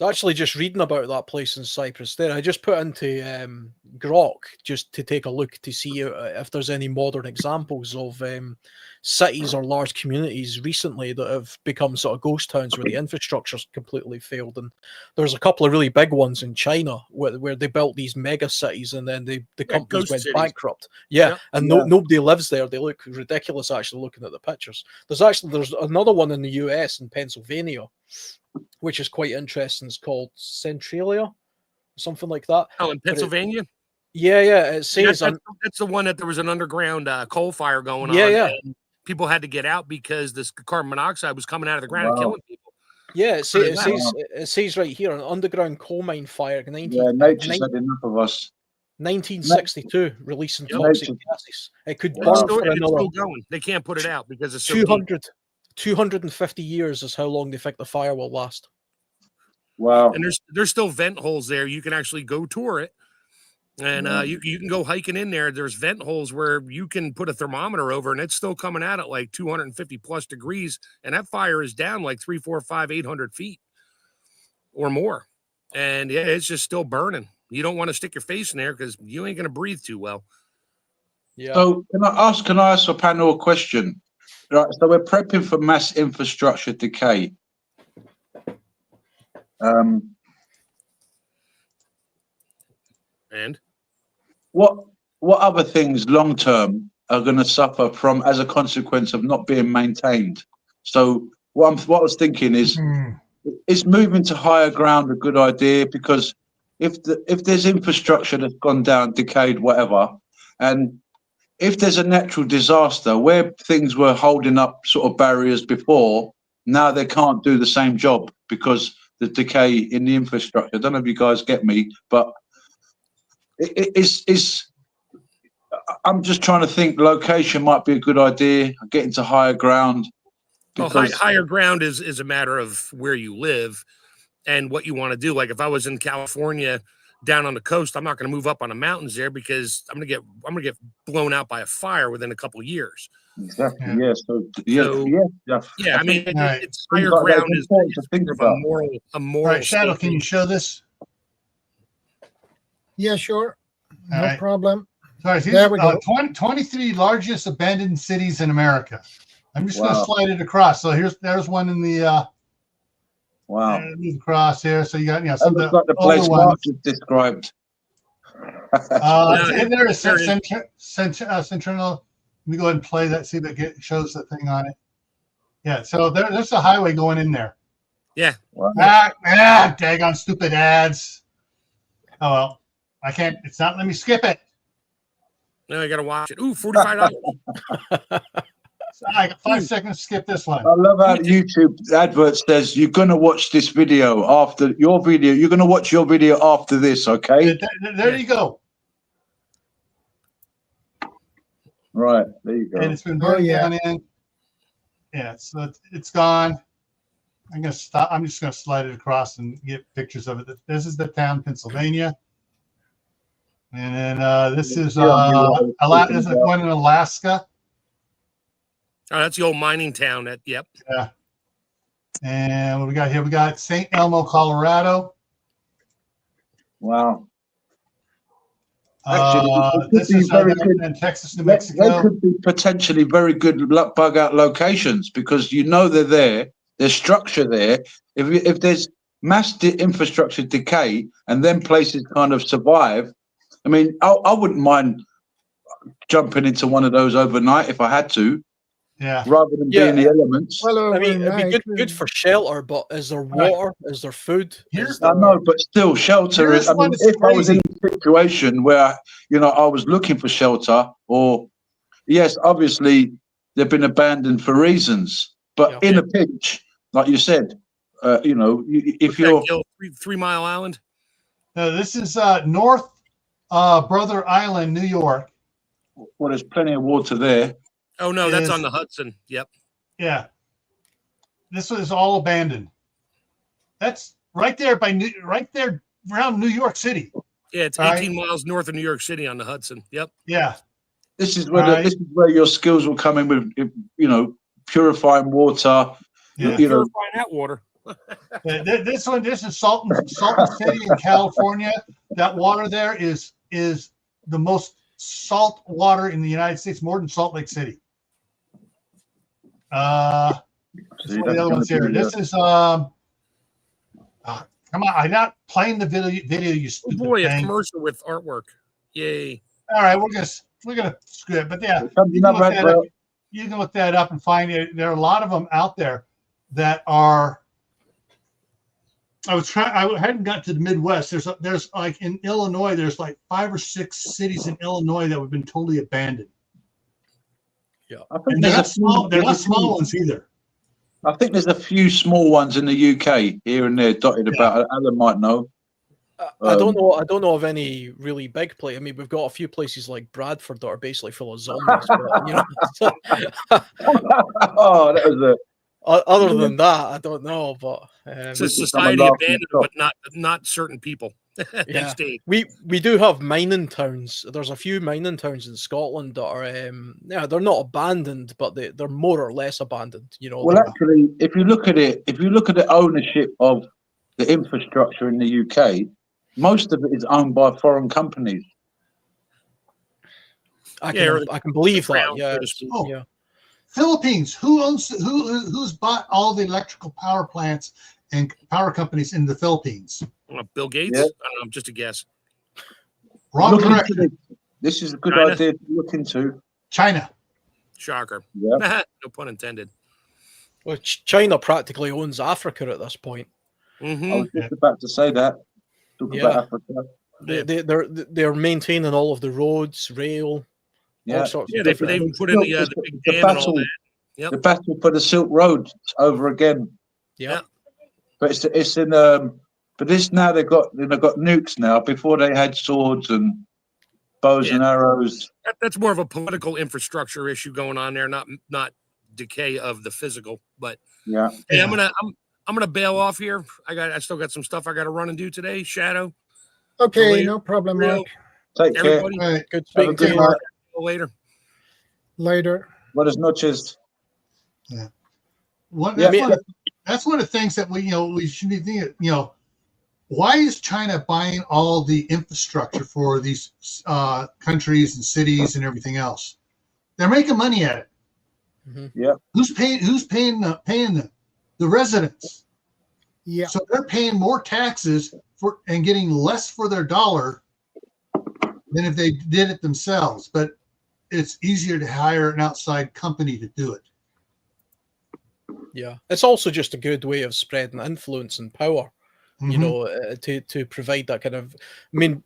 I was actually just reading about that place in Cyprus there. I just put into Grok just to take a look to see if there's any modern examples of cities or large communities recently that have become sort of ghost towns where the infrastructure's completely failed. And there's a couple of really big ones in China where they built these mega cities and then the companies went bankrupt. And nobody lives there. They look ridiculous actually looking at the pictures. There's another one in the US in Pennsylvania, which is quite interesting. It's called Centralia, something like that. Oh, in Pennsylvania? It says that's the one that there was an underground coal fire going on. And people had to get out because this carbon monoxide was coming out of the ground and killing people. Yeah, it says right here, an underground coal mine fire. Nature's had enough of us. 1962, releasing toxic gases. It could burn for another. Still going. They can't put it out because it's so 250 years is how long they think the fire will last. Wow. And there's still vent holes there. You can actually go tour it. And you can go hiking in there. There's vent holes where you can put a thermometer over and it's still coming out at like 250 plus degrees. And that fire is down like 300, 400, 500, 800 feet or more. And yeah, it's just still burning. You don't want to stick your face in there because you ain't going to breathe too well. Yeah. So can I ask the panel a question? Right, so we're prepping for mass infrastructure decay. And What other things long term are going to suffer from as a consequence of not being maintained? So what I was thinking is moving to higher ground a good idea? Because if there's infrastructure that's gone down, decayed, whatever, and if there's a natural disaster where things were holding up sort of barriers before, now they can't do the same job because the decay in the infrastructure. I don't know if you guys get me, but it's I'm just trying to think location might be a good idea, getting to higher ground. Because higher ground is a matter of where you live and what you want to do. Like if I was in California down on the coast, I'm not going to move up on the mountains there because I'm going to get blown out by a fire within a couple of years. Exactly. Yeah. Yeah. I mean, it's higher like ground is important to think a about. moral. All right, Shadow, can you show this? Yeah, sure. All No right. problem. Sorry, There we go. 23 largest abandoned cities in America. I'm just going to Wow. slide it across. So there's one in the Wow. move across here. So you got That some of looks the like the place older Mark ones. just described. There is Central. Let me go ahead and play that. See if it shows the thing on it. Yeah. So there's a highway going in there. Yeah. Wow. Daggone stupid ads. Oh well, I can't. It's not. Let me skip it. No, I got to watch it. Ooh, $45. So I got 5 seconds to skip this one. I love how YouTube advert says you're going to watch this video after your video. You're going to watch your video after this, okay? There you go. Right, there you go. And it's been burned down in. Yeah, so it's gone. I'm gonna stop. I'm just gonna slide it across and get pictures of it. This is the town, Pennsylvania, and then this is this is one in Alaska. Oh, that's the old mining town. Yep. Yeah. And what we got here? We got St. Elmo, Colorado. Wow. Actually, this is in Texas, New Mexico. They could be potentially very good bug out locations because they're there. There's structure there. If there's mass infrastructure decay and then places kind of survive, I mean, I wouldn't mind jumping into one of those overnight if I had to. Yeah. Rather than being the elements. Well, I mean, it'd be good for shelter, but is there water? Is there food? I know, but still, shelter is. I mean, if I was in a situation where I was looking for shelter, or yes, obviously they've been abandoned for reasons, but in a pinch, like you said, if you're 3 Mile Island. No, this is North Brother Island, New York. Well, there's plenty of water there. Oh no, that's on the Hudson. Yep. Yeah. This was all abandoned. That's right there around New York City. Yeah, it's 18 miles north of New York City on the Hudson. Yep. Yeah. This is where your skills will come in with purifying water. Yeah. Purifying that water. This is Salton City in California. That water there is the most salt water in the United States, more than Salt Lake City. This is one of the other ones here. This is come on, I'm not playing the video. You stupid boy, thing. A commercial with artwork. Yay! All right, we're gonna screw it, but yeah, you can look that up and find it. There are a lot of them out there that are. I hadn't got to the Midwest. There's like in Illinois, there's like 5 or 6 cities in Illinois that have been totally abandoned. Yeah, and they're not small ones either. I think there's a few small ones in the UK here and there dotted about. Alan might know. I don't know of any really big place. I mean, we've got a few places like Bradford that are basically full of zombies. But, oh, that was a. Other than that, I don't know. But it's a society abandoned, but not certain people. Yeah, we do have mining towns. There's a few mining towns in Scotland that are they're not abandoned, but they're more or less abandoned. Well, actually, if you look at the ownership of the infrastructure in the UK, most of it is owned by foreign companies. I can believe that. Yeah. Philippines. Who's bought all the electrical power plants and power companies in the Philippines? Bill Gates? Yeah. I don't know, just a guess. Wrong Look into direction. this is a good China. idea to look into. China. Shocker. Yeah. No pun intended. Well, China practically owns Africa at this point. I was just about to say that. Talk about Africa. They're maintaining all of the roads, rail, Yeah. all sorts. Yeah, of they different put in the big dam and all that. Yep. The battle for the Silk Road over again. Yeah. But it's in but this now they've got nukes now. Before they had swords and bows and arrows. That's more of a political infrastructure issue going on there, not decay of the physical. But yeah, hey, I'm gonna bail off here. I still got some stuff I got to run and do today. Shadow. Okay, no problem, Mark. Take care. All right. Good Have a speaking good to you. night. Later. Later. Buenas noches. Yeah. That's one of the things that we should be thinking. Why is China buying all the infrastructure for these countries and cities and everything else? They're making money at it. Mm-hmm. Yeah. Who's paying them? The residents. Yeah. So they're paying more taxes and getting less for their dollar than if they did it themselves. But it's easier to hire an outside company to do it. Yeah, it's also just a good way of spreading influence and power. To provide that kind of. I mean,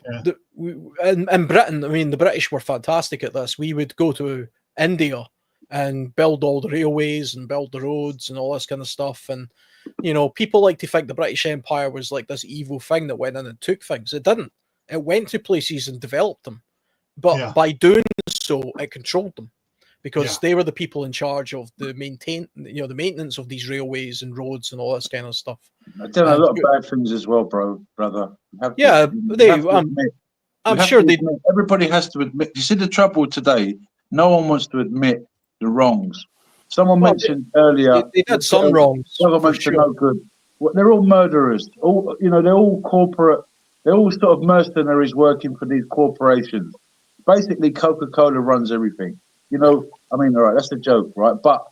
in Britain, I mean, the British were fantastic at this. We would go to India and build all the railways and build the roads and all this kind of stuff. And people like to think the British Empire was like this evil thing that went in and took things. It didn't. It went to places and developed them, but by doing so, it controlled them. Because they were the people in charge of the maintenance of these railways and roads and all this kind of stuff. I've done a lot of bad things as well, brother. I'm sure they. Everybody has to admit. You see the trouble today. No one wants to admit the wrongs. Someone mentioned earlier. They did some wrongs. Governments are no good. They're all murderers. They're all corporate. They're all sort of mercenaries working for these corporations. Basically, Coca-Cola runs everything. All right, that's a joke, right? But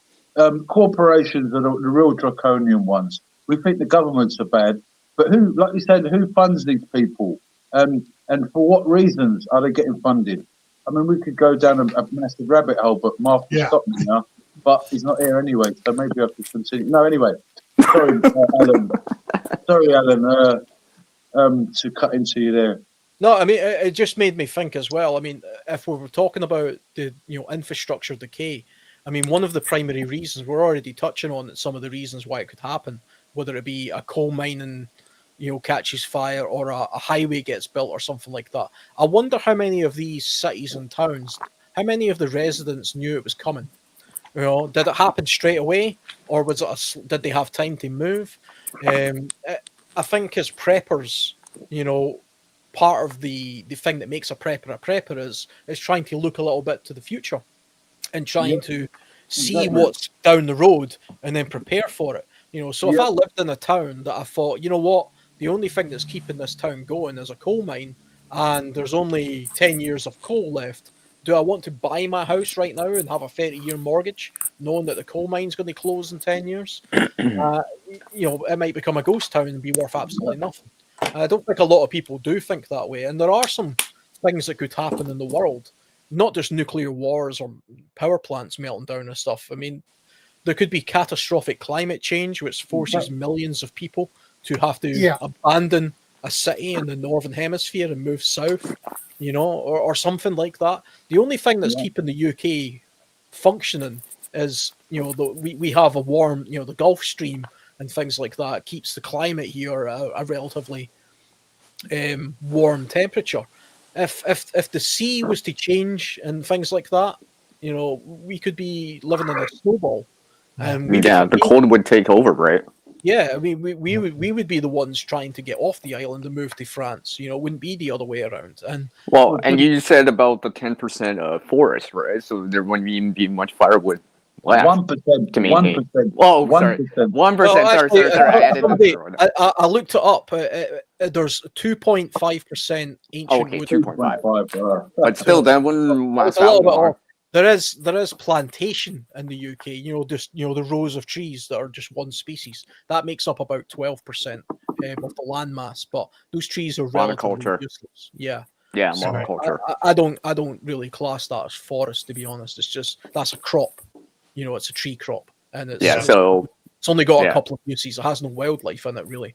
corporations are the real draconian ones. We think the governments are bad, but who, like you said, who funds these people? And for what reasons are they getting funded? I mean, we could go down a massive rabbit hole, but Mark will stop me now. But he's not here anyway, so maybe I could continue. No, anyway, sorry, Alan. Sorry, Alan, to cut into you there. No, I mean, it just made me think as well. I mean, if we were talking about the infrastructure decay, I mean, one of the primary reasons we're already touching on some of the reasons why it could happen, whether it be a coal mine and catches fire or a highway gets built or something like that. I wonder how many of these cities and towns, how many of the residents knew it was coming. Did it happen straight away, or was it? Did they have time to move? I think as preppers, part of the thing that makes a prepper is trying to look a little bit to the future and trying to see what's down the road and then prepare for it. So if I lived in a town that I thought, the only thing that's keeping this town going is a coal mine and there's only 10 years of coal left, do I want to buy my house right now and have a 30-year mortgage knowing that the coal mine's going to close in 10 years? It might become a ghost town and be worth absolutely nothing. I don't think a lot of people do think that way. And there are some things that could happen in the world, not just nuclear wars or power plants melting down and stuff. I mean, there could be catastrophic climate change, which forces millions of people to have to abandon a city in the northern hemisphere and move south, or something like that. The only thing that's keeping the UK functioning is, we have a warm, the Gulf Stream and things like that keeps the climate here a relatively warm temperature. If the sea was to change and things like that, we could be living in a snowball. The cold would take over, right? Yeah, I mean, we would be the ones trying to get off the island and move to France. It wouldn't be the other way around. And you said about the 10% forest, right? So there wouldn't even be much firewood left. 1% to maintain. 1%. Oh, sorry, 1%. Sorry. I looked it up. There's 2.5% ancient wood. 2.5. But still, that wouldn't last a little bit long. off. There is plantation in the UK. Just the rows of trees that are just one species. That makes up about 12% of the land mass. But those trees are relatively Monoculture. useless. Yeah. Yeah, So monoculture. I don't really class that as forest, to be honest. It's just that's a crop. It's a tree crop, and it's only got a couple of uses. It has no wildlife in it, really.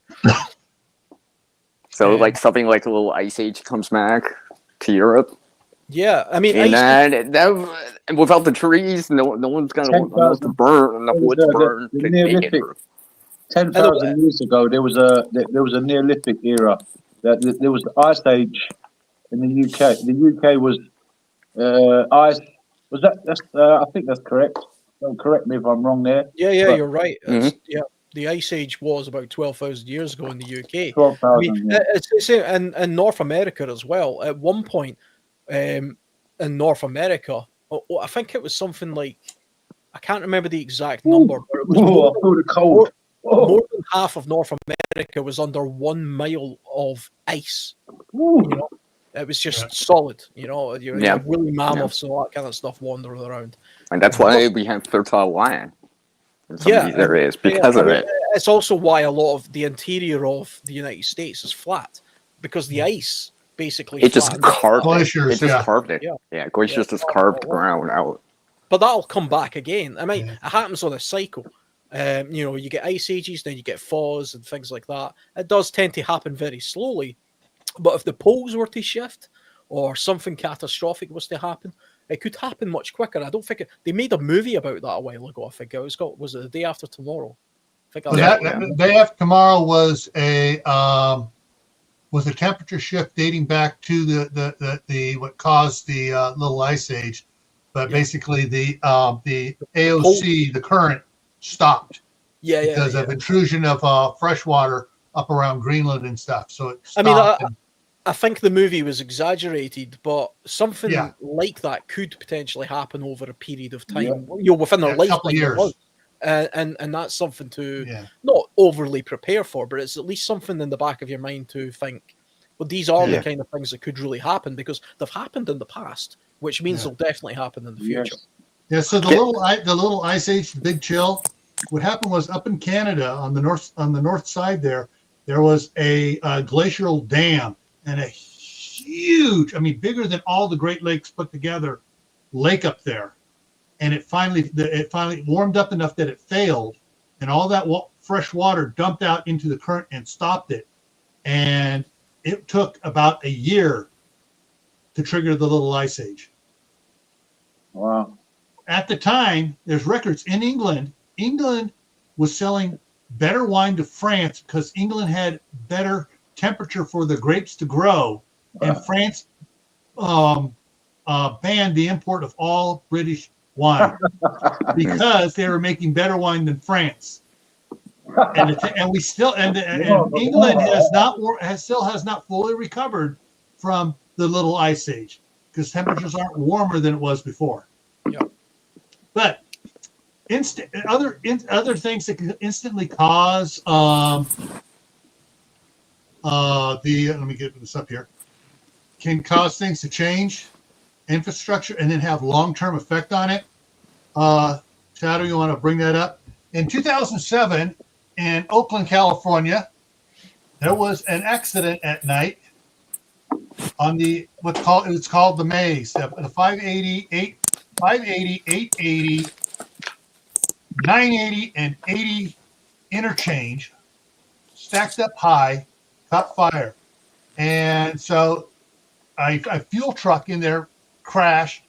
So like something like a little ice age comes back to Europe. Yeah, I mean, and then without the trees, no one's gonna enough to burn, enough wood to burn. The Neolithic. 10,000 years ago, there was a Neolithic era. There was the Ice Age in the UK. The UK was ice. Was that? I think that's correct. Don't correct me if I'm wrong there. Yeah, you're right. Yeah, the Ice Age was about 12,000 years ago in the UK. 12,000. It's in North America as well. At one point, in North America, I think it was something like, I can't remember the exact number, but it was more than half of North America was under 1 mile of ice. It was just solid. You had woolly mammoths and all that kind of stuff wandering around. And that's why we have fertile land in some of these areas, because of it. It's also why a lot of the interior of the United States is flat, because the ice basically just carved glaciers. Carved it. Yeah, glaciers just carved the ground out. But that'll come back again. I mean, it happens on a cycle. You get ice ages, then you get thaws and things like that. It does tend to happen very slowly. But if the poles were to shift or something catastrophic was to happen, it could happen much quicker. I don't think they made a movie about that a while ago. I think it was it The Day After Tomorrow? The Day After Tomorrow was a temperature shift dating back to the what caused the little ice age, but basically the AOC, the current, stopped. Because of intrusion of fresh water up around Greenland and stuff. So it stopped. I think the movie was exaggerated, but something like that could potentially happen over a period of time. Within their lifetime, couple of years. And that's something to not overly prepare for, but it's at least something in the back of your mind to think, well, these are the kind of things that could really happen, because they've happened in the past, which means they'll definitely happen in the future. Yeah. So the little ice age, the big chill. What happened was, up in Canada on the north side there was a glacial dam, and a huge, bigger than all the Great Lakes put together, lake up there. And it finally warmed up enough that it failed, and all that fresh water dumped out into the current and stopped it. And it took about a year to trigger the little ice age. Wow. At the time, there's records in England. England was selling better wine to France because England had better temperature for the grapes to grow, and France banned the import of all British wine because they were making better wine than France. And England has not fully recovered from the little ice age, because temperatures aren't warmer than it was before. Yeah. But other things that can instantly cause let me get this up here, can cause things to change infrastructure and then have long-term effect on it. Shadow, you want to bring that up? In 2007, in Oakland, California, there was an accident at night on it's called the Maze, the 580, 880, 980, and 80 interchange, stacked up high, caught fire. And so a fuel truck in there crashed,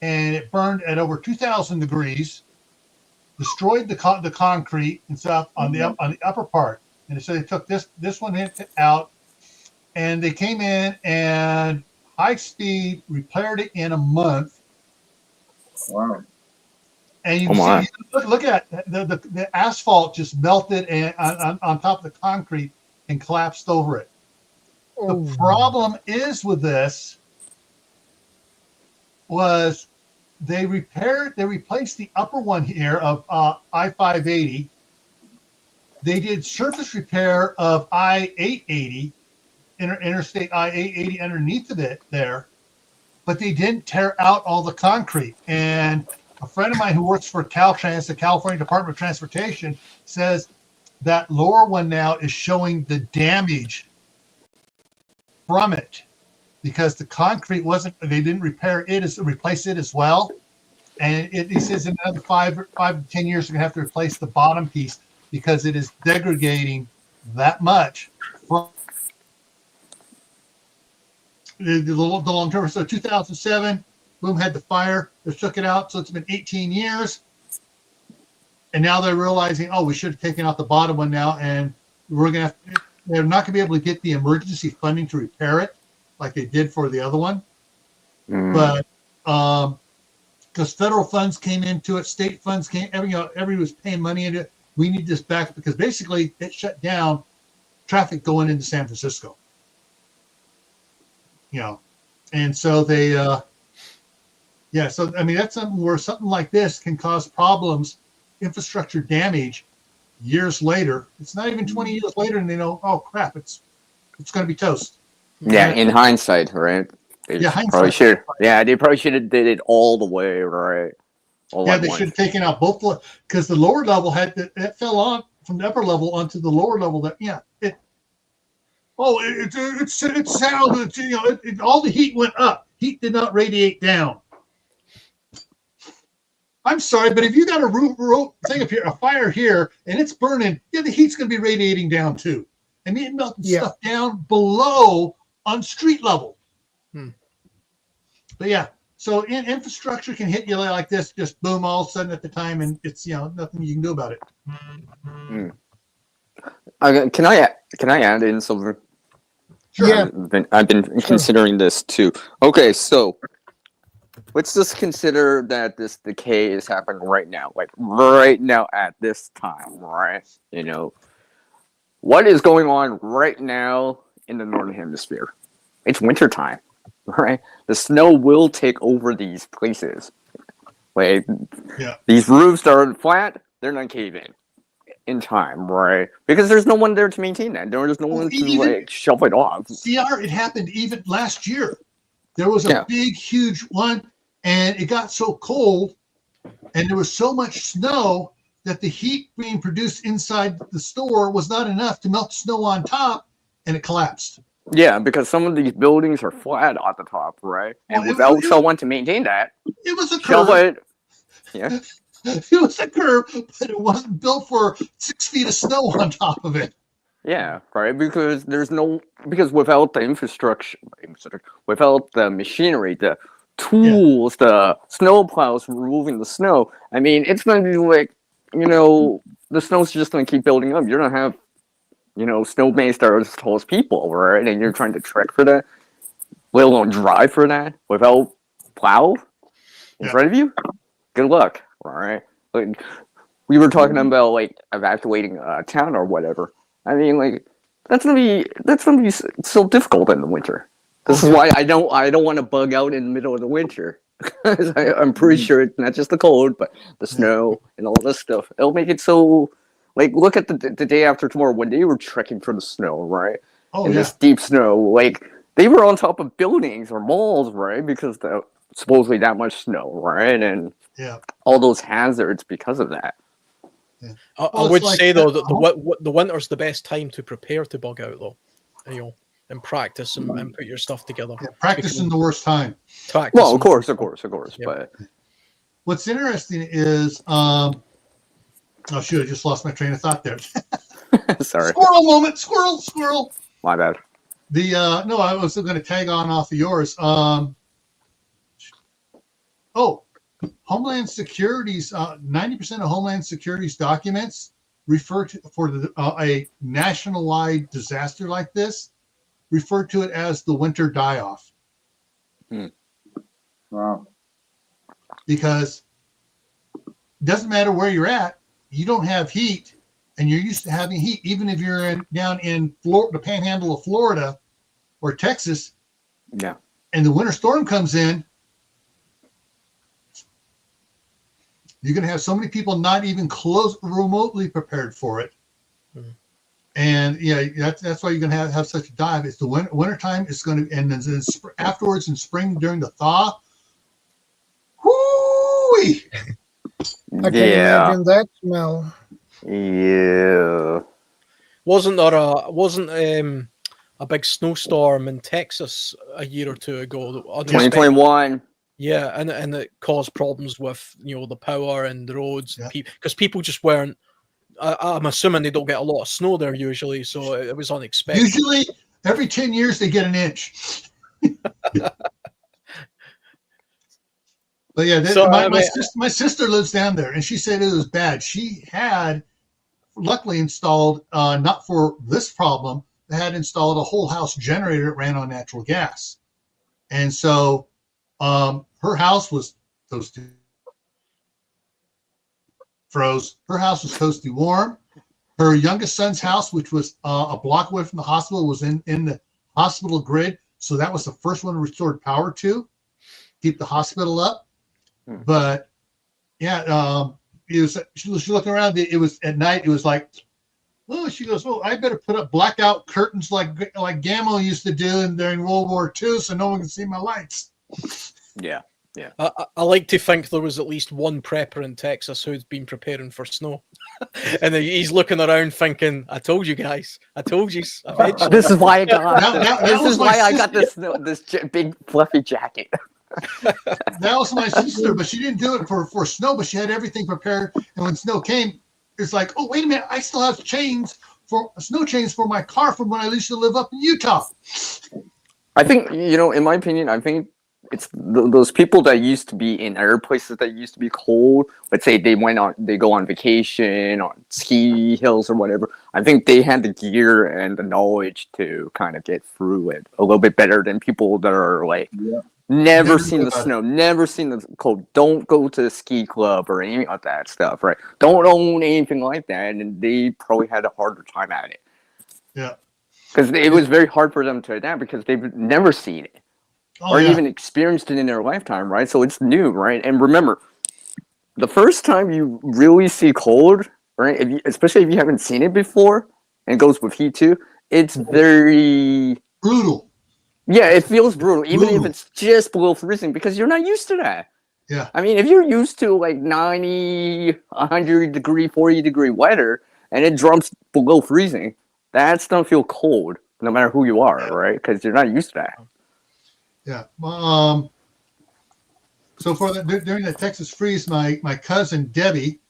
and it burned at over 2,000 degrees, destroyed the concrete and stuff on the upper part. And so they took this one out, and they came in and high speed repaired it in a month. Wow. And you can see, look at the asphalt just melted and on top of the concrete and collapsed over it. The problem is with this was they replaced the upper one here of I-580. They did surface repair of I-880, interstate I-880 underneath of it there. but they didn't tear out all the concrete. And a friend of mine who works for Caltrans, the California Department of Transportation, says that lower one now is showing the damage from it because the concrete they didn't replace it as well. And he says in another 5 to 10 years, they're going to have to replace the bottom piece because it is degrading that much from the long term. So 2007, boom, had the fire. They took it out. So it's been 18 years. And now they're realizing, we should have taken out the bottom one now. And they're not going to be able to get the emergency funding to repair it like they did for the other one. But because federal funds came into it, state funds everyone was paying money into it. We need this back because basically it shut down traffic going into San Francisco. And so they, so I mean that's something where something like this can cause problems, infrastructure damage, years later. It's not even 20 years later, and they know, oh crap, it's going to be toast. Yeah, in hindsight, right? They probably should. Yeah, they probably should have did it all the way, right? They should have taken out both because the lower level it fell on from the upper level onto the lower level. It's sound. All the heat went up. Heat did not radiate down. I'm sorry, but if you got a fire here and it's burning, the heat's going to be radiating down too. I mean, it melted stuff down below on street level. But so infrastructure can hit you like this, just boom, all of a sudden at the time, and it's nothing you can do about it. Can I add in something? Sure. Yeah. I've been considering this too. Okay, so let's just consider that this decay is happening right now, like right now at this time, right? What is going on right now in the Northern Hemisphere? It's wintertime, right? The snow will take over these places. Like, these roofs are flat, they're not caving in time, right? Because there's no one there to maintain that. There's no one to shove it off. CR, it happened even last year. There was a big, huge one, and it got so cold, and there was so much snow that the heat being produced inside the store was not enough to melt the snow on top, and it collapsed. Yeah, because some of these buildings are flat at the top, right? And without someone to maintain that, it was a curve. Yeah. It was a curve, but it wasn't built for 6 feet of snow on top of it. Yeah, right. Because without the infrastructure, without the machinery, the tools, the snow plows removing the snow, I mean, it's going to be like, the snow's just going to keep building up. You're going to have, snowbanks that are as tall as people, right? And you're trying to trek for that, let alone drive for that without plow in front of you. Good luck, all right? Like, we were talking about evacuating a town or whatever. I mean, that's gonna be so difficult in the winter. This is why I don't want to bug out in the middle of the winter. I'm pretty sure it's not just the cold, but the snow and all this stuff. It'll make it so. Look at the day after tomorrow when they were trekking for the snow, right? This deep snow, they were on top of buildings or malls, right? Because supposedly that much snow, right? And all those hazards because of that. Yeah. I would say though that the winter's the best time to prepare to bug out, though. And practice and put your stuff together. Yeah, practice in the worst time. Well, of course. Yeah. But what's interesting is, oh shoot, I just lost my train of thought there. Sorry. Squirrel moment. Squirrel. My bad. No, I was going to tag on off of yours. Homeland Security's 90% of Homeland Security's documents refer to a nationwide disaster like this, refer to it as the winter die-off. Wow. Because it doesn't matter where you're at, you don't have heat, and you're used to having heat, even if you're down in the panhandle of Florida or Texas. Yeah. And the winter storm comes in, you're going to have so many people not even remotely prepared for it. And And yeah, that's why you're going to have such a dive. It's the wintertime. It's going to, and then afterwards in spring during the thaw. Whoo! I can imagine that smell. Yeah. Wasn't a big snowstorm in Texas a year or two ago? 2021. Yeah, and it caused problems with the power and the roads, Yeah. because people just weren't. I'm assuming they don't get a lot of snow there usually, so it was unexpected. Usually, every 10 years they get an inch. But yeah, my sister lives down there, and she said it was bad. She had luckily installed, not for this problem, they had installed a whole house generator that ran on natural gas. And so her house was toasty. Froze. Her house was toasty warm. Her youngest son's house, which was a block away from the hospital, was in the hospital grid. So that was the first one restored power to keep the hospital up. But yeah, she was looking around. It was at night. It was like, oh, she goes, oh, I better put up blackout curtains like Gamma used to do during World War II, so no one can see my lights. Yeah, yeah. I like to think there was at least one prepper in Texas who's been preparing for snow, and he's looking around thinking, "I told you guys, I told you." This is why I got. This is why I got this big fluffy jacket. That was my sister, but she didn't do it for snow, but she had everything prepared. And when snow came, it's like, oh, wait a minute, I still have snow chains for my car from when I used to live up in Utah. I think, in my opinion, I think it's those people that used to be in other places that used to be cold. Let's say they go on vacation on ski hills or whatever. I think they had the gear and the knowledge to kind of get through it a little bit better than people that are like, never seen the snow, never seen the cold, don't go to the ski club or any of that stuff, right? Don't own anything like that, and they probably had a harder time at it. Yeah. Because it was very hard for them to adapt because they've never seen it or even experienced it in their lifetime, right? So it's new, right? And remember, the first time you really see cold, right, especially if you haven't seen it before, and it goes with heat too, it's very... brutal. Yeah, it feels brutal, even if it's just below freezing, because you're not used to that. Yeah. I mean, if you're used to like 90, 100 degree, 40 degree weather, and it drops below freezing, that's don't feel cold, no matter who you are, right? Because you're not used to that. Yeah. So during the Texas freeze, my cousin Debbie,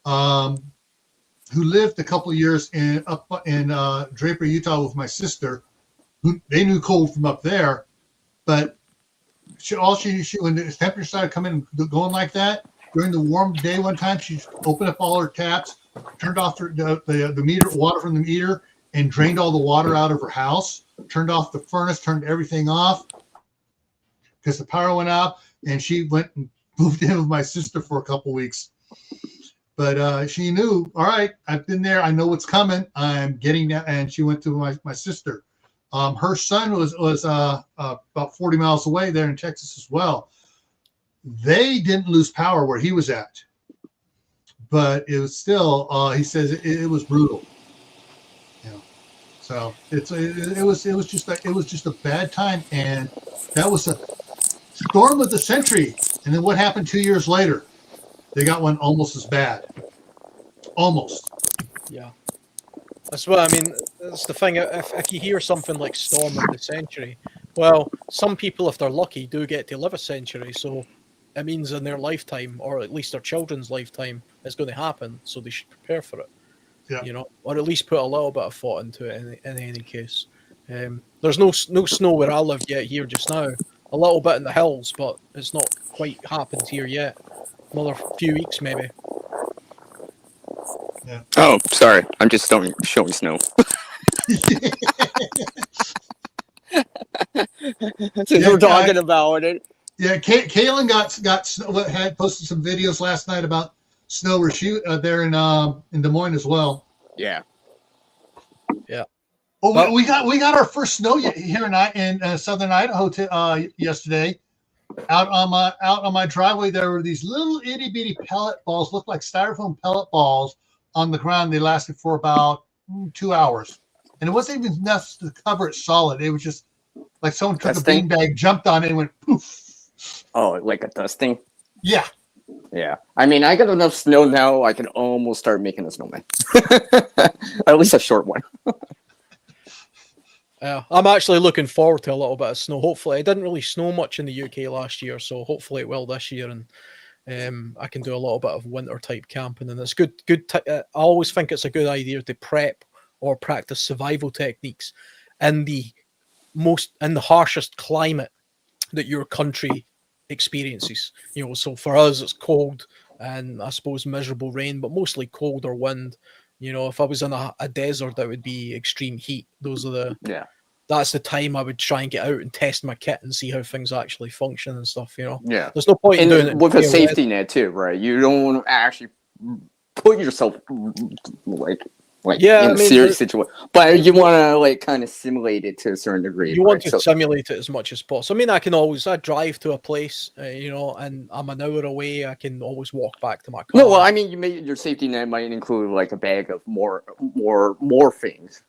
who lived a couple of years up in Draper, Utah, with my sister. They knew cold from up there, but when the temperature started coming going like that during the warm day, one time she opened up all her taps, turned off the meter water from the meter, and drained all the water out of her house. Turned off the furnace, turned everything off because the power went out, and she went and moved in with my sister for a couple weeks. But she knew, all right, I've been there, I know what's coming. I'm getting that, and she went to my sister. Her son was about 40 miles away there in Texas as well. They didn't lose power where he was at, but it was still. He says it was brutal. So it was just a bad time, and that was a storm of the century. And then what happened 2 years later? They got one almost as bad. Almost. Yeah. That's what I mean. That's the thing. If you hear something like storm of the century, well, some people, if they're lucky, do get to live a century. So it means in their lifetime, or at least their children's lifetime, it's going to happen. So they should prepare for it. Yeah. Or at least put a little bit of thought into it. In any case, there's no snow where I live yet here just now. A little bit in the hills, but it's not quite happened here yet. Another few weeks maybe. Yeah. Oh, sorry. I'm just showing snow. Since we're talking about it. Yeah, Kaylin had posted some videos last night about snow where she there in Des Moines as well. Yeah. Yeah. Oh, we got our first snow here in southern Idaho yesterday. Out on my driveway, there were these little itty bitty pellet balls, looked like styrofoam pellet balls on the ground. They lasted for about 2 hours. and it wasn't even enough to cover it solid. It was just like someone took Dusting? a beanbag, jumped on it, and went poof. Oh, like a dusting? Yeah. Yeah. I mean, I got enough snow now, I can almost start making a snowman. At least a short one. Yeah, I'm actually looking forward to a little bit of snow. Hopefully, it didn't really snow much in the UK last year, so hopefully it will this year, and I can do a little bit of winter type camping. And it's good. I always think it's a good idea to prep or practice survival techniques in the harshest climate that your country experiences. So for us, it's cold and I suppose miserable rain, but mostly cold or wind. If I was in a desert, that would be extreme heat. That's the time I would try and get out and test my kit and see how things actually function and stuff. Yeah. There's no point in doing it with a safety net too, right? You don't want to actually put yourself in a serious situation, but you want to kind of simulate it to a certain degree. You want to simulate it as much as possible. I mean, I drive to a place, and I'm an hour away. I can always walk back to my car. No, well, I mean, your safety net might include a bag of more things.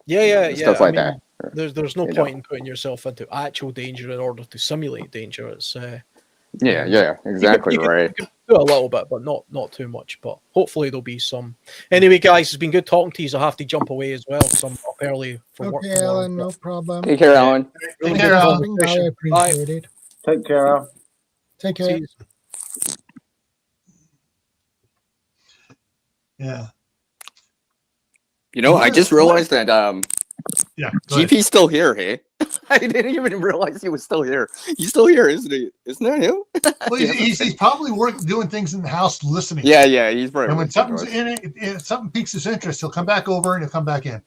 Yeah. Stuff like that. There's no point in putting yourself into actual danger in order to simulate danger. It's yeah, exactly. You right. can do a little bit, but not too much. But hopefully there'll be some. Anyway, guys, it's been good talking to you. I have to jump away as well because I'm up early for work. Okay, Alan, no problem. Take care, Alan. Take care, Alan. I appreciate it. Take care, Al. Take care. Yeah. I just realized that Yeah. GP's still here, hey? I didn't even realize he was still here. He's still here, isn't he? Isn't that him? Well, he's probably doing things in the house, listening. Yeah, he's probably. And when something's in it, if something piques his interest, he'll come back over and he'll come back in.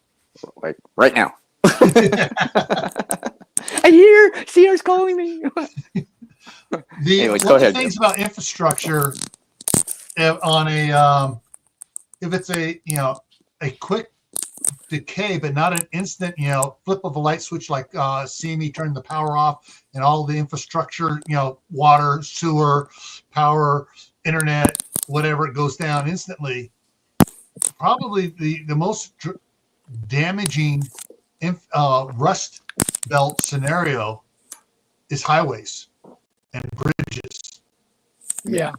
Like right now. I hear Sears calling me. Anyways, go ahead. The things about infrastructure on a if it's a quick decay, but not an instant, flip of a light switch like CME turning the power off and all the infrastructure, water, sewer, power, internet, whatever, it goes down instantly. Probably the most damaging rust belt scenario is highways and bridges. Yeah.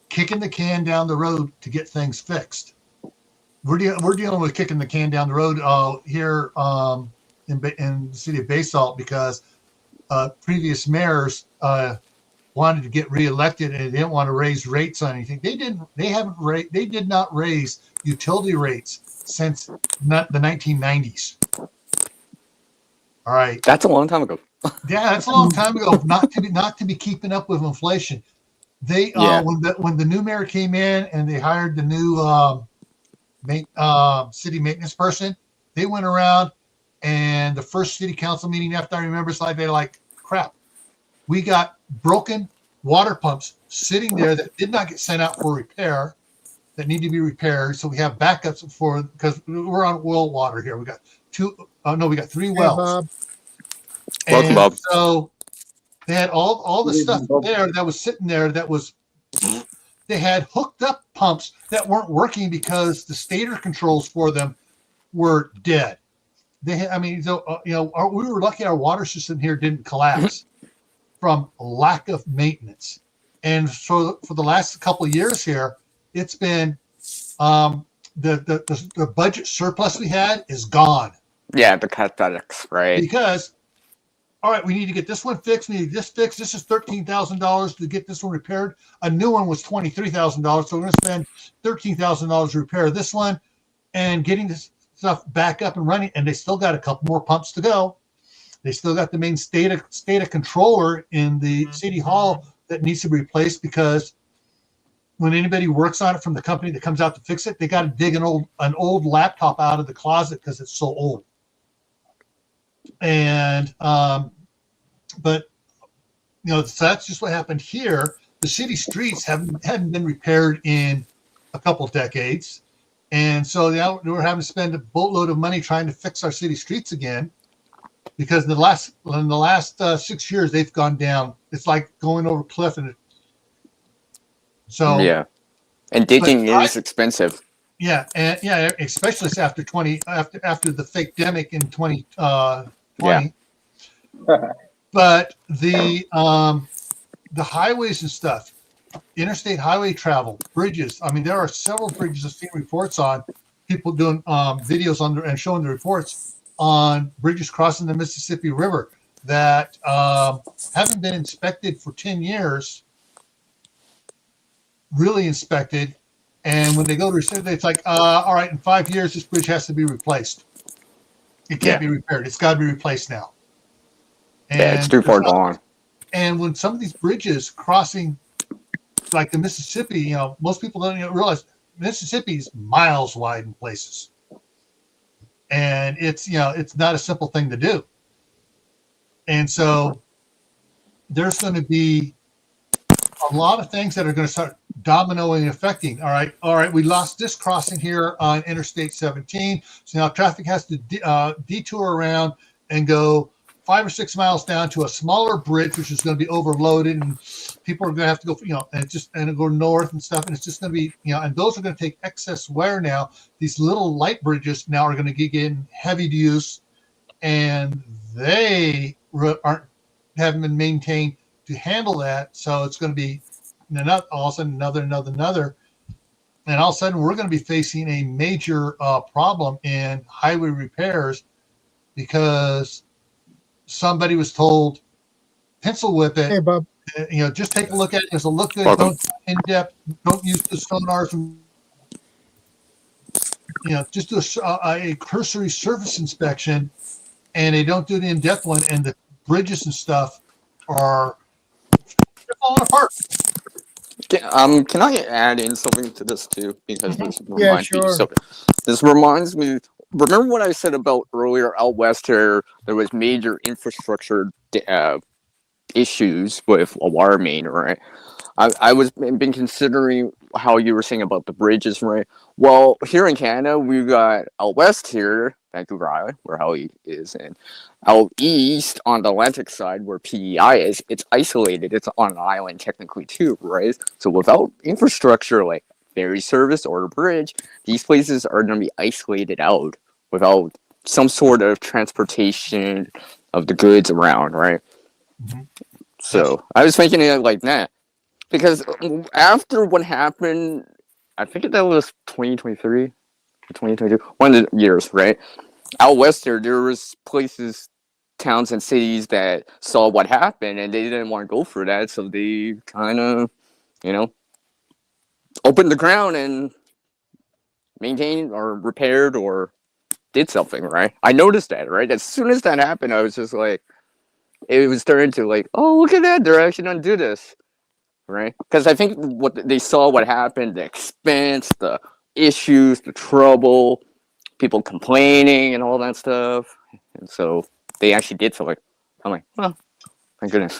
Kicking the can down the road to get things fixed. We're dealing with kicking the can down the road here in the city of Basalt because previous mayors wanted to get reelected and they didn't want to raise rates on anything. They did not raise utility rates since the 1990s. All right, that's a long time ago. Yeah, that's a long time ago. Not to be keeping up with inflation. They when the new mayor came in and they hired the new city maintenance person, they went around and the first city council meeting after I remember, they're like, crap, we got broken water pumps sitting there that did not get sent out for repair that need to be repaired. So we have backups because we're on oil water here. We got we got 3 wells. Welcome, Bob. So they had all the stuff there that was sitting there they had hooked up pumps that weren't working because the stator controls for them were dead. We were lucky our water system here didn't collapse from lack of maintenance. And so for the last couple of years here, it's been the budget surplus we had is gone. Yeah, the cosmetics, right? Because all right, we need to get this one fixed. We need this fixed. This is $13,000 to get this one repaired. A new one was $23,000. So we're going to spend $13,000 to repair this one and getting this stuff back up and running. And they still got a couple more pumps to go. They still got the main SCADA controller in the city hall that needs to be replaced because when anybody works on it from the company that comes out to fix it, they got to dig an old laptop out of the closet because it's so old. And but so that's just what happened here. The city streets hadn't been repaired in a couple of decades, and so now we're having to spend a boatload of money trying to fix our city streets again because in the last 6 years they've gone down. It's like going over a cliff, and so yeah, and digging is expensive. Yeah, and yeah, especially after the fake demic in 2020. But the highways and stuff, interstate highway travel, bridges. I mean, there are several bridges I've seen reports on, people doing videos on and showing the reports on bridges crossing the Mississippi River that haven't been inspected for 10 years, really inspected. And when they go to reset, it's like, all right, in 5 years, this bridge has to be replaced. It can't be repaired. It's got to be replaced now. And it's too far gone. And when some of these bridges crossing, like the Mississippi, most people don't even realize Mississippi's miles wide in places. And it's not a simple thing to do. And so there's going to be a lot of things that are going to start dominoing and affecting. All right, we lost this crossing here on Interstate 17. So now traffic has to detour around and go 5 or 6 miles down to a smaller bridge, which is going to be overloaded, and people are going to have to go, and go north and stuff. And it's just going to be, and those are going to take excess wear now. These little light bridges now are going to get in heavy use, and they haven't been maintained to handle that. So it's going to be all of a sudden another, and all of a sudden we're going to be facing a major problem in highway repairs because somebody was told, pencil whip it. Hey, Bob. Just take a look at it. Does it look good? Don't in depth. Don't use the sonars. Just do a cursory surface inspection, and they don't do the in-depth one. And the bridges and stuff are falling apart. Can I add in something to this too? Because this reminds me. So, this reminds me. Remember what I said about earlier out west here? There was major infrastructure issues with a water main, right? I was been considering how you were saying about the bridges, right? Well, here in Canada, we've got out west here, Vancouver Island, where Howie is, and out east on the Atlantic side, where PEI is, it's isolated. It's on an island technically too, right? So without infrastructure like ferry service or a bridge, these places are going to be isolated out without some sort of transportation of the goods around, right? Mm-hmm. So I was thinking it like that. Because after what happened, I think that was 2023 or 2022, one of the years, right? Out west there was places, towns and cities that saw what happened and they didn't want to go for that. So they kind of, opened the ground and maintained or repaired or did something, right? I noticed that, right? As soon as that happened, I was just like, it was starting to like, oh, look at that. They're actually going to do this. Right, because I think they saw what happened, the expense, the issues, the trouble, people complaining, and all that stuff, and so they actually did something. I'm like, well, thank goodness.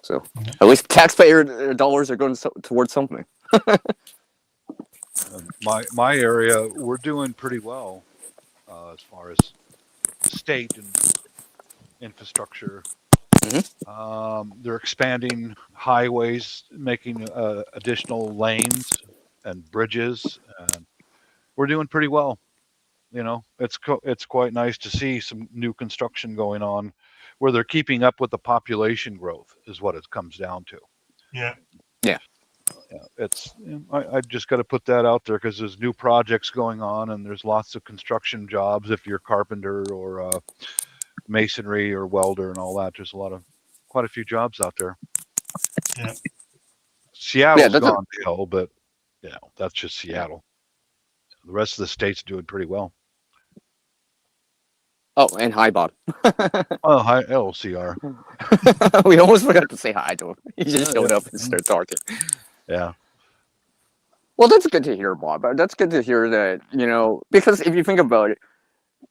So at least taxpayer dollars are going towards something. My area, we're doing pretty well as far as state and infrastructure. Mm-hmm. They're expanding highways, making additional lanes and bridges, and we're doing pretty well. It's quite nice to see some new construction going on, where they're keeping up with the population growth, is what it comes down to. Yeah. It's I just got to put that out there because there's new projects going on, and there's lots of construction jobs. If you're a carpenter or masonry or welder and all that, there's quite a few jobs out there. Yeah. Seattle's gone to hell, but that's just Seattle. The rest of the state's doing pretty well. Oh, and hi, Bob. Oh, hi, LCR. We almost forgot to say hi to him. He just showed up and started talking. Yeah. Well, that's good to hear, Bob. That's good to hear that, because if you think about it,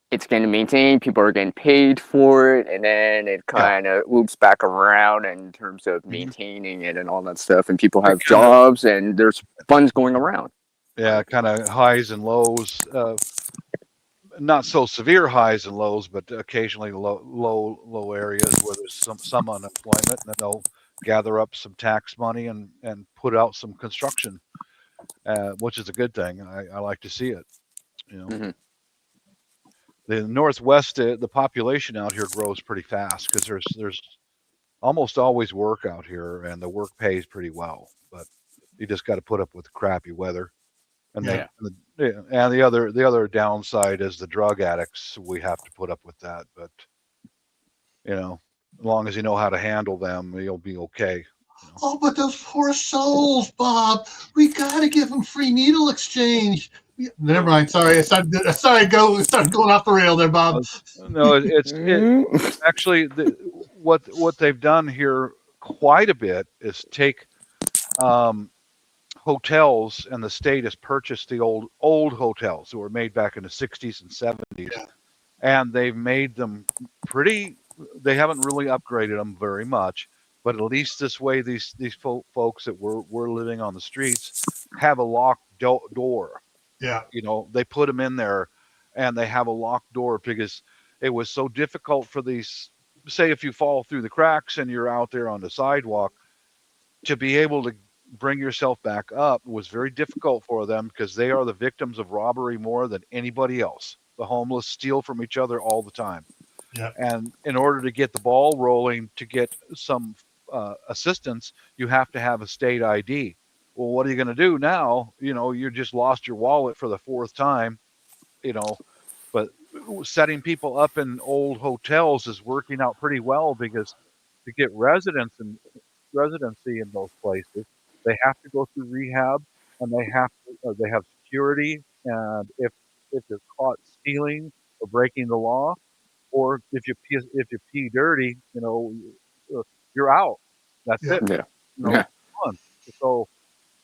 it's getting maintained, people are getting paid for it, and then it kind of loops back around in terms of maintaining it and all that stuff, and people have jobs, and there's funds going around. Yeah, kind of highs and lows. Not so severe highs and lows, but occasionally low areas where there's some unemployment, and then they'll gather up some tax money and put out some construction which is a good thing. I like to see it. You know, Mm-hmm. the Northwest, the population out here grows pretty fast because there's almost always work out here, and the work pays pretty well. But you just got to put up with the crappy weather. And Yeah. the other downside is the drug addicts. We have to put up with that, but you know, as long as you know how to handle them, you'll be okay. You know? Oh, but those poor souls, Bob. We got to give them free needle exchange. Never mind. Sorry, I started going off the rail there, Bob. No, it's actually what they've done here quite a bit is take hotels, and the state has purchased the old hotels that were made back in the 60s and 70s, and they've made them pretty. They haven't really upgraded them very much, but at least this way, these folks that were living on the streets have a locked door. Yeah. You know, they put them in there, and they have a locked door because it was so difficult for these. Say if you fall through the cracks and you're out there on the sidewalk, to be able to bring yourself back up was very difficult for them because they are the victims of robbery more than anybody else. The homeless steal from each other all the time. Yeah. And in order to get the ball rolling, to get some assistance, you have to have a state ID. Well, what are you going to do now? You know, you just lost your wallet for the fourth time, you know, but setting people up in old hotels is working out pretty well because to get residency in those places, they have to go through rehab, and they have security, and if you're caught stealing or breaking the law, or if you pee dirty, you know, you're out. That's it. Yeah. You know, fun. So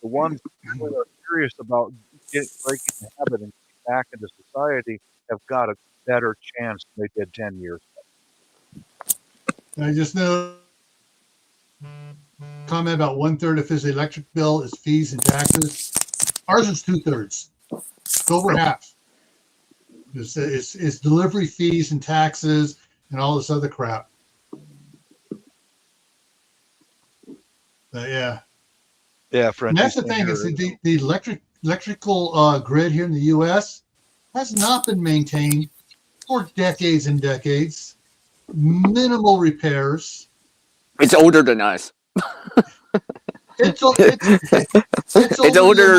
the ones who are serious about breaking the habit and getting back into society have got a better chance than they did 10 years ago. I just know comment about 1/3 of his electric bill is fees and taxes. Ours is 2/3. It's over half. It's delivery fees and taxes and all this other crap. Yeah. Yeah, French. And that's the thing is the electrical grid here in the U.S. has not been maintained for decades and decades. Minimal repairs. It's older than us. It's older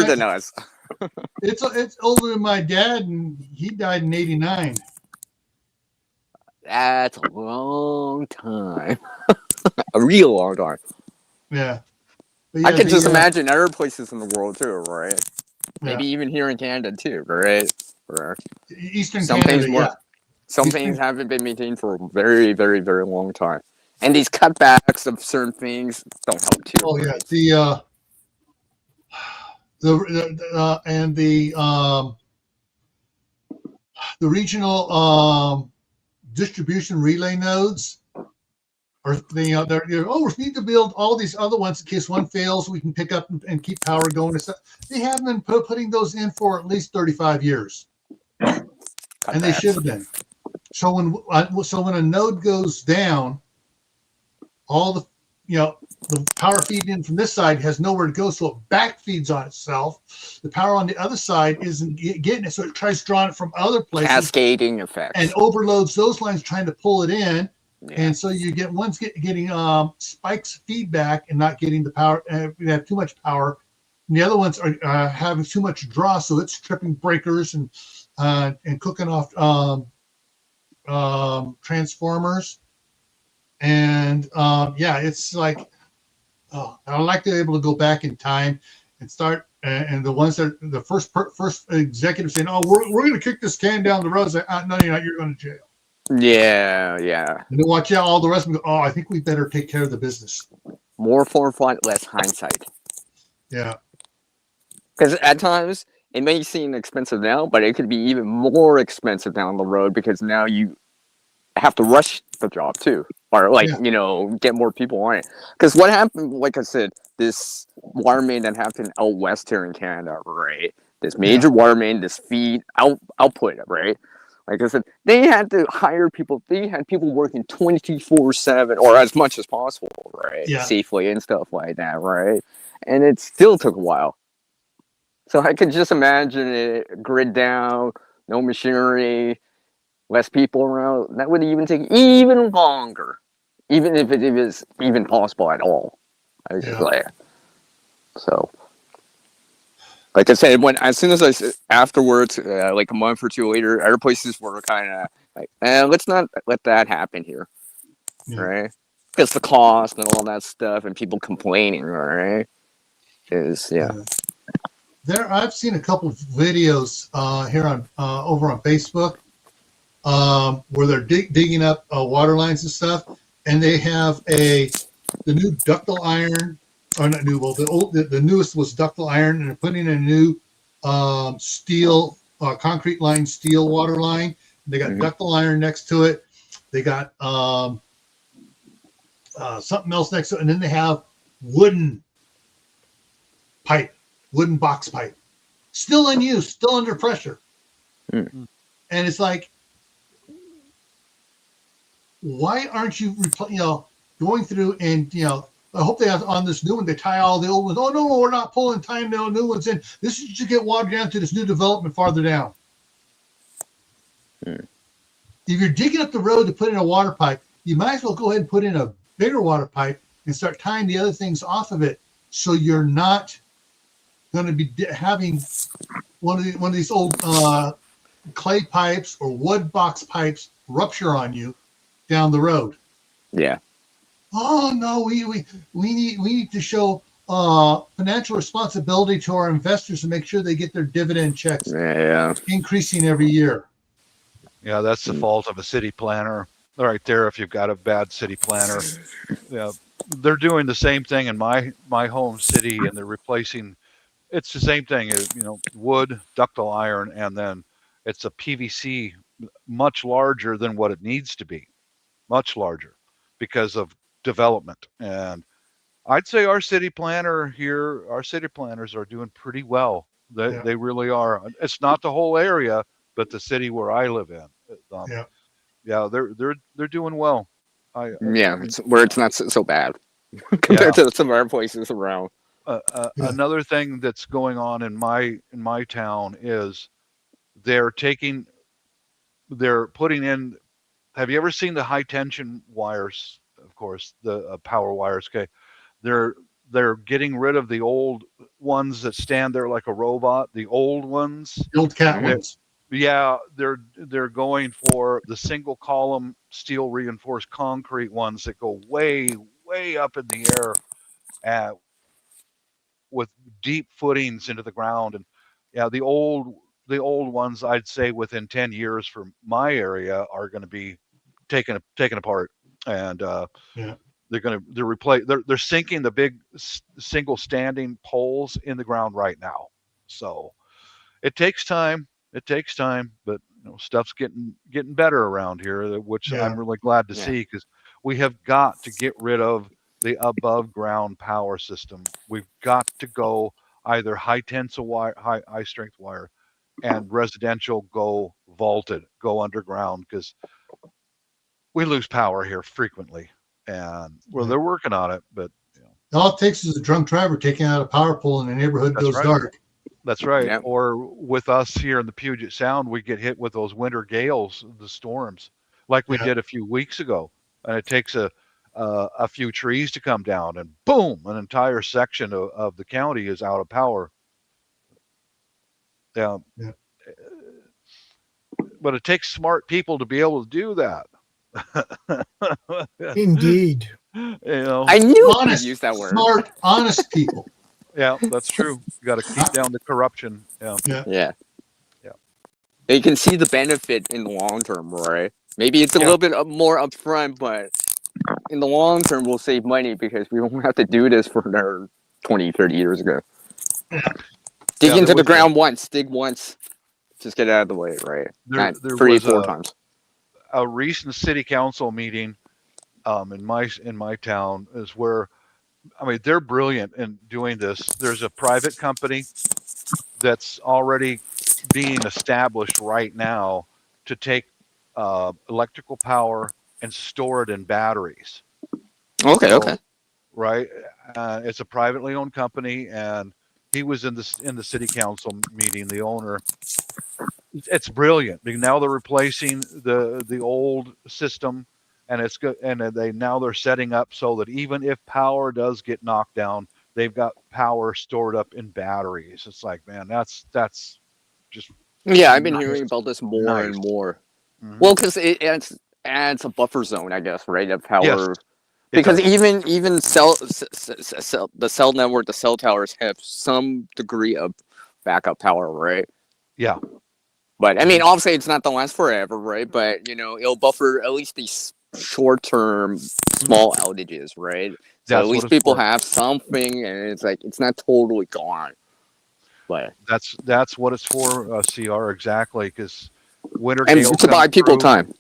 than us. It's older than my dad, and he died in '89. That's a long time. A real long time. Yeah. I can just imagine other places in the world too, right? Maybe Yeah. even here in Canada too, right? Eastern some Canada, things some things haven't been maintained for a very, very, very long time. And these cutbacks of certain things don't help too. Oh right? yeah, the regional distribution relay nodes are we need to build all these other ones in case one fails, we can pick up and keep power going and stuff. They haven't been putting those in for at least 35 years, and they should have been. So when a node goes down, all the power feeding in from this side has nowhere to go, so it back feeds on itself. The power on the other side isn't getting it, so it tries drawing it from other places. Cascading effects. And overloads those lines trying to pull it in. Yeah. And so you get one's getting spikes feedback and not getting the power. You have too much power. And the other ones are having too much draw, so it's tripping breakers and cooking off transformers. And it's like, I'd like to be able to go back in time and start. And the ones that the first executive saying, "Oh, we're going to kick this can down the road." Say, "No, you're not. You're going to jail." Yeah. And then watch out. All the rest of them go, "Oh, I think we better take care of the business." More forefront, less hindsight. Yeah. Because at times it may seem expensive now, but it could be even more expensive down the road because now you have to rush the job too, or get more people on it. Because what happened, like I said, this water main that happened out west here in Canada, right? This major water main, this feed output, right? Like I said, they had to hire people. They had people working 24/7 or as much as possible, right? Yeah. Safely and stuff like that, right? And it still took a while. So I could just imagine it grid down, no machinery, less people around. That would even take even longer, even if it is even possible at all. I was just like, so. Like I said, as soon as afterwards, like a month or two later, other places were kind of like, let's not let that happen here, right? Because the cost and all that stuff, and people complaining, right? There, I've seen a couple of videos here on over on Facebook where they're digging up water lines and stuff, and they have the new ductile iron, or not new, well, the newest was ductile iron, and they're putting in a new steel, concrete line, steel water line. They got ductile iron next to it. They got something else next to it, and then they have wooden pipe, wooden box pipe, still in use, still under pressure. And it's like, why aren't you, going through and, I hope they have on this new one, they tie all the old ones. Oh, no, we're not pulling, tying no new ones in. This is to get water down to this new development farther down. If you're digging up the road to put in a water pipe, you might as well go ahead and put in a bigger water pipe and start tying the other things off of it, so you're not going to be having one of these old clay pipes or wood box pipes rupture on you down the road. Yeah. Oh no, we need to show financial responsibility to our investors to make sure they get their dividend checks increasing every year. Yeah, that's the fault of a city planner right there. If you've got a bad city planner, they're doing the same thing in my home city, and they're replacing. It's the same thing, wood, ductile iron, and then it's a PVC much larger than what it needs to be, much larger because of development. And I'd say our city planners are doing pretty well. They really are. It's not the whole area, but the city where I live in. They're doing well. It's where it's not so bad compared to some other places around. Another thing that's going on in my town is they're putting in. Have you ever seen the high tension wires? Of course, the power wires. Okay, they're getting rid of the old ones that stand there like a robot. The old ones, the old cat ones. Yeah, they're going for the single column steel reinforced concrete ones that go way up in the air, with deep footings into the ground. And the old ones, I'd say within 10 years for my area are going to be taken apart, and they're sinking the big single standing poles in the ground right now. So it takes time, but stuff's getting better around here, which I'm really glad to see, because we have got to get rid of the above ground power system. We've got to go either high tensile wire, high strength wire, and residential go vaulted, go underground, because we lose power here frequently. And they're working on it, but all it takes is a drunk driver taking out a power pole and the neighborhood goes dark. That's right. Yep. Or with us here in the Puget Sound, we get hit with those winter gales, the storms, like we did a few weeks ago. And it takes a few trees to come down, and boom, an entire section of the county is out of power. But it takes smart people to be able to do that. Indeed. I knew honest, use that word. Smart, honest people. Yeah, that's true. You got to keep down the corruption. Yeah. They can see the benefit in the long term, right? Maybe it's a little bit more upfront, but in the long term, we'll save money because we won't have to do this for another 20, 30 years ago. Dig into the ground once. Dig once. Just get it out of the way, right? There 3 was 4 times. A recent city council meeting in my town is where, they're brilliant in doing this. There's a private company that's already being established right now to take electrical power and store it in batteries. Okay. Right. It's a privately owned company, and he was in the city council meeting. The owner, it's brilliant. Now they're replacing the old system, and it's good. And they're setting up so that even if power does get knocked down, they've got power stored up in batteries. It's like, man, that's just Yeah, I've been nice. hearing about this more and more. Mhm. Well, because it adds a buffer zone, I guess, right? Of power. Yes, Because does. even the cell network, the cell towers have some degree of backup power, right? Yeah. But I mean, obviously, it's not the last forever, right? But it'll buffer at least these short-term small outages, right? So That's at what least it's people for. have something, and it's like it's not totally gone. But That's what it's for, CR, exactly, because winter and gale to comes buy people through. time,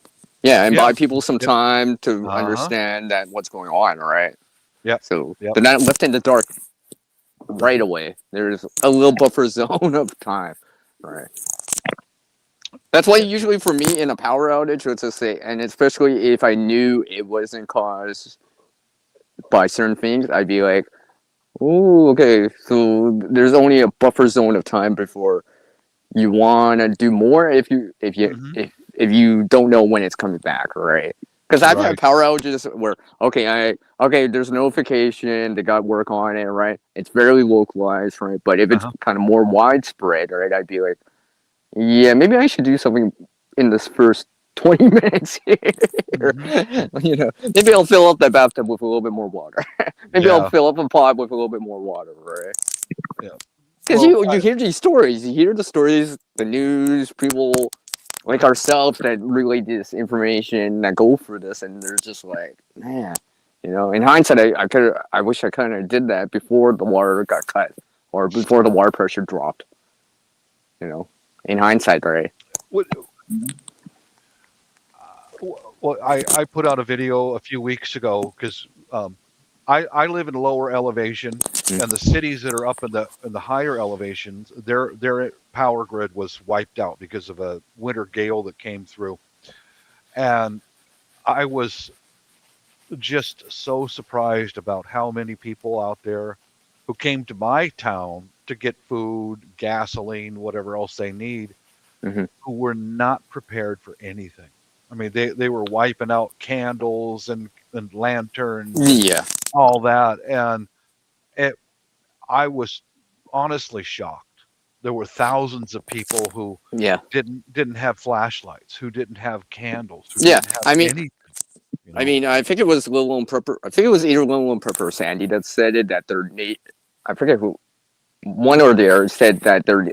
yeah, and Yeah. buy people some Yep. time to Uh-huh. understand that what's going on, right? Yep. So Yep. they're not left in the dark right away. There's a little buffer zone of time, right? That's why usually for me in a power outage, let's just say, and especially if I knew it wasn't caused by certain things, I'd be like, "Oh, okay, so there's only a buffer zone of time before you want to do more Mhm. if you don't know when it's coming back, right?" Because I've had Right. power outages where there's notification, they got work on it, right? It's very localized, right? But if it's Uh-huh. kind of more widespread, right, I'd be like, yeah, maybe I should do something in this first 20 minutes here. Mhm. Maybe I'll fill up that bathtub with a little bit more water. Maybe I'll Yeah. fill up a pot with a little bit more water, right? Yeah. Because Well, you hear these stories, you hear the stories, the news, people like ourselves that relay this information, that go for this, and they're just like, man, in hindsight, I wish I kind of did that before the water got cut or before the water pressure dropped. In hindsight, right? what, well, I put out a video a few weeks ago because I live in lower elevation, and the cities that are up in the higher elevations, their power grid was wiped out because of a winter gale that came through, and I was just so surprised about how many people out there who came to my town to get food, gasoline, whatever else they need, Mm-hmm. who were not prepared for anything. I mean, they were wiping out candles and lanterns and Yeah. all that, and I was honestly shocked. There were thousands of people who Yeah. didn't have flashlights, who didn't have candles, who Yeah. didn't have I mean, anything. I think it was Lil Prepper. I think it was either Lil Prepper or Sandy that said it that I forget who. One or the other said that their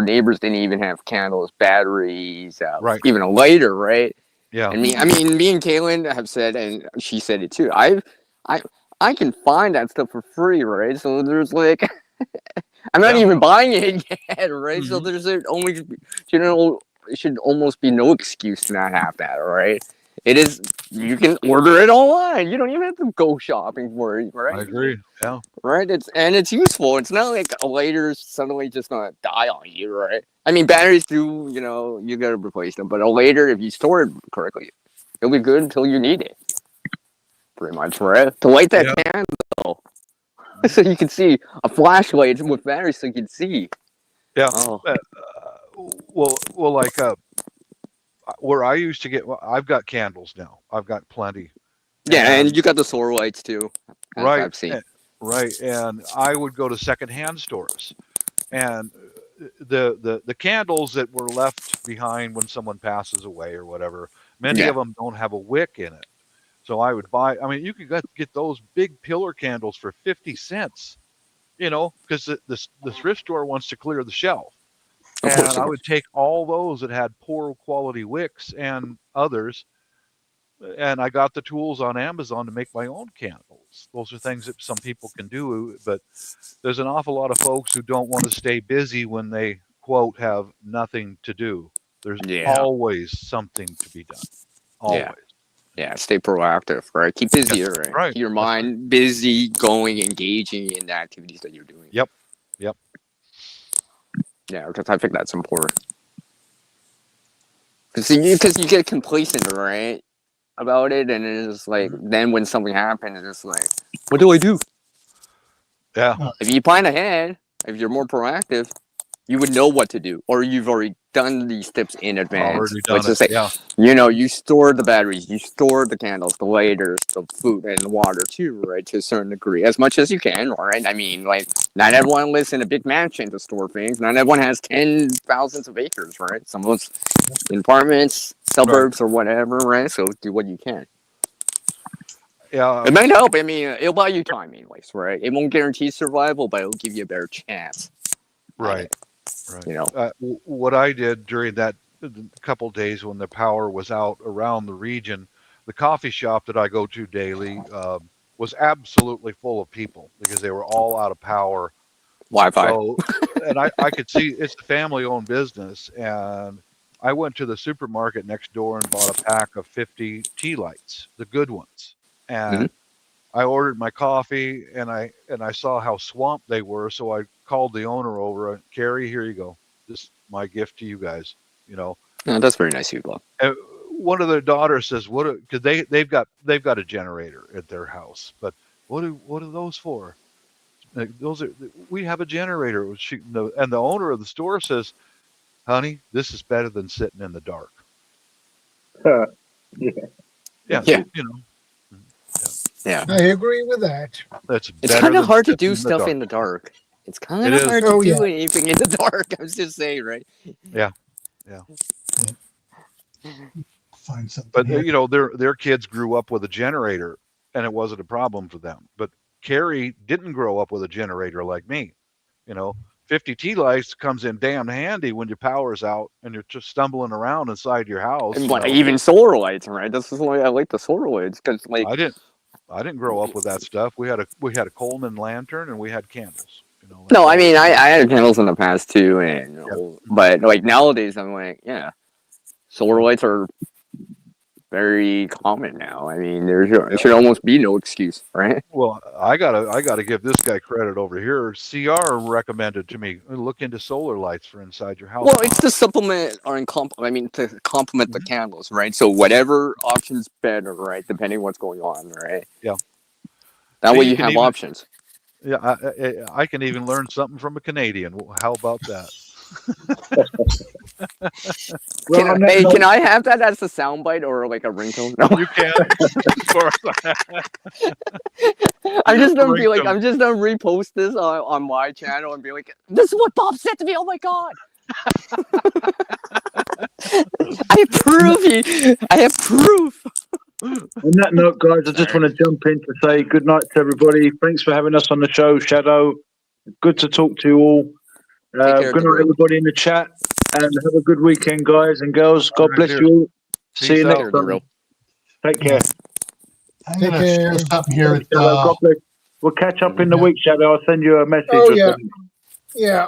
neighbors didn't even have candles, batteries, Right. even a lighter, right? Yeah. And me and Kaylin have said, and she said it too. I can find that stuff for free, right? So there's like, I'm not even buying it yet, right? So Mhm. there's it should almost be no excuse to not have that, right? It is. You can order it online. You don't even have to go shopping for it, right? I agree. Yeah. Right. It's useful. It's not like a later's suddenly just gonna die on you, right? I mean, batteries do. You gotta replace them, but a later, if you store it correctly, it'll be good until you need it. Pretty much, right? To light that candle, so you can see a flashlight with batteries, so you can see. Yeah. Oh. Well, like where I used to get, I've got candles now. I've got plenty. Yeah, and you got the solar lights too, as Right. I've seen. Right. And I would go to secondhand stores, and the candles that were left behind when someone passes away or whatever, many of them don't have a wick in it. So I would buy. I mean, you could get those big pillar candles for 50 cents. Because the thrift store wants to clear the shelf. And I would take all those that had poor quality wicks and others, and I got the tools on Amazon to make my own candles. Those are things that some people can do, but there's an awful lot of folks who don't want to stay busy when they, quote, have nothing to do. There's always something to be done. Always. Yeah, stay proactive, right? Keep busy, right? Right. Keep your mind busy, going, engaging in the activities that you're doing. Yep. Yeah, because I think that's important. Because you get complacent, right, about it, and it's like then when something happens, it's like, what do I do? Yeah. If you plan ahead, if you're more proactive, you would know what to do, or you've already done these tips in advance. Already done Let's just it. say, Yeah. you store the batteries, you store the candles, the lighters, the food, and the water too, right? To a certain degree, as much as you can, right? I mean, like, not everyone lives in a big mansion to store things. Not everyone has 10,000s of acres, right? Some of us in apartments, suburbs, or whatever, right? So do what you can. Yeah. It might help. I mean, it'll buy you time, anyways, right? It won't guarantee survival, but it'll give you a better chance. Right. Right. You know. What I did during that couple days when the power was out around the region, the coffee shop that I go to daily was absolutely full of people because they were all out of power. Wi-Fi. So, and I could see it's a family-owned business, and I went to the supermarket next door and bought a pack of 50 tea lights, the good ones, and I ordered my coffee, and I saw how swamped they were, so I called the owner over. Carrie, here you go. This is my gift to you guys. You know. Yeah, that's very nice of you, Bob. One of their daughters says, "What?" Because they've got a generator at their house, but what are those for? Like, we have a generator. And the owner of the store says, "Honey, this is better than sitting in the dark." Yeah. You know. Yeah. I agree with that. It's kind of hard to do stuff in the dark. It's kind of hard to do anything in the dark. I was just saying, right? Yeah. Find something. But you know, their kids grew up with a generator, and it wasn't a problem for them. But Carrie didn't grow up with a generator like me. You know, 50 tea lights comes in damn handy when your power's out and you're just stumbling around inside your house. And even solar lights, right? This is why I like the solar lights, because like I didn't grow up with that stuff. We had a Coleman lantern and we had candles. You know. No, I mean I had candles in the past too, and but like nowadays I'm like, solar lights are very common now. I mean, there should almost be no excuse, right? Well, I gotta give this guy credit over here. CR recommended to me look into solar lights for inside your house. Well, it's to supplement or to complement the candles, right? So whatever option's better, right? Depending on what's going on, right? Yeah. That way you have options. Yeah, I can even learn something from a Canadian. How about that? Can I have that as a soundbite or like a ringtone? No, you can. I'm just gonna repost this on my channel and be like, "This is what Bob said to me." Oh my god! I have proof. On that note, guys, I just want to jump in to say good night to everybody. Thanks for having us on the show, Shadow. Good to talk to you all. Good night, everybody in the chat, and have a good weekend, guys and girls. God bless you all. See you next time. Take care. I'm going to share something here. God bless. We'll catch up in the week, Shadow. I'll send you a message. Oh, yeah. Yeah.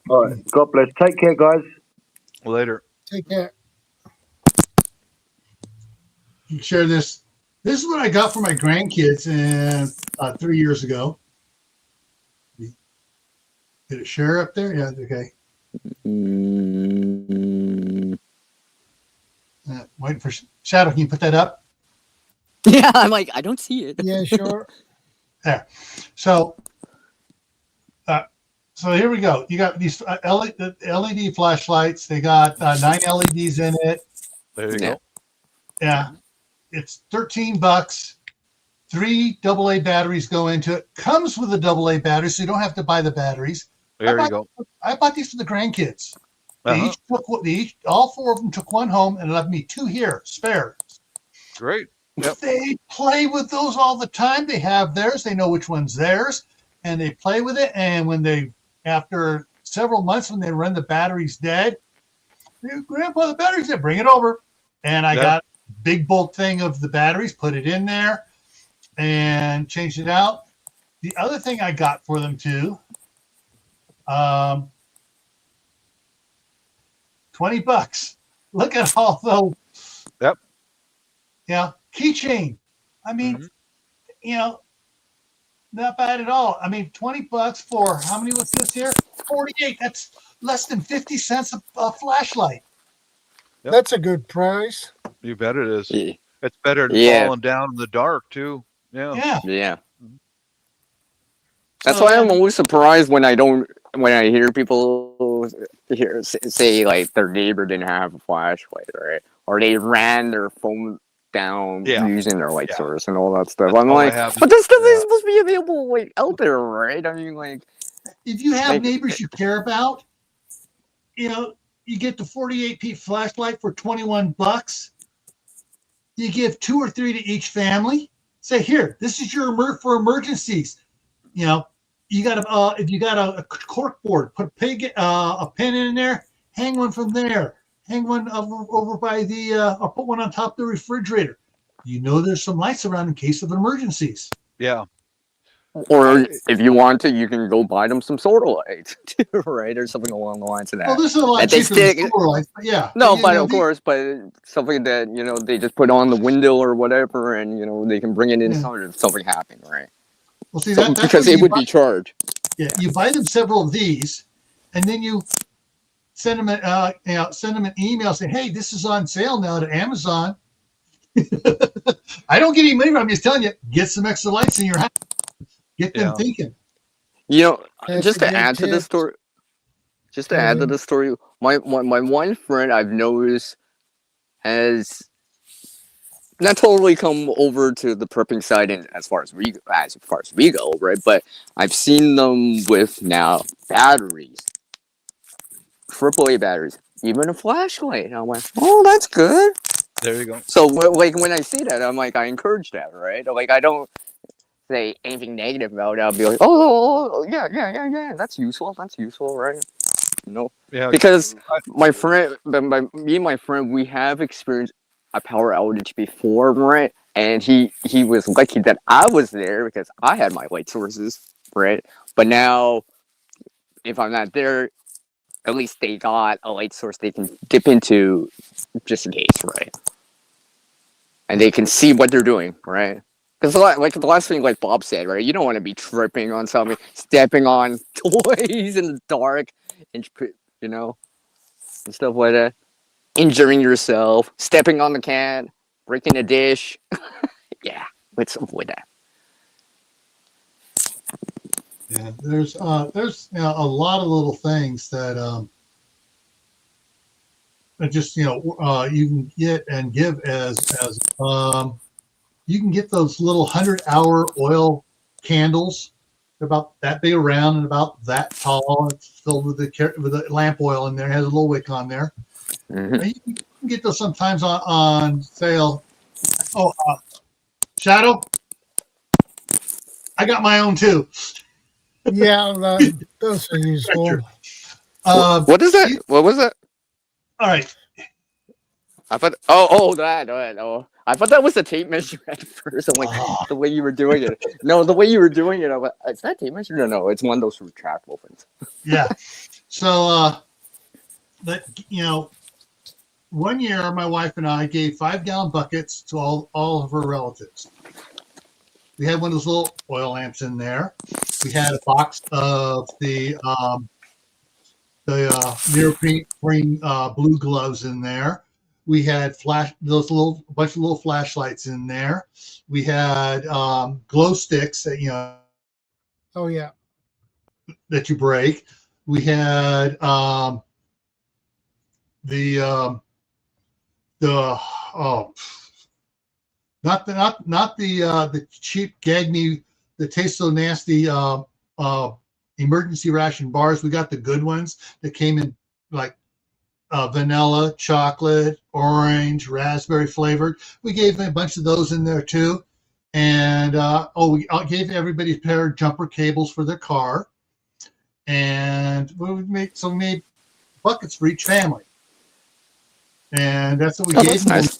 All right. God bless. Take care, guys. Later. Take care. You share this. This is what I got for my grandkids 3 years ago. Did it share up there? Yeah, okay. Waiting for Shadow. Can you put that up? Yeah, I'm like, I don't see it. Yeah, sure. There. So here we go. You got these LED flashlights. They got 9 LEDs in it. There you go. Yeah. It's $13. 3 AA batteries go into it. Comes with a AA battery, so you don't have to buy the batteries. There you go. I bought these for the grandkids. All 4 of them took one home and left me 2 here, spare. Great. Yep. They play with those all the time. They have theirs. They know which one's theirs, and they play with it. And after several months, when they run the batteries dead, Grandpa, the batteries dead. Bring it over. And I got a big bulk thing of the batteries, put it in there, and changed it out. The other thing I got for them too. $20. Look at all those. Yep. Yeah. Keychain. I mean, not bad at all. I mean, $20 for how many was this here? 48. That's less than 50 cents a flashlight. Yep. That's a good price. You bet it is. Yeah. It's better than falling down in the dark too. Yeah. Yeah. That's why I'm always surprised when I hear people say like their neighbor didn't have a flashlight, right? Or they ran their phone down using their light source and all that stuff. That's I'm all I like, have but this stuff is supposed to be available like out there, right? I mean, like, if you have neighbors you care about, you get the 48p flashlight for $21. You give 2 or 3 to each family. Say, here, this is your for emergencies. You got if you got a cork board, put a pin in there, hang one from there, hang one over by or put one on top of the refrigerator. There's some lights around in case of emergencies. Yeah. Or if you want to, you can go buy them some solar lights, right, or something along the lines of that. Well, this is a lot cheaper than solar lights, but yeah. No, but of course, but something that they just put on the window or whatever, and they can bring it inside if something happened, right? Well, see that's because it would be charged. Yeah, you buy them several of these, and then you send them an email saying, "Hey, this is on sale now to Amazon." I don't get any money. I'm just telling you, get some extra lights in your house. Get them thinking. Just to add to this story. Just to add to the story, my one friend I've noticed has not totally come over to the prepping side, and as far as we go, right? But I've seen them with now batteries, AAA batteries, even a flashlight. And I went, oh, that's good. There you go. So like when I see that, I'm like, I encourage that, right? Like I don't say anything negative about it. I'll be like, oh yeah, that's useful, right? Yeah, because my friend, me and my friend, we have experienced a power outage before, right? And he was lucky that I was there because I had my light sources, right? But now, if I'm not there, at least they got a light source they can dip into just in case, right? And they can see what they're doing, right? Because like the last thing, like Bob said, right? You don't want to be tripping on something, stepping on toys in the dark, and and stuff like that. Injuring yourself, stepping on the can, breaking a dish. Yeah, let's avoid that. Yeah, there's a lot of little things that just you can get and give as you can get those little 100-hour oil candles, about that big around and about that tall. It's filled with the lamp oil in there. It has a little wick on there. Mm-hmm. You can get those sometimes on sale. Oh, Shadow, I got my own too. Yeah, those are useful. What is that? What was that? All right. I thought. Oh. I thought that was the tape measure at first. I'm like, the way you were doing it. No, the way you were doing it. I'm like, is that tape measure? No, it's one of those retractable things. Yeah. So, but 1 year, my wife and I gave 5-gallon buckets to all of her relatives. We had one of those little oil lamps in there. We had a box of the neoprene blue gloves in there. We had bunch of little flashlights in there. We had glow sticks that Oh yeah. that you break. We had not the cheap Gag Me that tastes so nasty emergency ration bars. We got the good ones that came in like vanilla, chocolate, orange, raspberry flavored. We gave a bunch of those in there too. And we gave everybody a pair of jumper cables for their car. And we made buckets for each family. And that's what we gave them. Nice.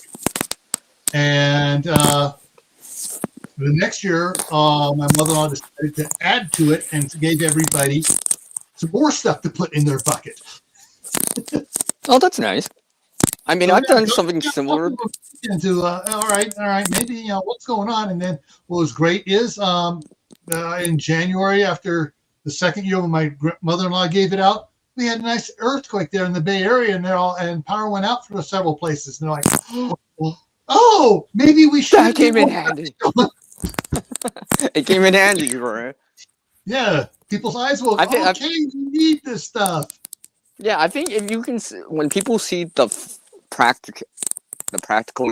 And the next year, my mother-in-law decided to add to it and gave everybody some more stuff to put in their bucket. Oh, that's nice. I mean, I've done something similar. All right, maybe what's going on. And then what was great is in January, after the second year when my mother-in-law gave it out, we had a nice earthquake there in the Bay Area, and power went out for several places. And they're like, oh, maybe we should. That came in handy. It came in handy, right? Yeah, people's eyes will. I think, Okay, you need this stuff. yeah, I think if you can, when people see the practical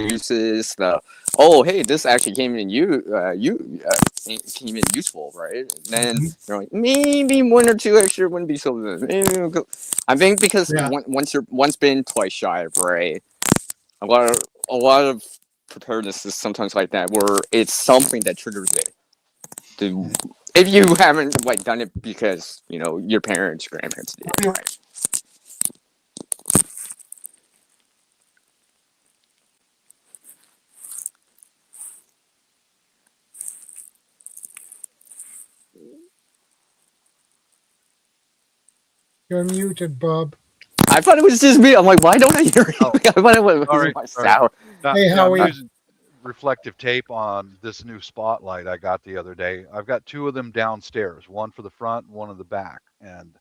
uses, hey, this actually came in came in useful, right? Then you're like, maybe one or two extra wouldn't be so good. I think because once bitten, twice shy, right? A lot of preparedness is sometimes like that, where it's something that triggers it. If you haven't like done it because your parents, grandparents did it, right? You're muted, Bob. I thought it was just me. I'm like, why don't I hear it? Oh, I thought it was sorry, my sorry. sound. Hey, I'm Howie. using reflective tape on this new spotlight I got the other day. I've got two of them downstairs, one for the front, one in the back, and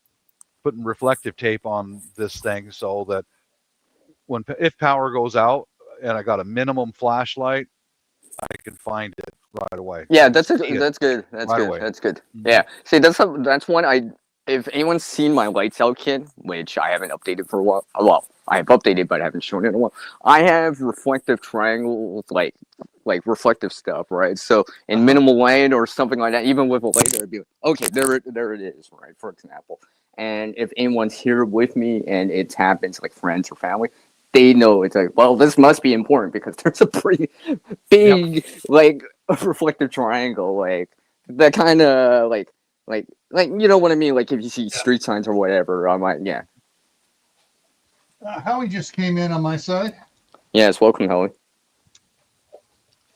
putting reflective tape on this thing so that if power goes out and I got a minimum flashlight, I can find it right away. Yeah, I can that's see good. it That's good. That's right good. away. That's good. Mhm. Yeah. See, that's one. If anyone's seen my lights out kit, which I haven't updated for a while. Well, I have updated, but I haven't shown it in a while. I have reflective triangles, like reflective stuff, right? So in minimal light or something like that, even with a light, it'd be like, okay, there it is, right? For example. And if anyone's here with me and it happens, like friends or family, they know it's like, well, this must be important because there's a pretty big like reflective triangle, like that kind of like you know what I mean, like if you see street signs or whatever. I'm like, yeah. Howie just came in on my side. Yes, welcome, Howie.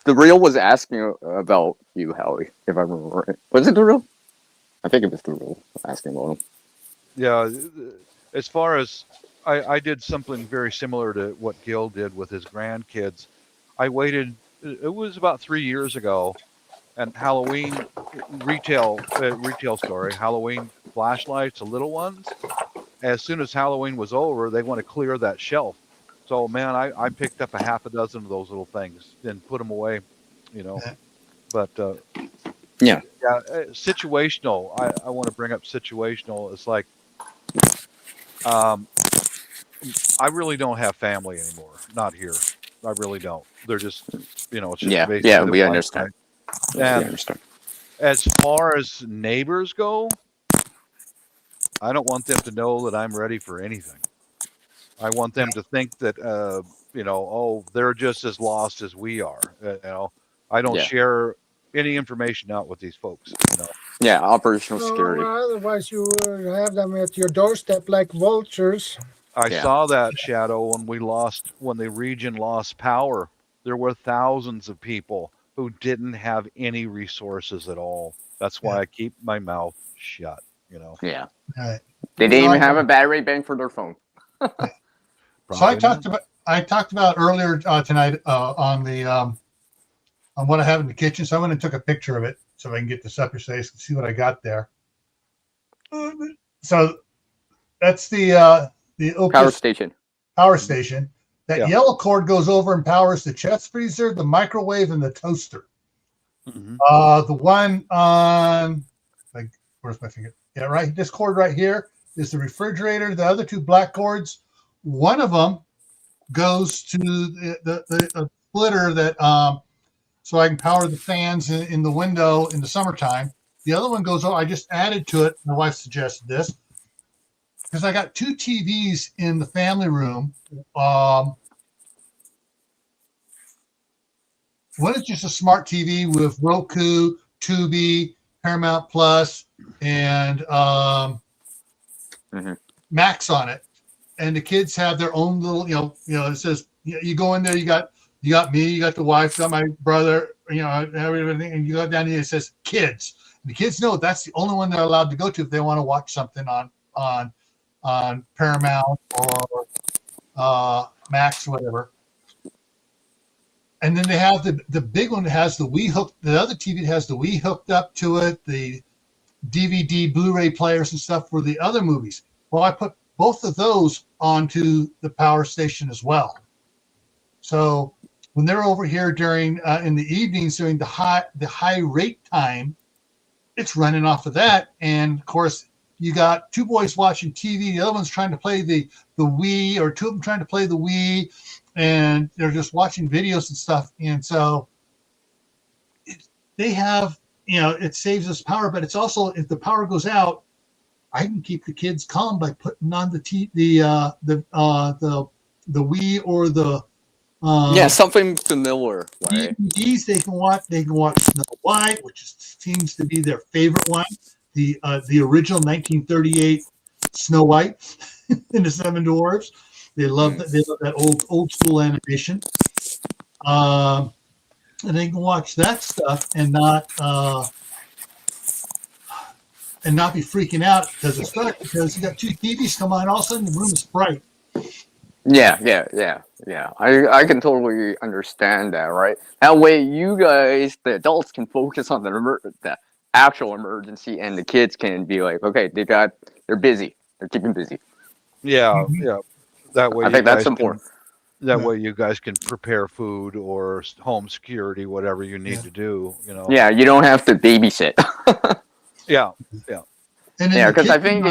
The real was asking about you, Howie, if I remember right. Was it the real? I think it was the real asking about him. Yeah, as far as I did something very similar to what Gil did with his grandkids. I waited. It was about 3 years ago, and Halloween retail store, Halloween flashlights, the little ones. As soon as Halloween was over, they want to clear that shelf. So man, I picked up a half a dozen of those little things and put them away, But yeah, situational. I want to bring up situational. It's like, I really don't have family anymore. Not here. I really don't. They're just, it's just basically the we blank, understand. right? Yeah, we And understand. as far as neighbors go, I don't want them to know that I'm ready for anything. I want them to think that, they're just as lost as we are. I don't share any information out with these folks. Yeah, operational security. Otherwise, you would have them at your doorstep like vultures. I saw that, Shadow, when the region lost power. There were thousands of people who didn't have any resources at all. That's why I keep my mouth shut. Yeah. Right. They didn't even have a battery bank for their phone. So I talked about earlier tonight on the on what I have in the kitchen. So I went and took a picture of it so I can get this up here so you can see what I got there. So that's the power station. Power station. That yellow cord goes over and powers the chest freezer, the microwave, and the toaster. Mm-hmm. The one on, where's my finger? Yeah, right. This cord right here is the refrigerator. The other two black cords, one of them goes to the splitter that so I can power the fans in the window in the summertime. The other one goes, I just added to it. My wife suggested this because I got two TVs in the family room. One is just a smart TV with Roku, Tubi, Paramount Plus, and Max on it. And the kids have their own little, it says you go in there, you got me, you got the wife, you got my brother, everything, and you go down here, it says kids. And the kids know that's the only one they're allowed to go to if they want to watch something on Paramount or Max or whatever. And then they have the big one that has the Wii hooked. The other TV that has the Wii hooked up to it, the DVD, Blu-ray players and stuff for the other movies. Well, I put both of those onto the power station as well. So when they're over here during in the evenings during the high rate time, it's running off of that. And of course, you got two boys watching TV. The other one's trying to play the Wii, or two of them trying to play the Wii, and they're just watching videos and stuff. And so they have, it saves us power, but it's also, if the power goes out, I can keep the kids calm by putting on the Wii or the something familiar. Right? DVDs. They can watch Snow White, which seems to be their favorite one. The original 1938 Snow White and the Seven Dwarfs. They love that. They love that old school animation. And they can watch that stuff and not be freaking out because it's dark, because you got two TVs come on, all of a sudden the room is bright. Yeah. I can totally understand that, right? That way, you guys, the adults, can focus on the actual emergency, and the kids can be like, okay, they're busy, they're keeping busy. Yeah. That way, I think that's important. That way, you guys can prepare food or home security, whatever you need to do. Yeah, you don't have to babysit. Yeah. And then because I think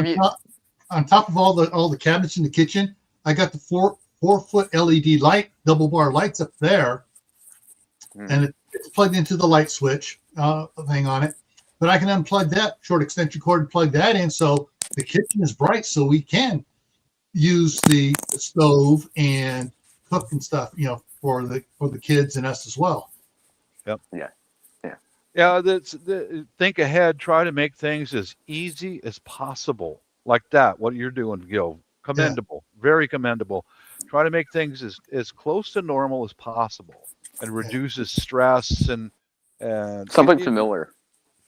on top of all the cabinets in the kitchen, I got the 4-foot LED light, double bar lights up there, and it's plugged into the light switch thing on it. But I can unplug that short extension cord and plug that in, so the kitchen is bright, so we can use the stove and cook and stuff, for the kids and us as well. Yep. Yeah. Think ahead. Try to make things as easy as possible, like that. What you're doing, Gil, commendable, very commendable. Try to make things as close to normal as possible, and reduces stress and something familiar.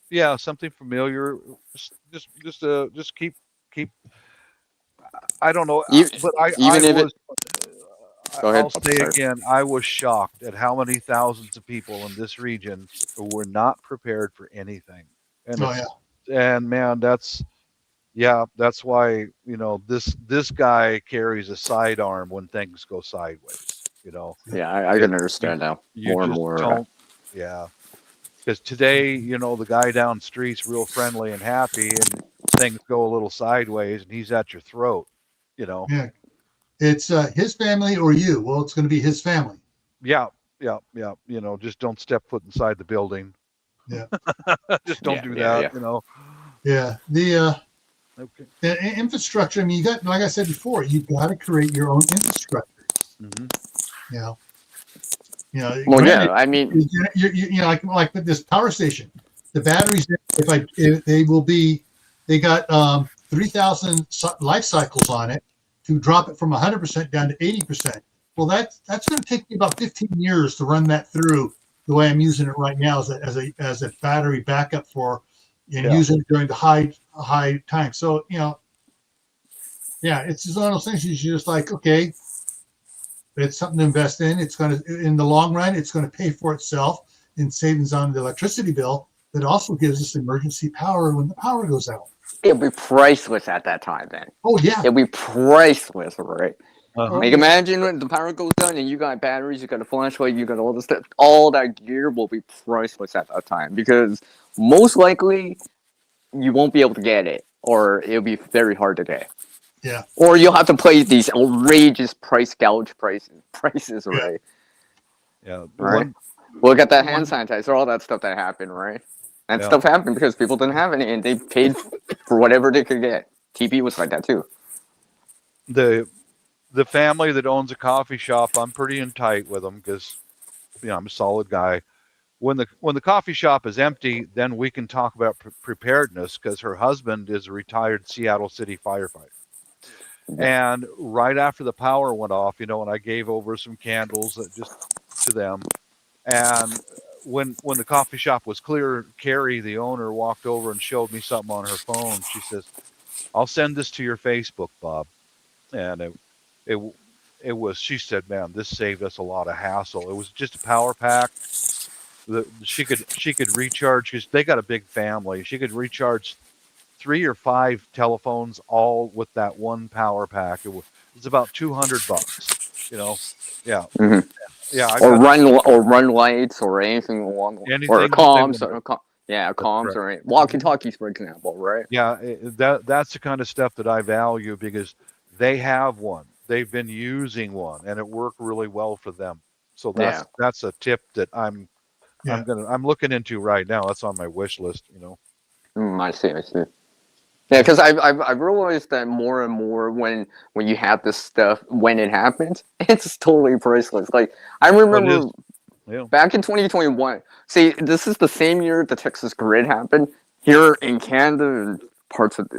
Yeah, something familiar. Just keep. I don't know, but I'll say again, I was shocked at how many thousands of people in this region were not prepared for anything. And man, that's why, this guy carries a sidearm when things go sideways, Yeah, I can understand now more and more. Yeah. Because today, the guy down the street's real friendly and happy, and things go a little sideways, and he's at your throat, Yeah. It's his family or you. Well, it's going to be his family. Yeah. Just don't step foot inside the building. Yeah. Just don't do that, Yeah. The infrastructure, I mean, you got, like I said before, you've got to create your own infrastructure. Well, yeah, I mean, like with this power station, the batteries, they got 3,000 life cycles on it to drop it from 100% down to 80%. Well, that's going to take me about 15 years to run that through the way I'm using it right now as a battery backup using it during the high time. So, it's just one of those things you're just like, okay, it's something to invest in. It's going to, in the long run, it's going to pay for itself in savings on the electricity bill. That also gives us emergency power when the power goes out. It'll be priceless at that time then. Oh, yeah. It'll be priceless, right? Like, imagine when the power goes down and you got batteries, you got a flashlight, you got all this stuff. All that gear will be priceless at that time, because most likely you won't be able to get it, or it'll be very hard to get. Yeah. Or you'll have to play these outrageous price gouge prices, right? Yeah. Right. Look at that hand sanitizer, all that stuff that happened, right? And stuff happened because people didn't have any, and they paid for whatever they could get. TP was like that too. The family that owns a coffee shop, I'm pretty in tight with them because, I'm a solid guy. When the coffee shop is empty, then we can talk about preparedness, because her husband is a retired Seattle City firefighter. And right after the power went off, and I gave over some candles just to them. And when the coffee shop was clear, Carrie, the owner, walked over and showed me something on her phone. She says, "I'll send this to your Facebook, Bob." And it was, she said, "Man, this saved us a lot of hassle." It was just a power pack. She could recharge, because they got a big family. She could recharge 3 or 5 telephones all with that one power pack. It's about $200, Yeah. Mm-hmm. Yeah. Or run lights or anything along, or comms. Yeah, That's comms correct. or walkie-talkies, for example, right? Yeah, that's the kind of stuff that I value because they have one. They've been using one, and it worked really well for them. So Yeah. that's a tip that I'm looking into right now. That's on my wish list. I see. I see. Yeah, because I've realized that more and more when you have this stuff when it happens, it's totally priceless. Like I But it remember is. Yeah. back in 2021. See, this is the same year the Texas grid happened here in Canada and parts of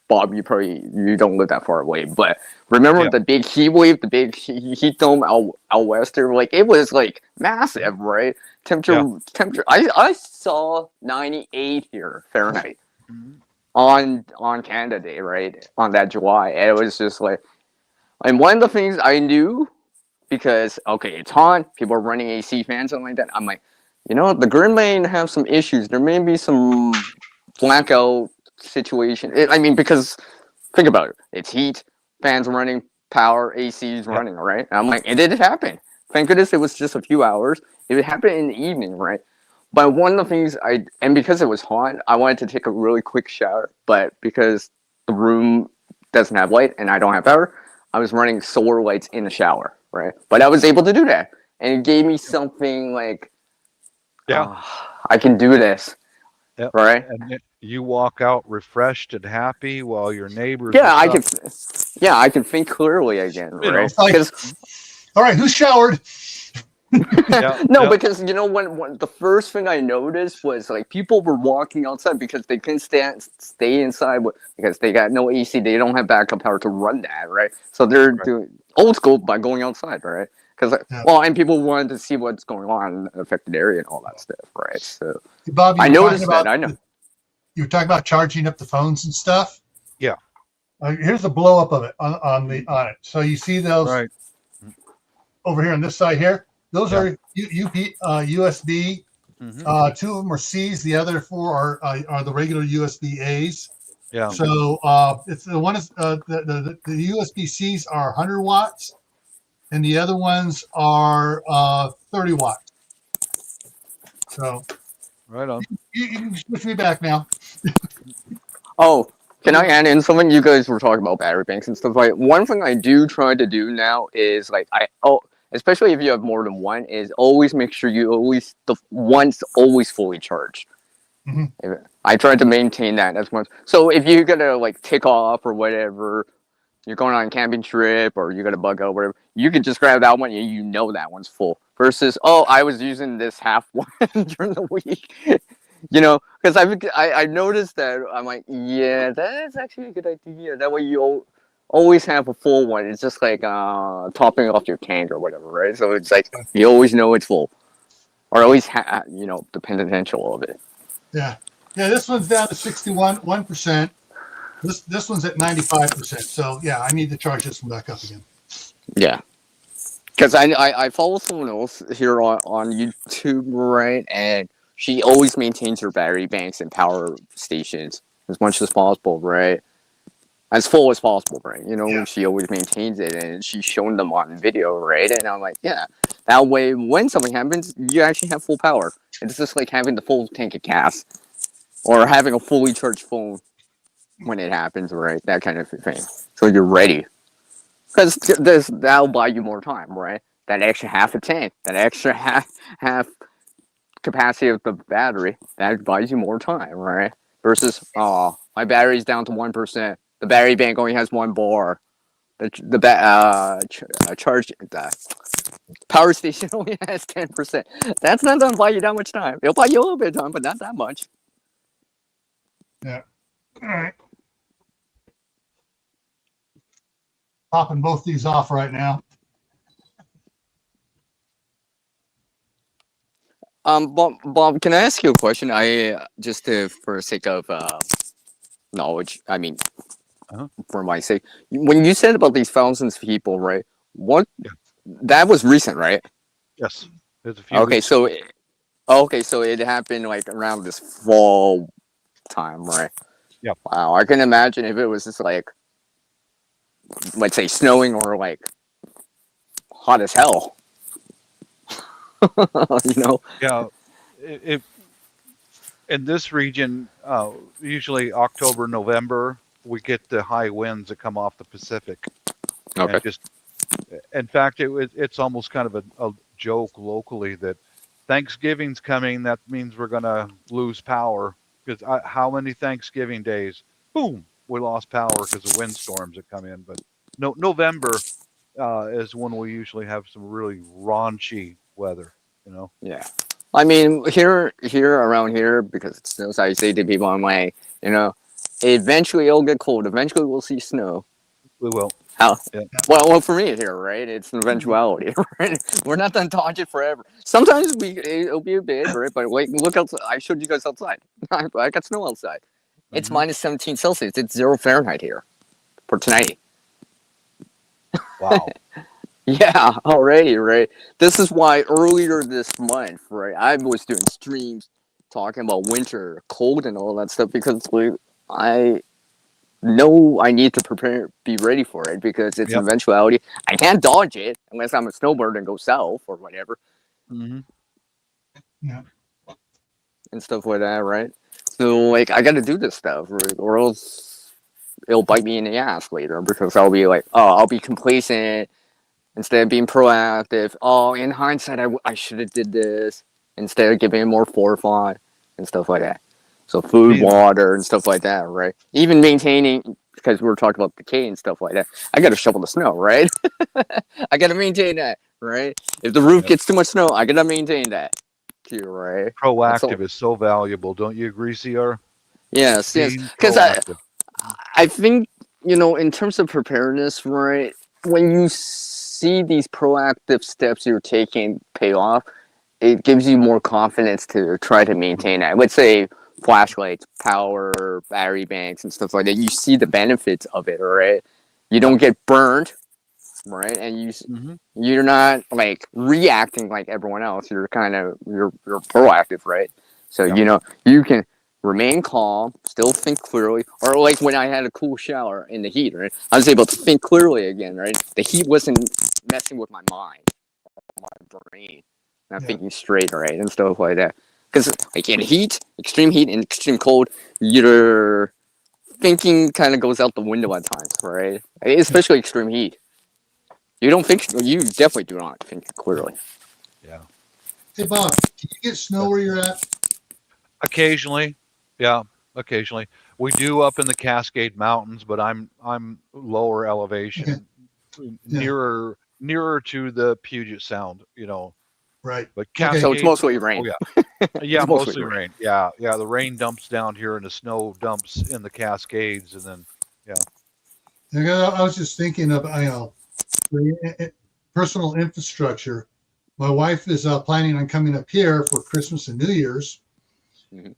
Bob, you don't live that far away, but remember Yeah. the big heat wave, the big heat dome out west there, like it was like massive, right? Temperature. I saw 98 here Fahrenheit Mhm. on Canada Day, right? On that July. And it was just like, and one of the things I knew, because, okay, it's hot, people are running AC fans, something like that. I'm like, the grid may have some issues. There may be some blackout situation. I mean, because think about it. It's heat, fans running, power, AC is Yep. running, right? And I'm like, and it happened. Thank goodness it was just a few hours. It happened in the evening, right? But one of the things and because it was hot, I wanted to take a really quick shower. But because the room doesn't have light and I don't have power, I was running solar lights in the shower, right? But I was able to do that. And it gave me something like, Yeah. I can do this, Yep. right? And you walk out refreshed and happy while your neighbors Yeah, are I can think clearly again, right? Like, all right, who showered? No, because when the first thing I noticed was like people were walking outside because they couldn't stay inside because they got no AC, they don't have backup power to run that, right? So they're doing old school by going outside, right? Because and people wanted to see what's going on in the affected area and all that stuff, right? So Bob, I noticed that. I know you were talking about charging up the phones and stuff. Yeah. Here's a blow up of it on it. So you see those right over here on this side here. Those are USB. Mhm. 2 of them are C's. The other 4 are the regular USB A's. Yeah. So it's the one is the USB C's are 100 watts, and the other ones are 30 watts. So right on. You can switch me back now. Oh, can I add in something? You guys were talking about battery banks and stuff. Like one thing I do try to do now is like especially if you have more than one, is always make sure the one's always fully charged. Mm-hmm. I try to maintain that as much. So if you're gonna like take off or whatever, you're going on a camping trip or you got a bug out, whatever, you can just grab that one and you know that one's full. Versus, I was using this half one during the week. Because I noticed that I'm like, yeah, that's actually a good idea. That way you always have a full one. It's just like topping off your tank or whatever, right? So it's like you always know it's full, or at least the potential of it. Yeah. This one's down to 1%. This one's at 95%. So yeah, I need to charge this one back up again. Yeah. Because I follow someone else here on YouTube, right? And she always maintains her battery banks and power stations as much as possible, right? As full as possible, right? She always maintains it, and she's shown them on video, right? And I'm like, yeah, that way when something happens, you actually have full power. It's just like having the full tank of gas or having a fully charged phone when it happens, right? That kind of thing. So you're ready. Because that'll buy you more time, right? That extra half a tank, that extra half capacity of the battery, that buys you more time, right? Versus, my battery's down to 1%. The battery bank only has 1 bar. The power station only has 10%. That's not gonna buy you that much time. It'll buy you a little bit of time, but not that much. Yeah. All right. Popping both these off right now. Bob, can I ask you a question? Just for the sake of knowledge, I mean, for my sake, when you said about these thousands of people, right? That was recent, right? Yes, there's a few. Okay, so it happened like around this fall time, right? Yep. Wow, I can imagine if it was just like, let's say, snowing or like hot as hell. Yeah, in this region, usually October, November, we get the high winds that come off the Pacific. Okay. And just, in fact, it's almost kind of a joke locally that Thanksgiving's coming. That means we're going to lose power because how many Thanksgiving days? Boom, we lost power because of windstorms that come in. But November is when we usually have some really raunchy weather. Yeah. I mean, here around here, because it snows, I say to people, I'm like, eventually it'll get cold. Eventually we'll see snow. We will. How? Yeah. Well, for me here, right? It's an eventuality, right? We're not gonna dodge it forever. Sometimes it'll be a bit, right? But wait, look outside. I showed you guys outside. I got snow outside. It's minus 17 Celsius. It's 0 Fahrenheit here for tonight. Wow. Yeah, already, right? This is why earlier this month, right, I was doing streams talking about winter, cold, and all that stuff because I know I need to prepare, be ready for it because it's an eventuality. I can't dodge it unless I'm a snowbird and go south or whatever. Yeah. And stuff like that, right? So, I got to do this stuff, right? Or else it'll bite me in the ass later because I'll be like, oh, I'll be complacent. Instead of being proactive, in hindsight, I should have did this instead of giving it more forethought and stuff like that. So food, water, and stuff like that, right? Even maintaining, because we were talking about decay and stuff like that, I got to shovel the snow, right? I got to maintain that, right? If the roof gets too much snow, I got to maintain that too, right? Proactive is so valuable. Don't you agree, CR? Yes. Because I think, in terms of preparedness, right, when you see these proactive steps you're taking pay off, it gives you more confidence to try to maintain that. Let's say flashlights, power, battery banks, and stuff like that. You see the benefits of it, right? You don't get burned, right? And you're not reacting like everyone else. You're you're proactive, right? So you can remain calm, still think clearly, or like when I had a cool shower in the heat, right? I was able to think clearly again, right? The heat wasn't messing with my mind, my brain, not thinking straight, right, and stuff like that. Because in extreme heat and extreme cold, your thinking kind of goes out the window at times, right? Especially extreme heat. You definitely do not think clearly. Yeah. Hey Bob, can you get snow where you're at? Occasionally. Yeah, occasionally. We do up in the Cascade Mountains, but I'm lower elevation, nearer to the Puget Sound, Right. But Cascade, so it's mostly rain. Oh, yeah, mostly rain. Yeah. The rain dumps down here, and the snow dumps in the Cascades, and then I was just thinking of personal infrastructure. My wife is planning on coming up here for Christmas and New Year's,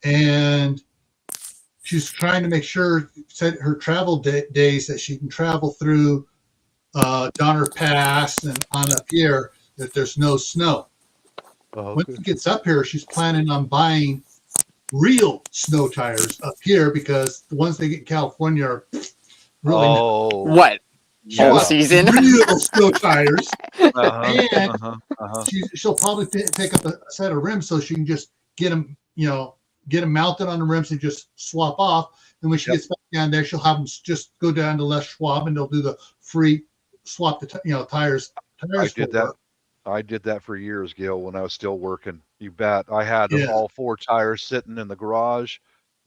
and she's trying to make sure set her travel days that she can travel through Donner Pass and on up here that there's no snow. When she gets up here, she's planning on buying real snow tires up here because the ones they get in California are really what? All season real snow tires. She'll probably pick up a set of rims so she can just get them, get them mounted on the rims and just swap off. And when she gets back down there, she'll have them just go down to Les Schwab and they'll do the free swap the tires. I did that for years, Gil, when I was still working. You bet. I had all 4 tires sitting in the garage.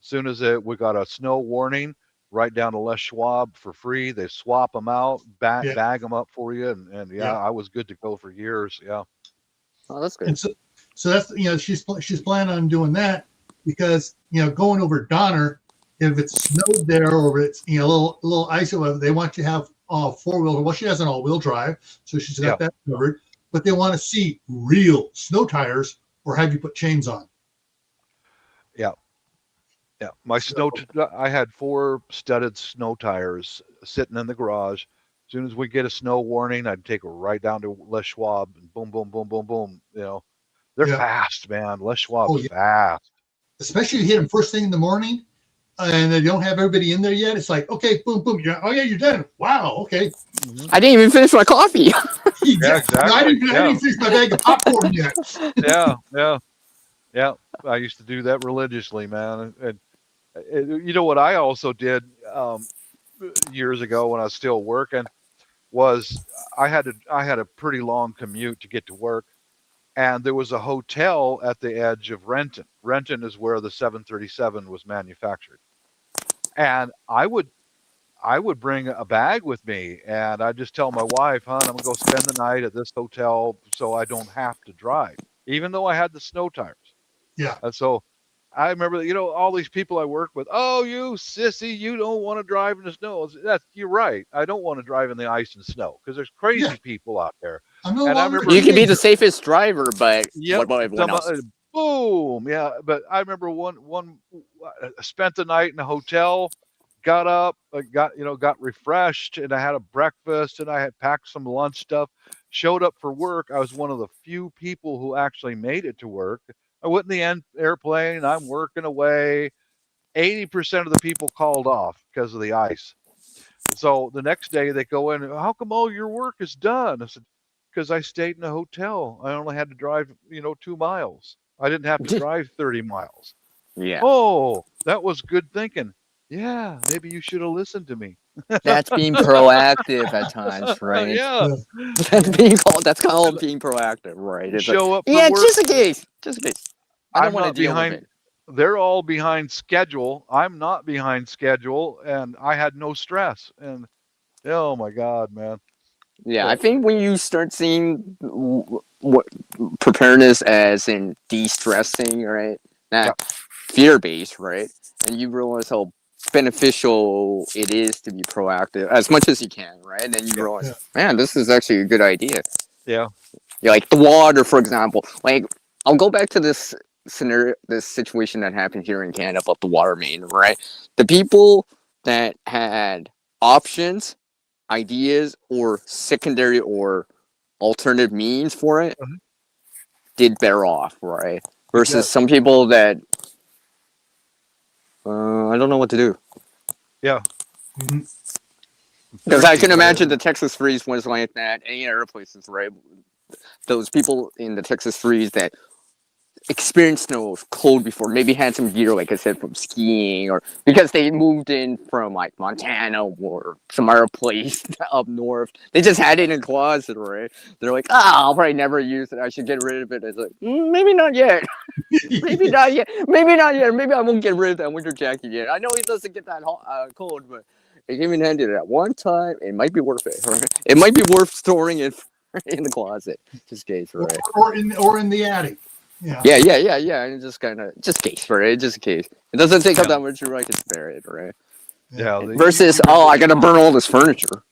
As soon as we got a snow warning, right down to Les Schwab for free. They swap them out, bag them up for you, and I was good to go for years. Yeah. Oh, that's good. And so that's she's planning on doing that because going over Donner, if it's snowed there or it's a little icy, they want you to have 4-wheel. Well, she has an all-wheel drive, so she's got that covered. But they want to see real snow tires or have you put chains on. Yeah. Yeah. My I had 4 studded snow tires sitting in the garage. As soon as we get a snow warning, I'd take it right down to Les Schwab and boom, boom, boom, boom, boom. They're fast, man. Les Schwab's fast. Especially if you hit them first thing in the morning and they don't have everybody in there yet. It's like, okay, boom, boom. You're done. Wow. Okay. I didn't even finish my coffee. Exactly. I didn't finish my bag of popcorn yet. Yeah. Yeah, I used to do that religiously, man. And you know what I also did years ago when I was still working was I had a pretty long commute to get to work, and there was a hotel at the edge of Renton. Renton is where the 737 was manufactured, and I would bring a bag with me, and I'd just tell my wife, "Hon, I'm gonna go spend the night at this hotel so I don't have to drive," even though I had the snow tires. Yeah. And so I remember that, all these people I work with, oh, you sissy, you don't want to drive in the snow. You're right. I don't want to drive in the ice and snow because there's crazy people out there. I'm no And I longer remember, You can be the safest driver, but yep, what about everyone else? boom, yeah. But I remember one spent the night in a hotel, got up, got refreshed, and I had a breakfast, and I had packed some lunch stuff. Showed up for work. I was one of the few people who actually made it to work. I went in the airplane. I'm working away. 80% of the people called off because of the ice. So the next day they go in. How come all your work is done? I said, because I stayed in a hotel. I only had to drive, 2 miles. I didn't have to drive 30 miles. Yeah. Oh, that was good thinking. Yeah, maybe you should have listened to me. That's being proactive at times, right? Yeah. That's called being proactive, right? It's Show up for yeah, work. just in case. Just in case. I don't I'm want to not deal with behind. it. They're all behind schedule. I'm not behind schedule, and I had no stress. And oh my God, man. Yeah, I But think when you start seeing what preparedness as in de-stressing, right? yeah, Not fear-based, right? And you realize how beneficial it is to be proactive as much as you can, right? And then you yeah, realize, man, this is actually a good idea. yeah. Yeah, like the water, for example. Like, I'll go back to this scenario, this situation that happened here in Canada about the water main, right? The people that had options, ideas, or secondary or alternative means for it Mhm. did bear off, right? It Versus does. some people that I don't know what to do. Yeah. Mhm. Because I Tricky, can right? imagine the Texas freeze was like that. Any other places, right? Those people in the Texas freeze that experienced snow cold before, maybe had some gear, like I said, from skiing, or because they moved in from like Montana or some other place up north. They just had it in a closet, right? They're like, I'll probably never use it. I should get rid of it. It's like, maybe not yet. Maybe not yet. Maybe not yet. Maybe I won't get rid of that winter jacket yet. I know it doesn't get that hot, cold, but it came in handy at one time. It might be worth it. Right? It might be worth storing it in the closet, just in case, right? Or in the attic. Yeah. Yeah. And just kind of, just in case, right? Just in case. It doesn't take up Yeah. that much room. I can spare it, right? Yeah. Versus, I gotta burn all this furniture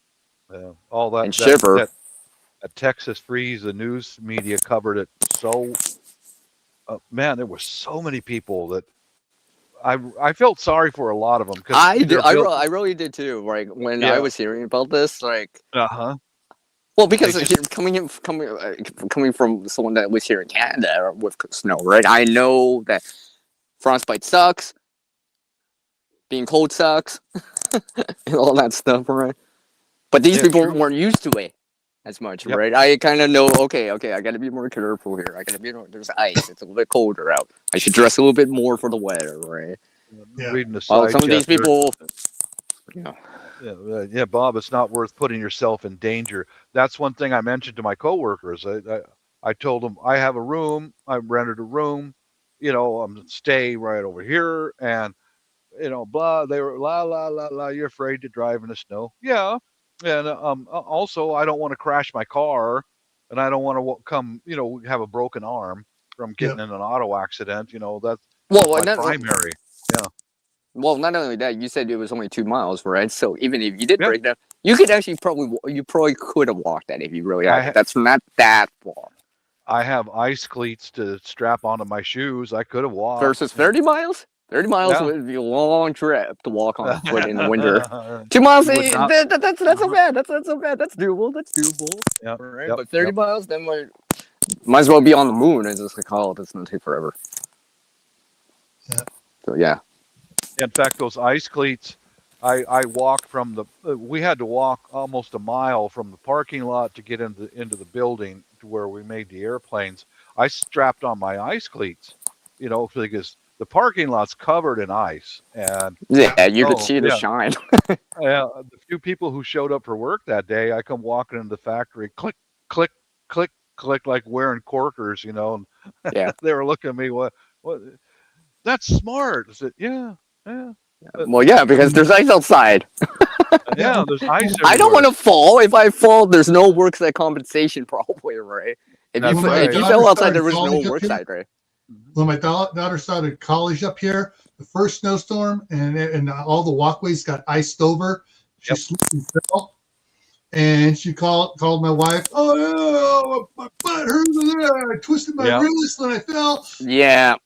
All and shiver. that Texas freeze, the news media covered it so. Man, there were so many people that I felt sorry for a lot of them because I did. I really did too. Like when I Yeah. was hearing about this, like. Uh-huh. Well, because They just- coming from someone that lives here in Canada with snow, right? I know that frostbite sucks, being cold sucks, and all that stuff, right? But these Yeah, people true. weren't used to it as much, Yep. right? I kind of know. Okay, I got to be more careful here. I got to be. There's ice. It's a little bit colder out. I should dress a little bit more for the weather, right? Yeah. Reading the Well, side some of these chat there. people. Yeah, Bob, it's not worth putting yourself in danger. That's one thing I mentioned to my coworkers. I told them I have a room. I rented a room. I'm stay right over here, and blah. They were la la la la. You're afraid to drive in the snow? Yeah, and also I don't want to crash my car, and I don't want to come have a broken arm from getting in an auto accident. That's my primary. Yeah. Well, not only that, you said it was only 2 miles, right? So even if you did Yeah. break down, you could actually you probably could have walked that if you really had. That's not that far. I have ice cleats to strap onto my shoes. I could have walked. Versus 30 miles? 30 miles would be a long trip to walk on foot in the winter. 2 miles, that's not so bad. That's not so bad. That's doable. Yep. Right? But 30 miles, then might as well be on the moon. It's just like, oh, that's going to take forever. Yeah. So, yeah. In fact, those ice cleats, I walked from we had to walk almost a mile from the parking lot to get into the building to where we made the airplanes. I strapped on my ice cleats you know, because the parking lot's covered in ice, and Yeah, you could see the yeah, shine. the few people who showed up for work that day, I come walking into the factory, click, click, click, click, like wearing corkers, you know, and Yeah. they were looking at me, what, that's smart. I said, yeah, Well, yeah, because there's ice outside. yeah, there's ice I don't everywhere. want to fall. If I fall, there's no worksite compensation, probably, right? If That's you right. if you Daughter fell outside, started there was no college up here. worksite, right? When my daughter started college up here, the first snowstorm and all the walkways got iced over. She Yep. slipped and fell, and she called my wife. Oh no, my butt hurts. I twisted my Yeah. wrist when I fell. Yeah,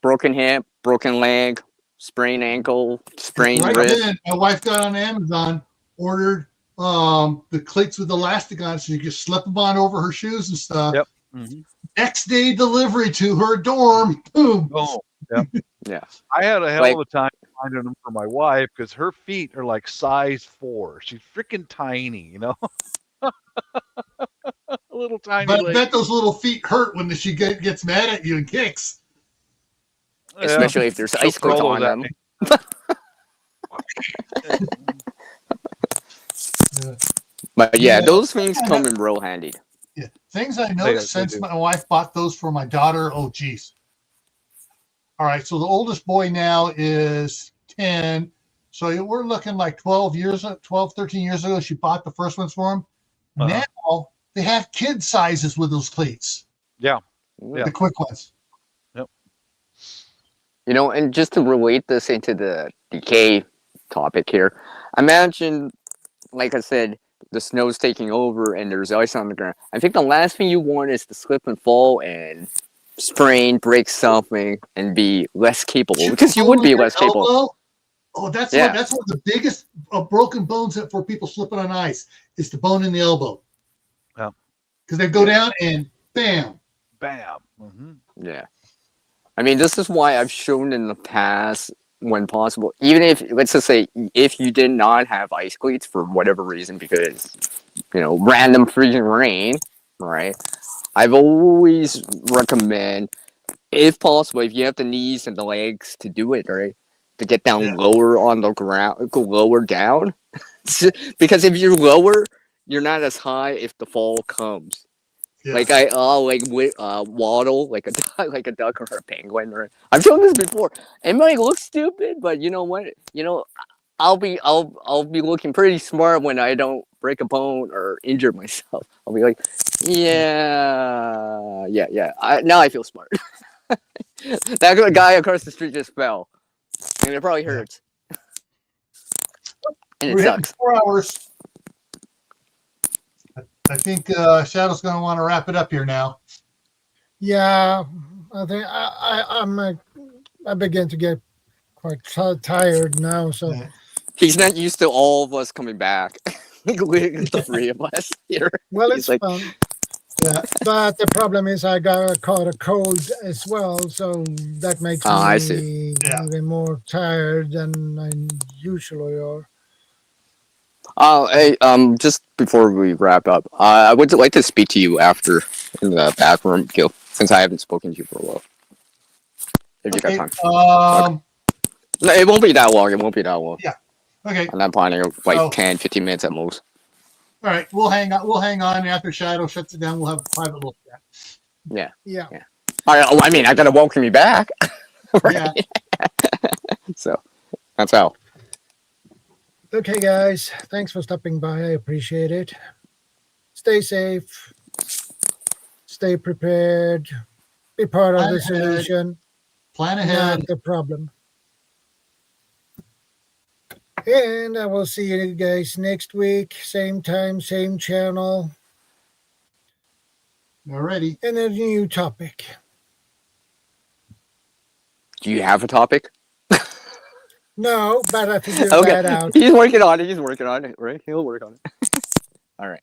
broken hip, broken leg, sprained ankle, sprained Right wrist. then, my wife got on Amazon, ordered the cleats with elastic on, so you could slip them on over her shoes and stuff. Yep. Mm-hmm. Next day delivery to her dorm. Boom. Oh, yeah. Yeah. I had a hell Like- of a time finding them for my wife because her feet are like size 4. She's freaking tiny, you know. A little tiny. But I lady. bet those little feet hurt when she gets mad at you and kicks. Yeah. Especially if there's She'll ice cleats throw on those at them. Yeah. But yeah, Yeah. those things come in real handy. Yeah. Things I They noticed since do. my wife bought those for my daughter. Oh, geez. All right. So the oldest boy now is 10. So we're looking like 12, 13 years ago. She bought the first ones for him. Uh-huh. Now they have kid sizes with those cleats, Yeah. Yeah. the quick ones. You know, and just to relate this into the decay topic here, imagine, like I said, the snow's taking over and there's ice on the ground. I think the last thing you want is to slip and fall and sprain, break something, and be less capable, because you would be less capable. Elbow. Oh, that's Yeah. one of the biggest broken bones for people slipping on ice is the bone in the elbow. Yeah. Because they go down and bam. Bam. Mm-hmm. Yeah. I mean, this is why I've shown in the past, when possible, even if, let's just say, if you did not have ice cleats for whatever reason, because, you know, random freezing rain, right? I've always recommend, if possible, if you have the knees and the legs to do it, right? To get down lower on the ground, go lower down. Because if you're lower, you're not as high if the fall comes. Yeah. Like waddle like a duck or a penguin. Or I've shown this before. It might look stupid, but you know what? You know, I'll be looking pretty smart when I don't break a bone or injure myself. I'll be like, yeah. Now I feel smart. That guy across the street just fell, and it probably hurts, and it We're hitting sucks. 4 hours. I think Shadow's going to want to wrap it up here now. Yeah, I think I begin to get quite tired now. So Yeah. He's not used to all of us coming back. The 3 of us here. well, He's it's like, fun. Yeah, but the problem is I caught a cold as well, so that makes I me see. Yeah. even more tired than I usually are. oh, hey, just before we wrap up, I would like to speak to you after in the back room, Gil, since I haven't spoken to you for a while. If you Okay. got time. No, it won't be that long. It won't be that long. Okay. I'm not planning like So- 10, 15 minutes at most. All right. We'll hang on. We'll hang on after Shadow shuts it down. We'll have a private little chat. Yeah. I mean, I gotta welcome you back. Right? Yeah. So, that's how. Okay, guys. Thanks for stopping by. I appreciate it. Stay safe. Stay prepared. Be part of Plan the ahead. solution, Plan ahead. not the problem. And I will see you guys next week. Same time, same channel, Alrighty. and a new topic. Do you have a topic? No, but I figured Okay. that out. He's working on it. He's working on it, right? He'll work on it. All right.